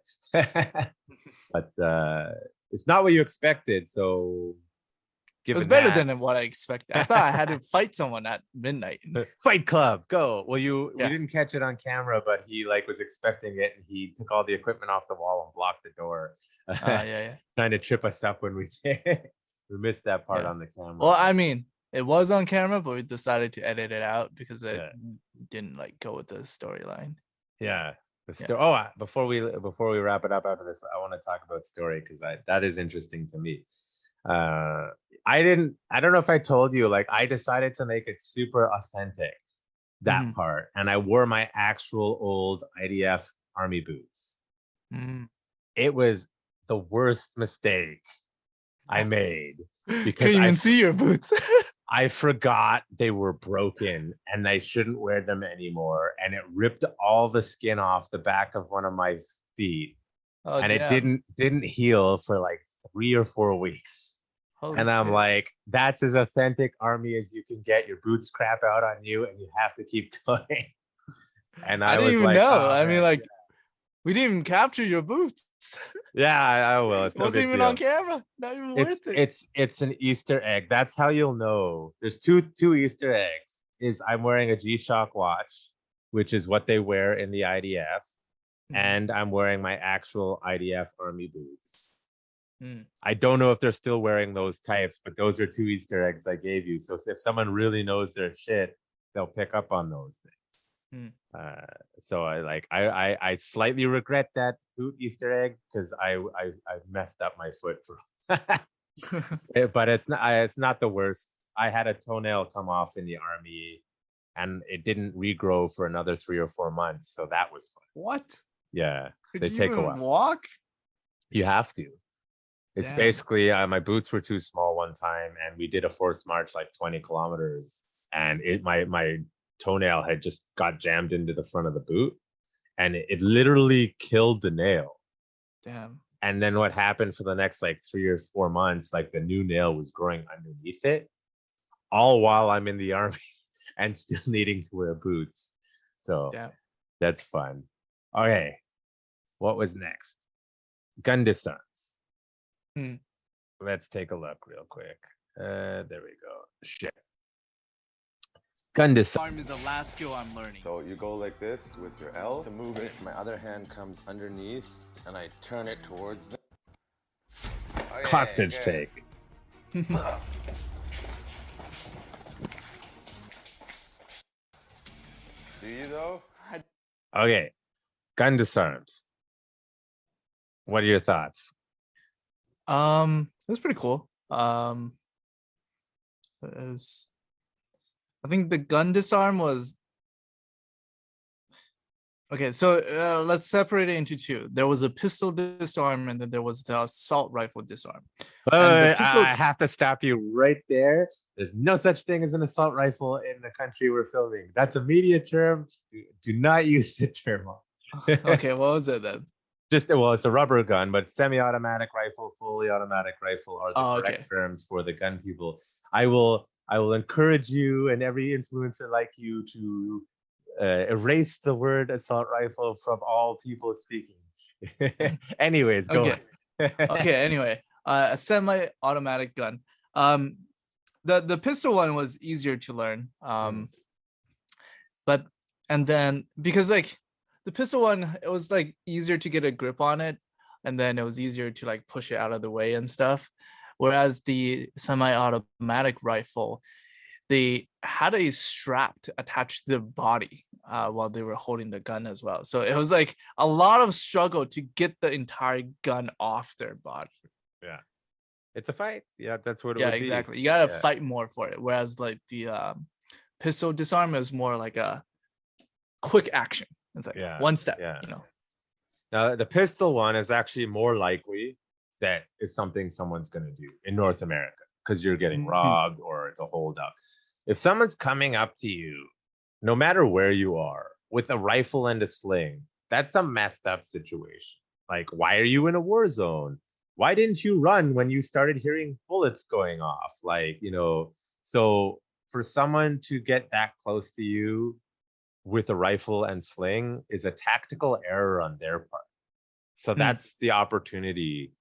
Speaker 1: But it's not what you expected. So
Speaker 2: it was better than what I expected. I thought I had to fight someone at midnight.
Speaker 1: Fight Club, go. Well, we didn't catch it on camera, but he like was expecting it, and he took all the equipment off the wall and blocked the door.
Speaker 2: Yeah.
Speaker 1: Trying to trip us up when we missed that part on the camera.
Speaker 2: Well, I mean, it was on camera, but we decided to edit it out because it didn't like go with the storyline.
Speaker 1: Yeah. Before we wrap it up after this, I want to talk about story because that is interesting to me. I don't know if I told you, like I decided to make it super authentic, that part, and I wore my actual old IDF army boots. It was the worst mistake I made because
Speaker 2: couldn't even see your boots.
Speaker 1: I forgot they were broken and I shouldn't wear them anymore, and it ripped all the skin off the back of one of my feet, and it didn't heal for like 3 or 4 weeks.
Speaker 2: Holy
Speaker 1: and I'm
Speaker 2: shit.
Speaker 1: like, that's as authentic army as you can get. Your boots crap out on you and you have to keep going. And I didn't
Speaker 2: even
Speaker 1: was like,
Speaker 2: know.
Speaker 1: oh,
Speaker 2: I mean, like, we didn't even capture your boots.
Speaker 1: Yeah, I will. It
Speaker 2: wasn't even on camera. Not even worth it.
Speaker 1: It's an Easter egg. That's how you'll know. There's two Easter eggs. Is I'm wearing a G-Shock watch, which is what they wear in the IDF, and I'm wearing my actual IDF army boots. I don't know if they're still wearing those types, but those are 2 Easter eggs I gave you. So if someone really knows their shit, they'll pick up on those things. So I slightly regret that boot Easter egg because I messed up my foot for but it's not the worst. I had a toenail come off in the army and it didn't regrow for another 3 or 4 months. So that was fun.
Speaker 2: What?
Speaker 1: Yeah.
Speaker 2: Could
Speaker 1: they
Speaker 2: you
Speaker 1: take
Speaker 2: even
Speaker 1: a while.
Speaker 2: walk?
Speaker 1: You have to. It's basically my boots were too small one time, and we did a forced march like 20 kilometers, and my toenail had just got jammed into the front of the boot, and it literally killed the nail.
Speaker 2: Damn.
Speaker 1: And then what happened for the next like 3 or 4 months, like the new nail was growing underneath it, all while I'm in the army and still needing to wear boots. So that's fun. Okay, what was next? Gun disarms. Let's take a look real quick. There we go. Shit. Gun disarm
Speaker 2: is the last skill I'm learning.
Speaker 5: So you go like this with your L to move it. My other hand comes underneath and I turn it towards them.
Speaker 1: Hostage take.
Speaker 5: Do you though?
Speaker 1: Okay. Gun disarms. What are your thoughts?
Speaker 2: It was pretty cool. I think the gun disarm was okay. So let's separate it into 2. There was a pistol disarm, and then there was the assault rifle disarm.
Speaker 1: I have to stop you right there. There's no such thing as an assault rifle in the country we're filming. That's a media term. Do not use the term.
Speaker 2: Okay, what was it then?
Speaker 1: It's a rubber gun, but semi-automatic rifle, fully automatic rifle are the correct terms for the gun people. I will encourage you and every influencer like you to erase the word assault rifle from all people speaking. Anyways, go on.
Speaker 2: Okay, anyway. a semi-automatic gun. The pistol one was easier to learn. But and then because like the pistol one, it was like easier to get a grip on it, and then it was easier to like push it out of the way and stuff. Whereas the semi-automatic rifle, they had a strap attached to the body while they were holding the gun as well. So it was like a lot of struggle to get the entire gun off their body.
Speaker 1: Yeah. It's a fight. Yeah, that's what it
Speaker 2: Yeah,
Speaker 1: would
Speaker 2: exactly.
Speaker 1: be.
Speaker 2: You gotta fight more for it. Whereas like the pistol disarm is more like a quick action. It's like one step, you know.
Speaker 1: Now the pistol one is actually more likely that it's something someone's going to do in North America because you're getting robbed or it's a holdup. If someone's coming up to you, no matter where you are, with a rifle and a sling, that's a messed up situation. Like, why are you in a war zone? Why didn't you run when you started hearing bullets going off? Like, you know, so for someone to get that close to you with a rifle and sling is a tactical error on their part. So that's the opportunity.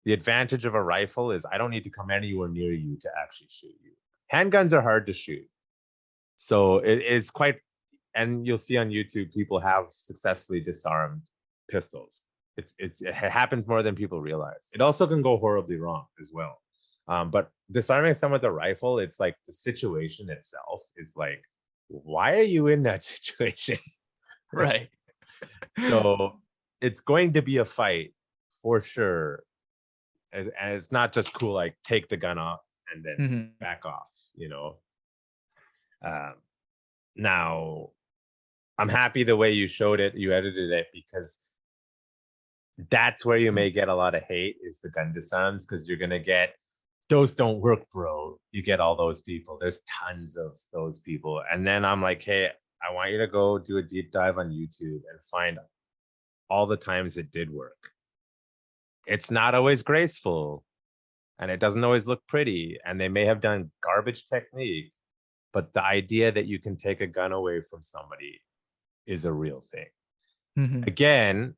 Speaker 1: The advantage of a rifle is I don't need to come anywhere near you to actually shoot you. Handguns are hard to shoot. So it is quite, and you'll see on YouTube, people have successfully disarmed pistols. It happens more than people realize. It also can go horribly wrong as well. But disarming someone with a rifle, it's like the situation itself is like, why are you in that situation?
Speaker 2: Right.
Speaker 1: So it's going to be a fight for sure. And it's not just cool, like take the gun off and then back off, you know. Now, I'm happy the way you showed it, you edited it, because that's where you may get a lot of hate is the gun disarms, because you're going to get, those don't work, bro. You get all those people. There's tons of those people. And then I'm like, hey, I want you to go do a deep dive on YouTube and find all the times it did work. It's not always graceful and it doesn't always look pretty. And they may have done garbage technique, but the idea that you can take a gun away from somebody is a real thing. Again,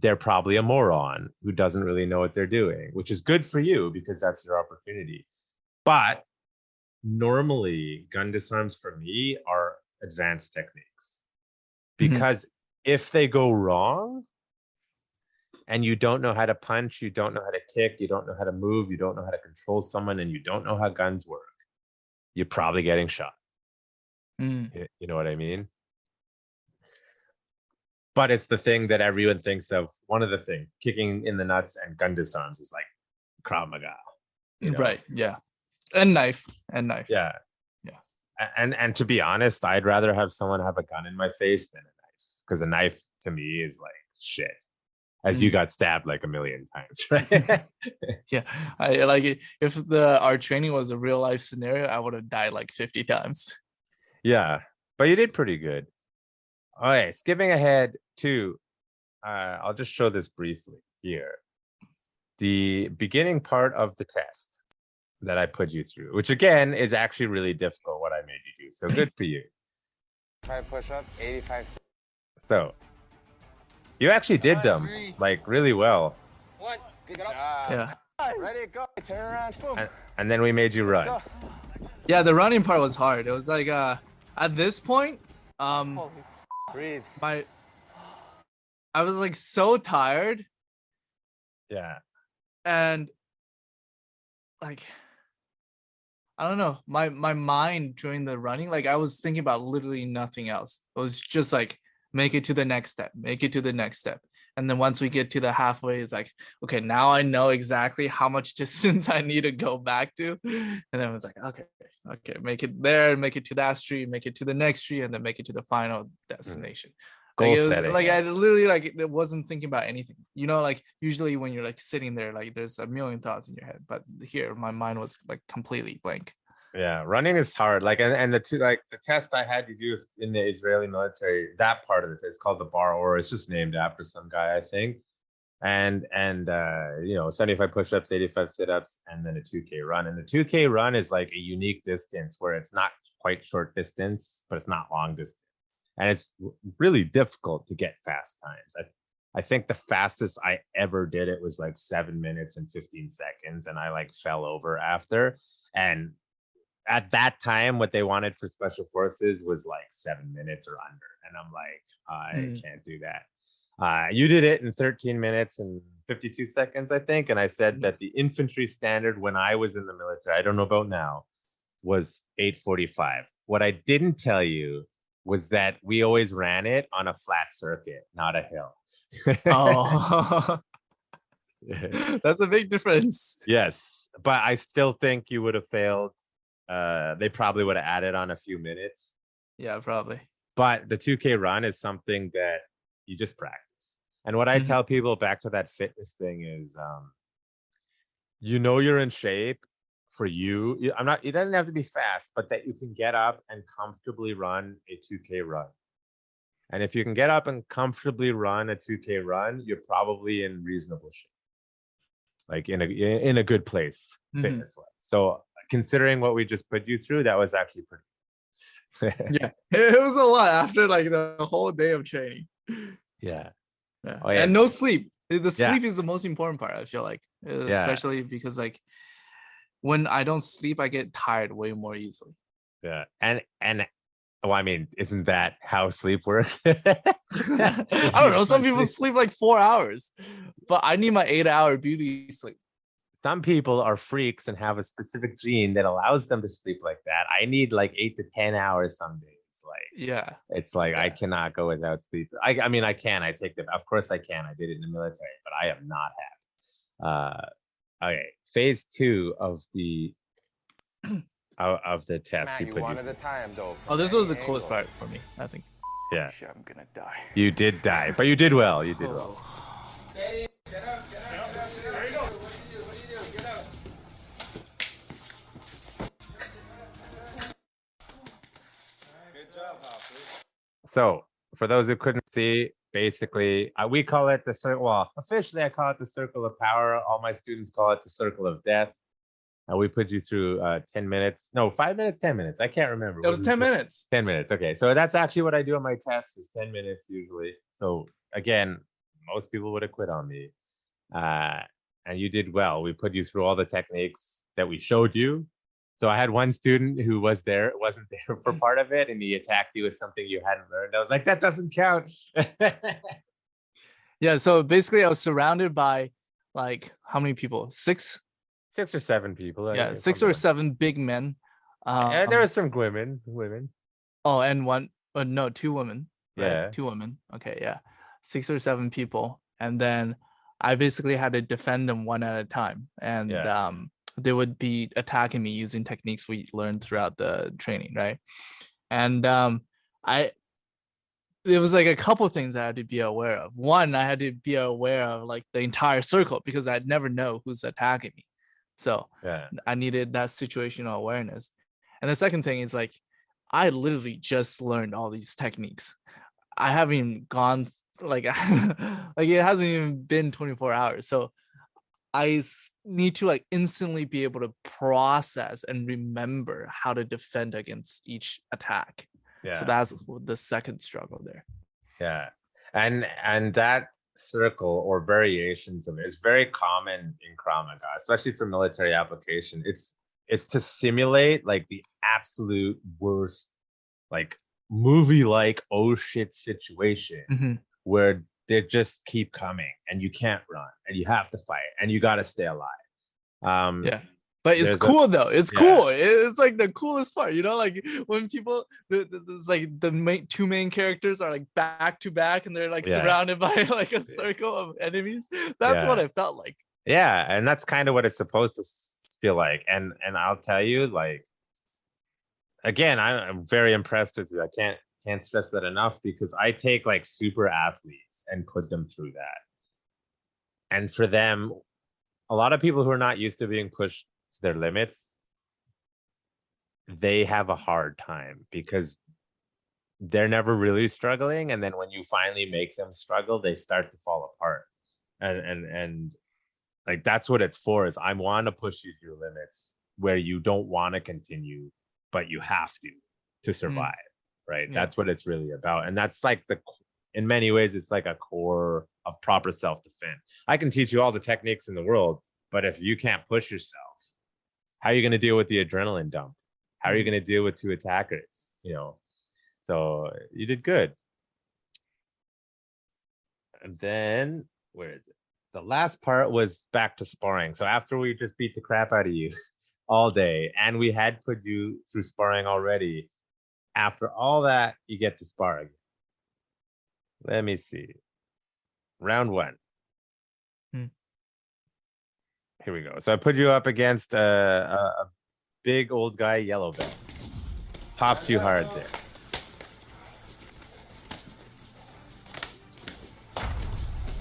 Speaker 1: they're probably a moron who doesn't really know what they're doing, which is good for you because that's your opportunity. But normally gun disarms for me are advanced techniques, because if they go wrong and you don't know how to punch, you don't know how to kick, you don't know how to move, you don't know how to control someone, and you don't know how guns work, you're probably getting shot. You know what I mean? But it's the thing that everyone thinks of. One of the things, kicking in the nuts and gun disarms is like Krav Maga. You know?
Speaker 2: Right. Yeah. And knife.
Speaker 1: Yeah. And to be honest, I'd rather have someone have a gun in my face than a knife, because a knife to me is like shit. As you got stabbed like a million times, right?
Speaker 2: Yeah. I like it. If our training was a real life scenario, I would have died like 50 times.
Speaker 1: Yeah. But you did pretty good. Okay, skipping ahead to, I'll just show this briefly here. The beginning part of the test that I put you through, which again is actually really difficult, what I made you do. So good for you.
Speaker 5: 5 push-ups, 85.
Speaker 1: So you actually did them like really well.
Speaker 5: One, good job.
Speaker 2: Yeah.
Speaker 5: Ready, go. Turn around. Boom.
Speaker 1: And then we made you run.
Speaker 2: Yeah, the running part was hard. It was like at this point,
Speaker 5: Breathe.
Speaker 2: I was like so tired.
Speaker 1: Yeah.
Speaker 2: And like, I don't know, my mind during the running, like I was thinking about literally nothing else. It was just like, make it to the next step, make it to the next step. And then once we get to the halfway, it's like, okay, now I know exactly how much distance I need to go back to. And then I was like, okay, make it there, make it to that street, make it to the next street, and then make it to the final destination.
Speaker 1: Goal
Speaker 2: Like,
Speaker 1: setting.
Speaker 2: like I literally like it wasn't thinking about anything. You know, like usually when you're like sitting there, like there's a million thoughts in your head. But here, my mind was like completely blank.
Speaker 1: Yeah, running is hard. Like, and the two, like the test I had to do is in the Israeli military. That part of it is called the bar, or it's just named after some guy, I think. And you know, 75 push-ups, 85 sit-ups, and then a 2K run. And the 2K run is like a unique distance where it's not quite short distance, but it's not long distance, and it's really difficult to get fast times. I think the fastest I ever did it was like 7 minutes and 15 seconds, and I like fell over after. And at that time, what they wanted for special forces was like 7 minutes or under, and I'm like, I can't do that. You did it in 13 minutes and 52 seconds, I think. And I said that the infantry standard when I was in the military, I don't know about now, was 8:45. What I didn't tell you was that we always ran it on a flat circuit, not a hill.
Speaker 2: Oh, that's a big difference.
Speaker 1: Yes, but I still think you would have failed. They probably would have added on a few minutes.
Speaker 2: Yeah, probably.
Speaker 1: But the 2K run is something that you just practice. And what I tell people back to that fitness thing is, you're in shape for you. It doesn't have to be fast, but that you can get up and comfortably run a 2K run. And if you can get up and comfortably run a 2K run, you're probably in reasonable shape, like in a good place fitness wise. So considering what we just put you through, that was actually pretty.
Speaker 2: Yeah, it was a lot after like the whole day of training.
Speaker 1: Yeah.
Speaker 2: Oh, yeah. And no sleep. The sleep is the most important part, I feel like, especially because like when I don't sleep, I get tired way more easily.
Speaker 1: Yeah. And well, I mean, isn't that how sleep works?
Speaker 2: I don't know. Some people sleep like 4 hours, but I need my 8-hour beauty sleep.
Speaker 1: Some people are freaks and have a specific gene that allows them to sleep like that. I need like 8 to 10 hours some days. It's like I cannot go without sleep. I mean, I can. I take them. Of course I can. I did it in the military, but I have not had. Okay, phase 2 of the test.
Speaker 5: Man, you wanted the time though.
Speaker 2: Oh, this was the coolest part for me, I think.
Speaker 1: Yeah.
Speaker 5: Shit, I'm gonna die.
Speaker 1: You did die, but you did well. You did well.
Speaker 5: Get up, get up, get up. There you go. What do you do? Get up. Good job, Hafu.
Speaker 1: So, for those who couldn't see, basically, we call it the circle. Well, officially, I call it the circle of power. All my students call it the circle of death. And we put you through 10 minutes. No, 5 minutes, 10 minutes. I can't remember.
Speaker 2: It was 10 minutes.
Speaker 1: 10 minutes. Okay. So that's actually what I do on my tests is 10 minutes usually. So again, most people would have quit on me. And you did well. We put you through all the techniques that we showed you. So I had one student who wasn't there for part of it, and he attacked you with something you hadn't learned. I was like, that doesn't count.
Speaker 2: Yeah. So basically, I was surrounded by like how many people? 6
Speaker 1: or 7 people.
Speaker 2: Yeah, 6 or 7 big men.
Speaker 1: And there were some women.
Speaker 2: Oh, and no, 2 women. Right?
Speaker 1: Yeah.
Speaker 2: 2 women. Okay, yeah. 6 or 7 people. And then I basically had to defend them one at a time. And they would be attacking me using techniques we learned throughout the training, right? And there was like a couple of things I had to be aware of. One, I had to be aware of like the entire circle because I'd never know who's attacking me. So I needed that situational awareness. And the second thing is like, I literally just learned all these techniques. I haven't even gone like, like it hasn't even been 24 hours. So I need to like instantly be able to process and remember how to defend against each attack. Yeah. So that's the second struggle there.
Speaker 1: Yeah. And that circle or variations of it is very common in Krav Maga, especially for military application. It's to simulate like the absolute worst, like movie-like oh shit situation where they just keep coming and you can't run and you have to fight and you got to stay alive.
Speaker 2: But it's cool though. It's cool. It's like the coolest part, you know, like when people, it's like the 2 main characters are like back to back and they're like surrounded by like a circle of enemies. That's what it felt like.
Speaker 1: Yeah. And that's kind of what it's supposed to feel like. And I'll tell you, like, again, I'm very impressed with you. I can't stress that enough because I take like super athletes and put them through that. And for them, a lot of people who are not used to being pushed to their limits, they have a hard time because they're never really struggling, and then when you finally make them struggle, they start to fall apart. And like that's what it's for, is I want to push you to your limits where you don't want to continue, but you have to survive, right? That's what it's really about. And that's like in many ways, it's like a core of proper self-defense. I can teach you all the techniques in the world, but if you can't push yourself, how are you going to deal with the adrenaline dump? How are you going to deal with two attackers? You know, so you did good. And then where is it? The last part was back to sparring. So after we just beat the crap out of you all day, and we had put you through sparring already, after all that, you get to spar again. Let me see. Round 1. Here we go. So I put you up against a big old guy, yellow belt. Popped you hard there.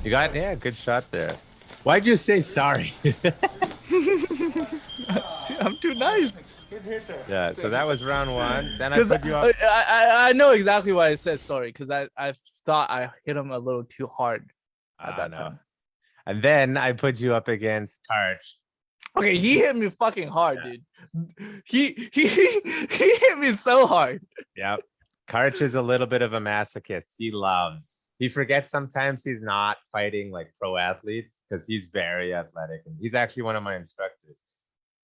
Speaker 1: You got, yeah, good shot there. Why'd you say sorry?
Speaker 2: I'm too nice.
Speaker 1: Yeah, so that was round 1. Then I put you up.
Speaker 2: I know exactly why I said sorry, because I thought I hit him a little too hard at that time.
Speaker 1: And then I put you up against Karch.
Speaker 2: Okay, he hit me fucking hard, dude. He hit me so hard.
Speaker 1: Yep. Karch is a little bit of a masochist. He forgets sometimes he's not fighting like pro athletes because he's very athletic, and he's actually one of my instructors.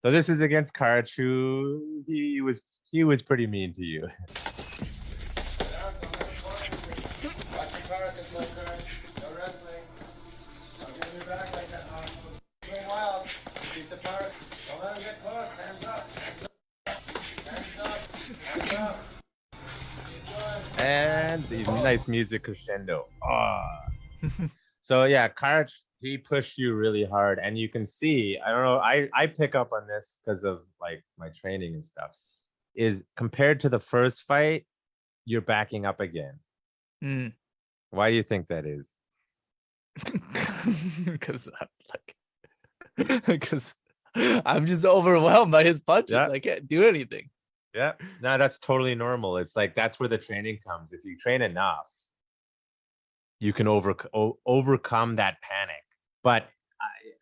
Speaker 1: So this is against Karch, who he was pretty mean to you. And the nice music crescendo. So yeah, Karch, he pushed you really hard, and you can see, I don't know, I pick up on this because of like my training and stuff, is compared to the first fight, you're backing up again. Why do you think that is?
Speaker 2: Because I'm just overwhelmed by his punches.
Speaker 1: Yeah.
Speaker 2: I can't do anything.
Speaker 1: Yeah, no, that's totally normal. It's like that's where the training comes. If you train enough, you can overcome that panic. But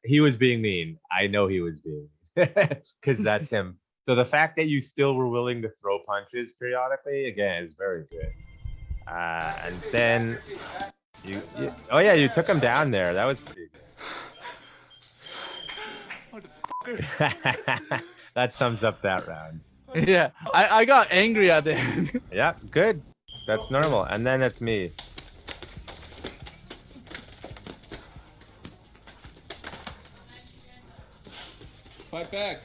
Speaker 1: he was being mean. I know he was being because that's him. So the fact that you still were willing to throw punches periodically, again, is very good. And then you took him down there. That was pretty good. That sums up that round.
Speaker 2: Yeah, I got angry at the end.
Speaker 1: Yeah, good. That's normal. And then it's me.
Speaker 6: Fight back.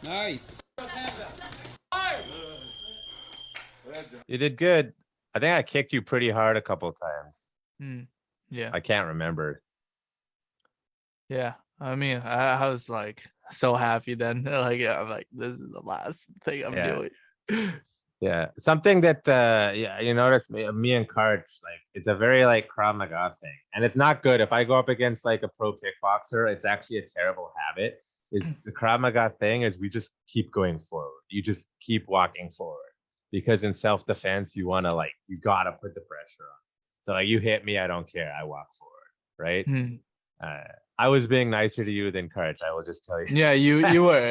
Speaker 6: Nice.
Speaker 1: You did good. I think I kicked you pretty hard a couple of times.
Speaker 2: Yeah.
Speaker 1: I can't remember.
Speaker 2: Yeah. I mean, I was like so happy then. Like, I'm like, this is the last thing I'm doing.
Speaker 1: Yeah. Something that you notice me and Karch, like, it's a very like Krav Maga thing. And it's not good. If I go up against like a pro kickboxer, it's actually a terrible habit. Is the Krav Maga thing is we just keep going forward. You just keep walking forward. Because in self-defense, you want to like, you got to put the pressure on. So like, you hit me, I don't care. I walk forward, right? I was being nicer to you than Karch, I will just tell you.
Speaker 2: Yeah, you were.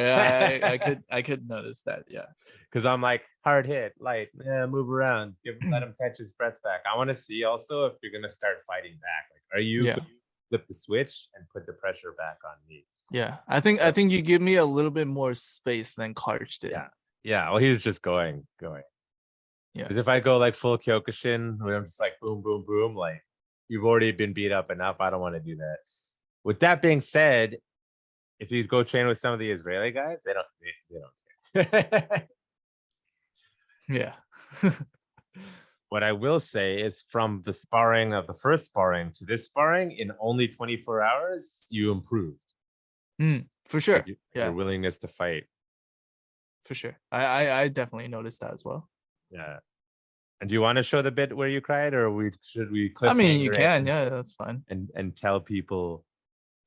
Speaker 2: I could notice that. Yeah.
Speaker 1: Because I'm like, hard hit, light, move around, let him catch his breath back. I want to see also if you're gonna start fighting back. Like, are you gonna flip the switch and put the pressure back on me?
Speaker 2: Yeah, I think you give me a little bit more space than Karch did.
Speaker 1: Yeah. Well, he was just going. Yeah. Because if I go like full Kyokushin, where I'm just like boom, boom, boom, like you've already been beat up enough. I don't want to do that. With that being said, if you go train with some of the Israeli guys, they don't care.
Speaker 2: Yeah.
Speaker 1: What I will say is from the sparring of the first sparring to this sparring in only 24 hours, you improved.
Speaker 2: For sure.
Speaker 1: Your willingness to fight.
Speaker 2: For sure. I definitely noticed that as well.
Speaker 1: Yeah. And do you want to show the bit where you cried, or should we clip?
Speaker 2: I mean, you can. Yeah, that's fine.
Speaker 1: And tell people,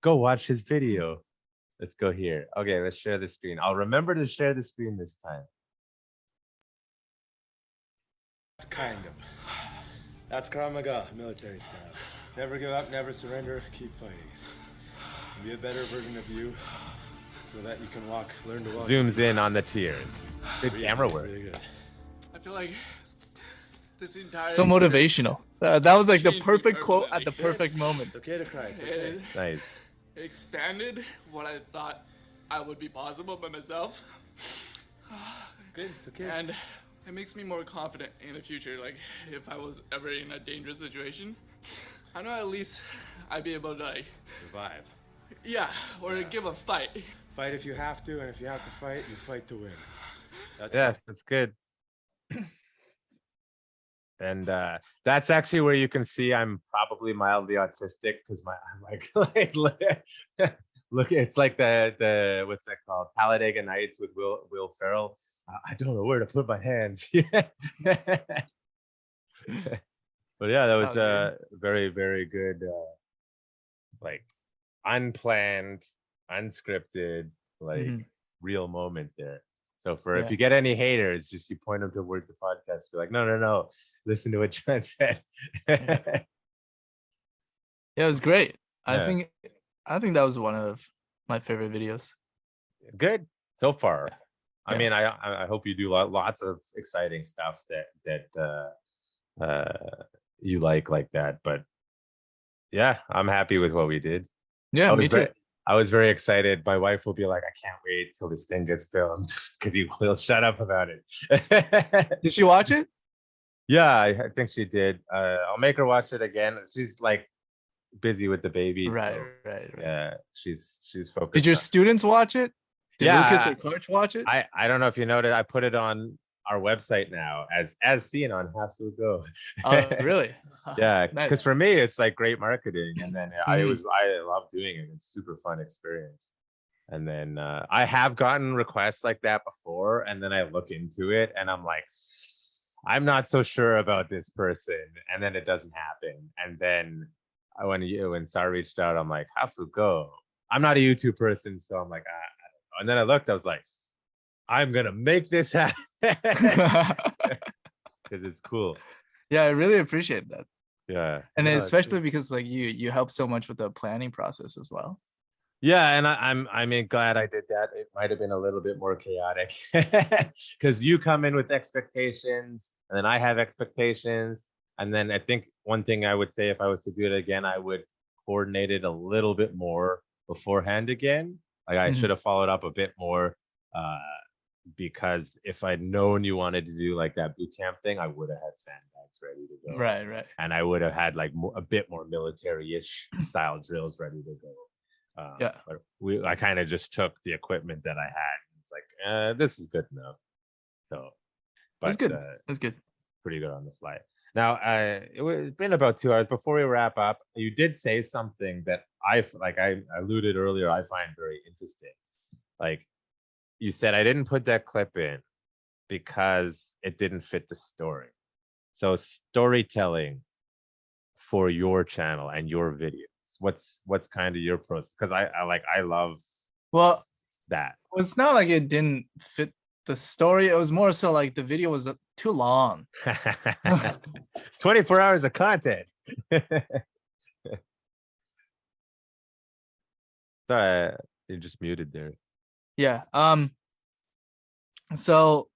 Speaker 1: go watch his video. Let's go here. Okay, let's share the screen. I'll remember to share the screen this time.
Speaker 5: Kind of. That's Krav Maga, military style. Never give up, never surrender, keep fighting. Be a better version of you so that you can learn to walk.
Speaker 1: Zooms in on the tears. Good camera work.
Speaker 5: Really good.
Speaker 2: I feel like
Speaker 6: this entire
Speaker 2: So
Speaker 6: year
Speaker 2: motivational. That was like the
Speaker 6: changed me
Speaker 2: perfect quote at the
Speaker 6: permanently.
Speaker 2: perfect moment.
Speaker 5: It's okay to cry. It's okay.
Speaker 6: It
Speaker 1: Nice.
Speaker 6: expanded what I thought I would be possible by myself.
Speaker 5: Good. It's okay.
Speaker 6: And it makes me more confident in the future. Like, if I was ever in a dangerous situation, I know at least I'd be able to, like,
Speaker 5: Survive.
Speaker 6: yeah, or give a fight.
Speaker 5: Fight if you have to, and if you have to fight, you fight to win.
Speaker 1: Yeah, that's good. And that's actually where you can see I'm probably mildly autistic because I'm like look, it's like the what's that called, Talladega Nights with Will Ferrell. I don't know where to put my hands. But yeah, that was a very, very good, like unplanned, unscripted, like real moment there. So if you get any haters, just you point them towards the podcast. Be like, no, listen to what John said.
Speaker 2: Yeah, it was great.
Speaker 1: Yeah.
Speaker 2: I think that was one of my favorite videos.
Speaker 1: Good so far. I
Speaker 2: Yeah.
Speaker 1: mean, I hope you do lots of exciting stuff that you like that. But yeah, I'm happy with what we did.
Speaker 2: Yeah, me too.
Speaker 1: I was very excited. My wife will be like, I can't wait till this thing gets filmed because he will shut up about it.
Speaker 2: Did she watch it?
Speaker 1: Yeah, I think she did. I'll make her watch it again. She's like busy with the baby.
Speaker 2: Right.
Speaker 1: Yeah, she's focused.
Speaker 2: Did your students watch it? Did
Speaker 1: Yeah,
Speaker 2: Lucas or Coach watch it?
Speaker 1: I don't know if you noticed, I put it on our website now as seen on Hafu Go.
Speaker 2: Oh, really?
Speaker 1: Yeah, because
Speaker 2: Nice.
Speaker 1: for me it's like great marketing, and then I love doing it. It's a super fun experience. And then I have gotten requests like that before, and then I look into it and I'm like, I'm not so sure about this person, and then it doesn't happen. And then when Sarah reached out, I'm like, Hafu Go. I'm not a YouTube person, so I'm like, I don't know. And then I looked, I was like, I'm gonna make this happen because it's cool.
Speaker 2: Yeah, I really appreciate that.
Speaker 1: Yeah,
Speaker 2: And
Speaker 1: no,
Speaker 2: especially because like you help so much with the planning process as well.
Speaker 1: yeah, and I mean, glad I did that. It might have been a little bit more chaotic because you come in with expectations, and then I have expectations, and then I think one thing I would say, if I was to do it again, I would coordinate it a little bit more beforehand again. Like I should have followed up a bit more, because if I'd known you wanted to do like that boot camp thing, I would have had sandbags ready to go.
Speaker 2: Right.
Speaker 1: And I would have had like a bit more military-ish style drills ready to go. But I kind of just took the equipment that I had. It's like, this is good enough. So, but
Speaker 2: That's good. That's good.
Speaker 1: pretty good on the fly. Now, it's been about 2 hours. Before we wrap up, you did say something that I alluded earlier, I find very interesting. Like, you said, I didn't put that clip in because it didn't fit the story. So storytelling for your channel and your videos, what's kind of your process? Because I love that.
Speaker 2: It's not like it didn't fit the story. It was more so like the video was too long.
Speaker 1: It's 24 hours of content. Sorry, you're just muted there.
Speaker 2: Yeah. So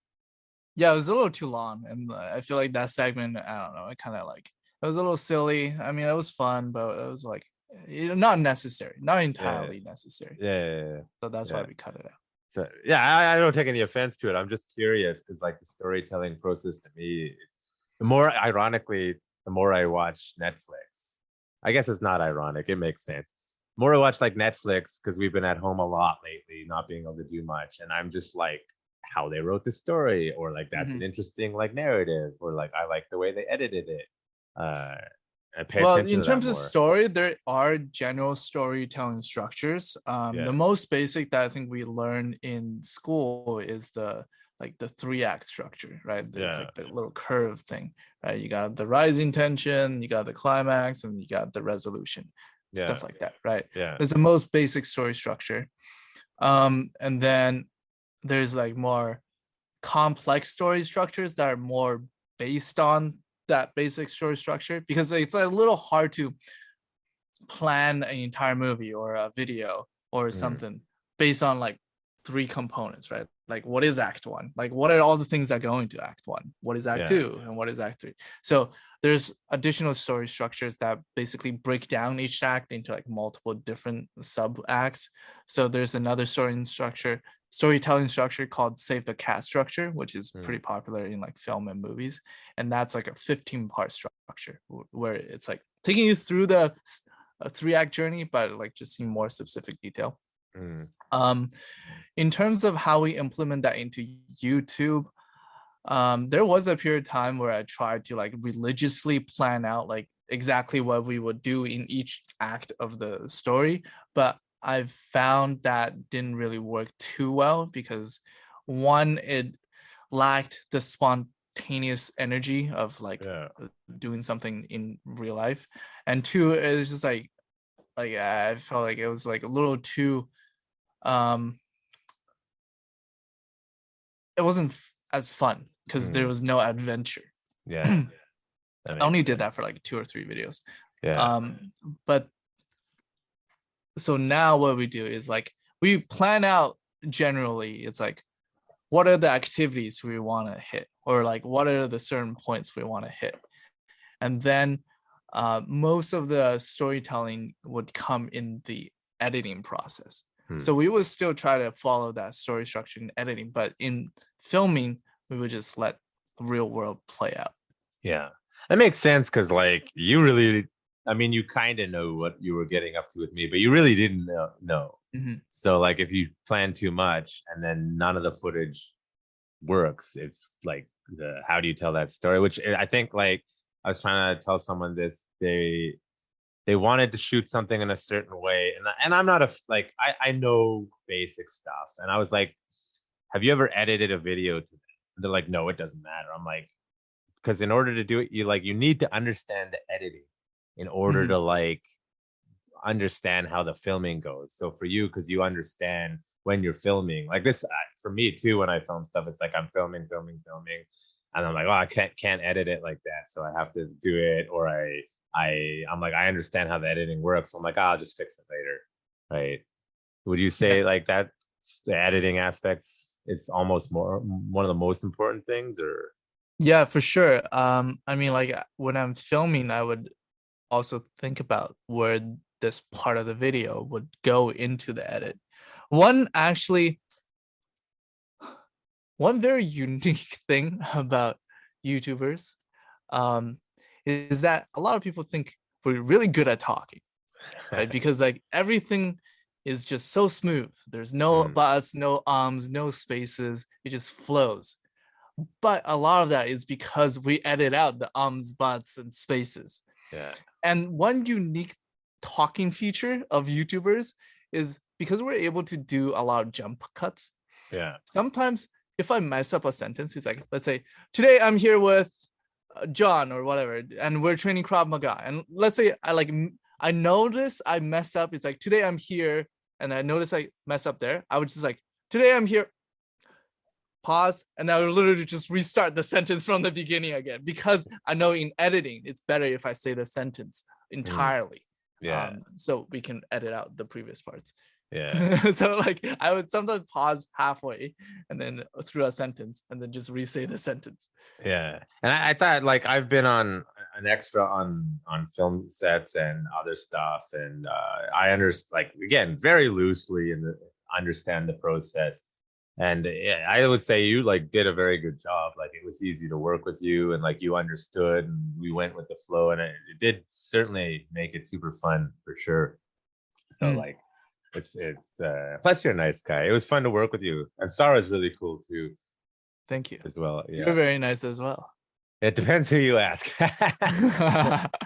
Speaker 2: yeah, it was a little too long, and I feel like that segment, I don't know, it kind of like, it was a little silly. I mean, it was fun, but it was like not necessary, not entirely necessary.
Speaker 1: Yeah.
Speaker 2: So that's why we cut it out.
Speaker 1: So yeah, I don't take any offense to it. I'm just curious because like the storytelling process to me, the more I watch Netflix. I guess it's not ironic. It makes sense. The more I watch like Netflix, because we've been at home a lot lately, not being able to do much, and I'm just like, how they wrote the story, or like that's an interesting like narrative, or like I like the way they edited it. I pay attention
Speaker 2: in
Speaker 1: to
Speaker 2: terms
Speaker 1: that
Speaker 2: of
Speaker 1: more.
Speaker 2: story, there are general storytelling structures. The most basic that I think we learn in school is the 3-act structure, right? It's like the little curve thing, right? You got the rising tension, you got the climax, and you got the resolution, stuff like that, right? It's the most basic story structure. And then there's like more complex story structures that are more based on that basic story structure, because it's a little hard to plan an entire movie or a video or something based on like three components, right? Like what is act one? Like what are all the things that go into act one? What is act two? And what is act three? So there's additional story structures that basically break down each act into like multiple different sub acts. So there's another storytelling structure called save the cat structure, which is pretty popular in like film and movies. And that's like a 15-part structure where it's like taking you through the 3-act journey, but like just in more specific detail. In terms of how we implement that into YouTube, there was a period of time where I tried to like religiously plan out like exactly what we would do in each act of the story, but I've found that didn't really work too well because one, it lacked the spontaneous energy of like doing something in real life, and two, it's just like I felt like it was like a little too it wasn't as fun because there was no adventure.
Speaker 1: Yeah.
Speaker 2: I only did that for like 2 or 3 videos.
Speaker 1: Yeah.
Speaker 2: But so now what we do is like we plan out generally, it's like what are the activities we want to hit, or like what are the certain points we want to hit, and then most of the storytelling would come in the editing process. So we would still try to follow that story structure in editing, but in filming we would just let the real world play out.
Speaker 1: Yeah, that makes sense because like you really, I mean, you kind of know what you were getting up to with me, but you really didn't know. So like if you plan too much and then none of the footage works, it's like how do you tell that story? Which I think like I was trying to tell someone this, they wanted to shoot something in a certain way, and I'm not like I know basic stuff, and I was like, have you ever edited a video to them? And they're like, no, it doesn't matter. I'm like, because in order to do it, you need to understand the editing in order to like understand how the filming goes. So for you, because you understand when you're filming, like this for me too, when I film stuff, it's like I'm filming, and I'm like, oh, I can't edit it like that, so I have to do it, or I'm like, I understand how the editing works, so I'm like, oh, I'll just fix it later, right? Would you say like that the editing aspects is almost one of the most important things, or?
Speaker 2: Yeah, for sure. I mean, like when I'm filming, I would also think about where this part of the video would go into the edit. One very unique thing about YouTubers is that a lot of people think we're really good at talking, right? Because like everything is just so smooth. There's no buts, no ums, no spaces. It just flows. But a lot of that is because we edit out the ums, buts, and spaces.
Speaker 1: Yeah.
Speaker 2: And one unique talking feature of YouTubers is because we're able to do a lot of jump cuts.
Speaker 1: Yeah.
Speaker 2: Sometimes if I mess up a sentence, it's like, let's say, today I'm here with John or whatever, and we're training Krav Maga. And let's say I notice I mess up. It's like, today I'm here, and I notice I mess up there. I would just like, today I'm here, pause, and I would literally just restart the sentence from the beginning again, because I know in editing, it's better if I say the sentence entirely.
Speaker 1: Yeah.
Speaker 2: So we can edit out the previous parts.
Speaker 1: Yeah.
Speaker 2: So like I would sometimes pause halfway and then through a sentence and then just re-say the sentence.
Speaker 1: Yeah. And I thought like I've been on an extra on film sets and other stuff, and I understand, like, again, very loosely and understand the process. And yeah, I would say you like did a very good job. Like it was easy to work with you, and like you understood, and we went with the flow, and it did certainly make it super fun for sure. So like it's plus you're a nice guy. It was fun to work with you, and Sarah's really cool too.
Speaker 2: Thank you
Speaker 1: as well. Yeah,
Speaker 2: you're very nice as well.
Speaker 1: It depends who you ask.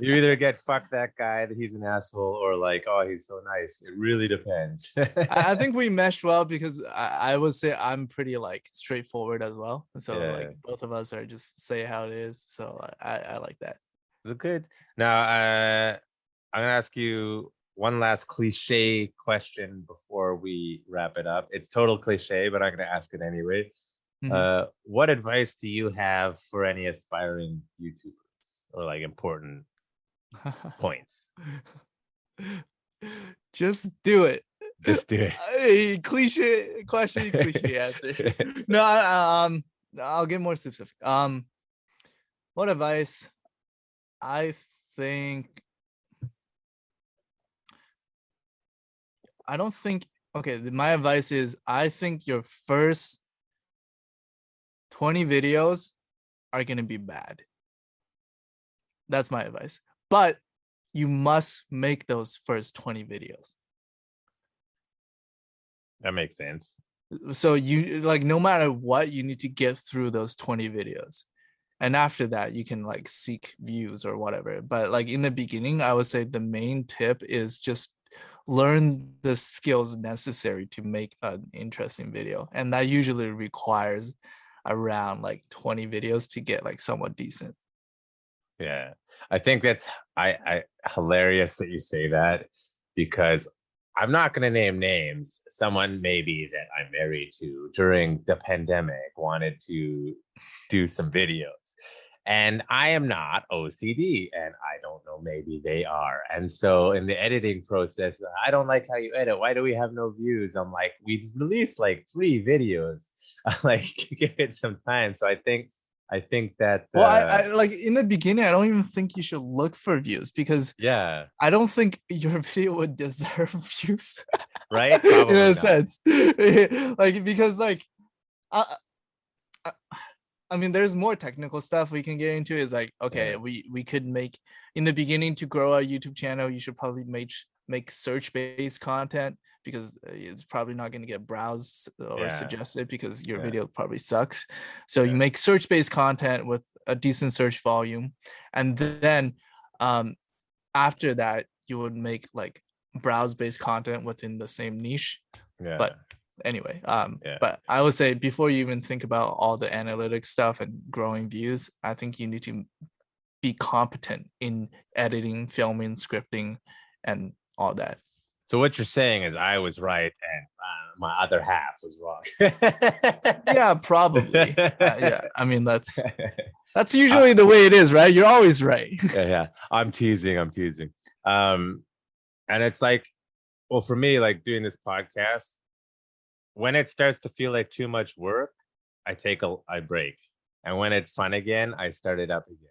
Speaker 1: You either get fuck that guy that he's an asshole, or like, oh, he's so nice. It really depends.
Speaker 2: I think we meshed well because I would say I'm pretty like straightforward as well. So like both of us are just say how it is. So I like that.
Speaker 1: Good. Now I'm gonna ask you one last cliche question before we wrap it up. It's total cliche, but I'm gonna ask it anyway. What advice do you have for any aspiring YouTubers, or like important points?
Speaker 2: Just do it.
Speaker 1: Just do it.
Speaker 2: Hey, cliche question, cliche answer. No, I'll get more specific. What advice? I think I don't think okay, my advice is I think your first 20 videos are gonna be bad. That's my advice. But you must make those first 20 videos.
Speaker 1: That makes sense.
Speaker 2: So you like no matter what, you need to get through those 20 videos. And after that, you can like seek views or whatever. But like in the beginning, I would say the main tip is just learn the skills necessary to make an interesting video. And that usually requires around like 20 videos to get like somewhat decent.
Speaker 1: Yeah, I think that's I hilarious that you say that, because I'm not going to name names. Someone maybe that I'm married to during the pandemic wanted to do some videos, and I am not OCD, and I don't know, maybe they are. And so in the editing process, I don't like how you edit. Why do we have no views? I'm like, we released like 3 videos. Like, give it some time. So I think that
Speaker 2: Well, I like in the beginning, I don't even think you should look for views because
Speaker 1: yeah,
Speaker 2: I don't think your video would deserve views.
Speaker 1: right?
Speaker 2: In
Speaker 1: Probably
Speaker 2: a
Speaker 1: not.
Speaker 2: sense. Like because like I mean, there's more technical stuff we can get into. Is like, okay,
Speaker 1: Yeah.
Speaker 2: we could make in the beginning to grow our YouTube channel, you should probably make search-based content because it's probably not going to get browsed or
Speaker 1: Yeah.
Speaker 2: suggested because your
Speaker 1: Yeah.
Speaker 2: video probably sucks. So you
Speaker 1: Yeah.
Speaker 2: make search-based content with a decent search volume, and then after that, you would make like browse-based content within the same niche.
Speaker 1: Yeah.
Speaker 2: But anyway,
Speaker 1: Yeah.
Speaker 2: but I would say before you even think about all the analytics stuff and growing views, I think you need to be competent in editing, filming, scripting, and all that.
Speaker 1: So what you're saying is I was right and my other half was wrong.
Speaker 2: Yeah, probably. Yeah, I mean that's usually the way it is, right? You're always right.
Speaker 1: Yeah. I'm teasing. And it's like, well, for me, like doing this podcast, when it starts to feel like too much work, I break. And when it's fun again, I start it up again.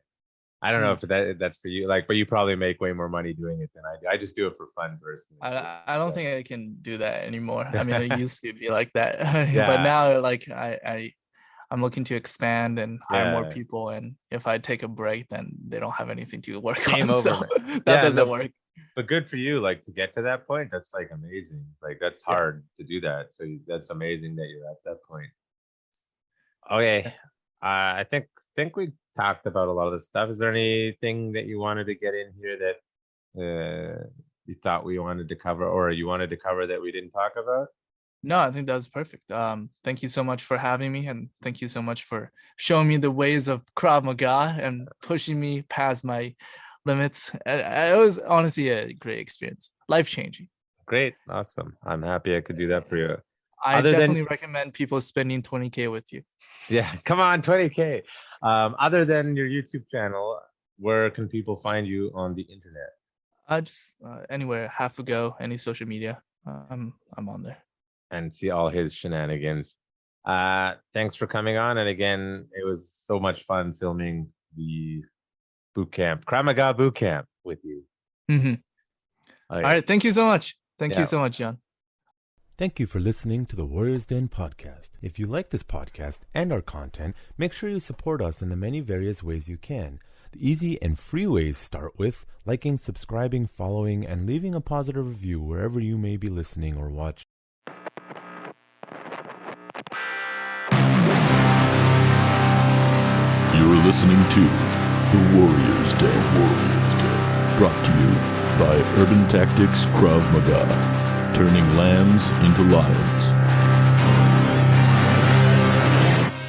Speaker 1: I don't know if that's for you, like, but you probably make way more money doing it than I do. I just do it for fun personally.
Speaker 2: I don't think I can do that anymore. I mean, I used to be like that,
Speaker 1: Yeah.
Speaker 2: but now like I'm looking to expand and hire more
Speaker 1: Yeah.
Speaker 2: people. And if I take a break, then they don't have anything to work
Speaker 1: Game
Speaker 2: on.
Speaker 1: over,
Speaker 2: So
Speaker 1: man.
Speaker 2: that
Speaker 1: Yeah,
Speaker 2: doesn't
Speaker 1: no,
Speaker 2: work.
Speaker 1: But good for you, like to get to that point. That's like amazing. Like that's
Speaker 2: Yeah.
Speaker 1: hard to do that. So that's amazing that you're at that point. Okay, I think we talked about a lot of this stuff. Is there anything that you wanted to get in here that you thought we wanted to cover, or you wanted to cover that we didn't talk about?
Speaker 2: No, I think that's perfect. Thank you so much for having me, and thank you so much for showing me the ways of Krav Maga and pushing me past my limits. It was honestly a great experience, life-changing.
Speaker 1: Great, awesome. I'm happy I could do that for you.
Speaker 2: I
Speaker 1: Other than-
Speaker 2: definitely recommend people spending 20K with you.
Speaker 1: Yeah, come on, 20K. Other than your YouTube channel, where can people find you on the internet?
Speaker 2: Just anywhere, Hafu go, any social media. I'm on there.
Speaker 1: And see all his shenanigans. Thanks for coming on. And again, it was so much fun filming the boot camp, Krav Maga boot camp with you.
Speaker 2: Mhm. All right. Thank you so much. Thank
Speaker 1: Yeah.
Speaker 2: you so much, John.
Speaker 3: Thank you for listening to the Warriors Den podcast. If you like this podcast and our content, make sure you support us in the many various ways you can. The easy and free ways start with liking, subscribing, following, and leaving a positive review wherever you may be listening or watching.
Speaker 4: You're listening to The Warriors Day. Brought to you by Urban Tactics Krav Maga. Turning lambs into lions.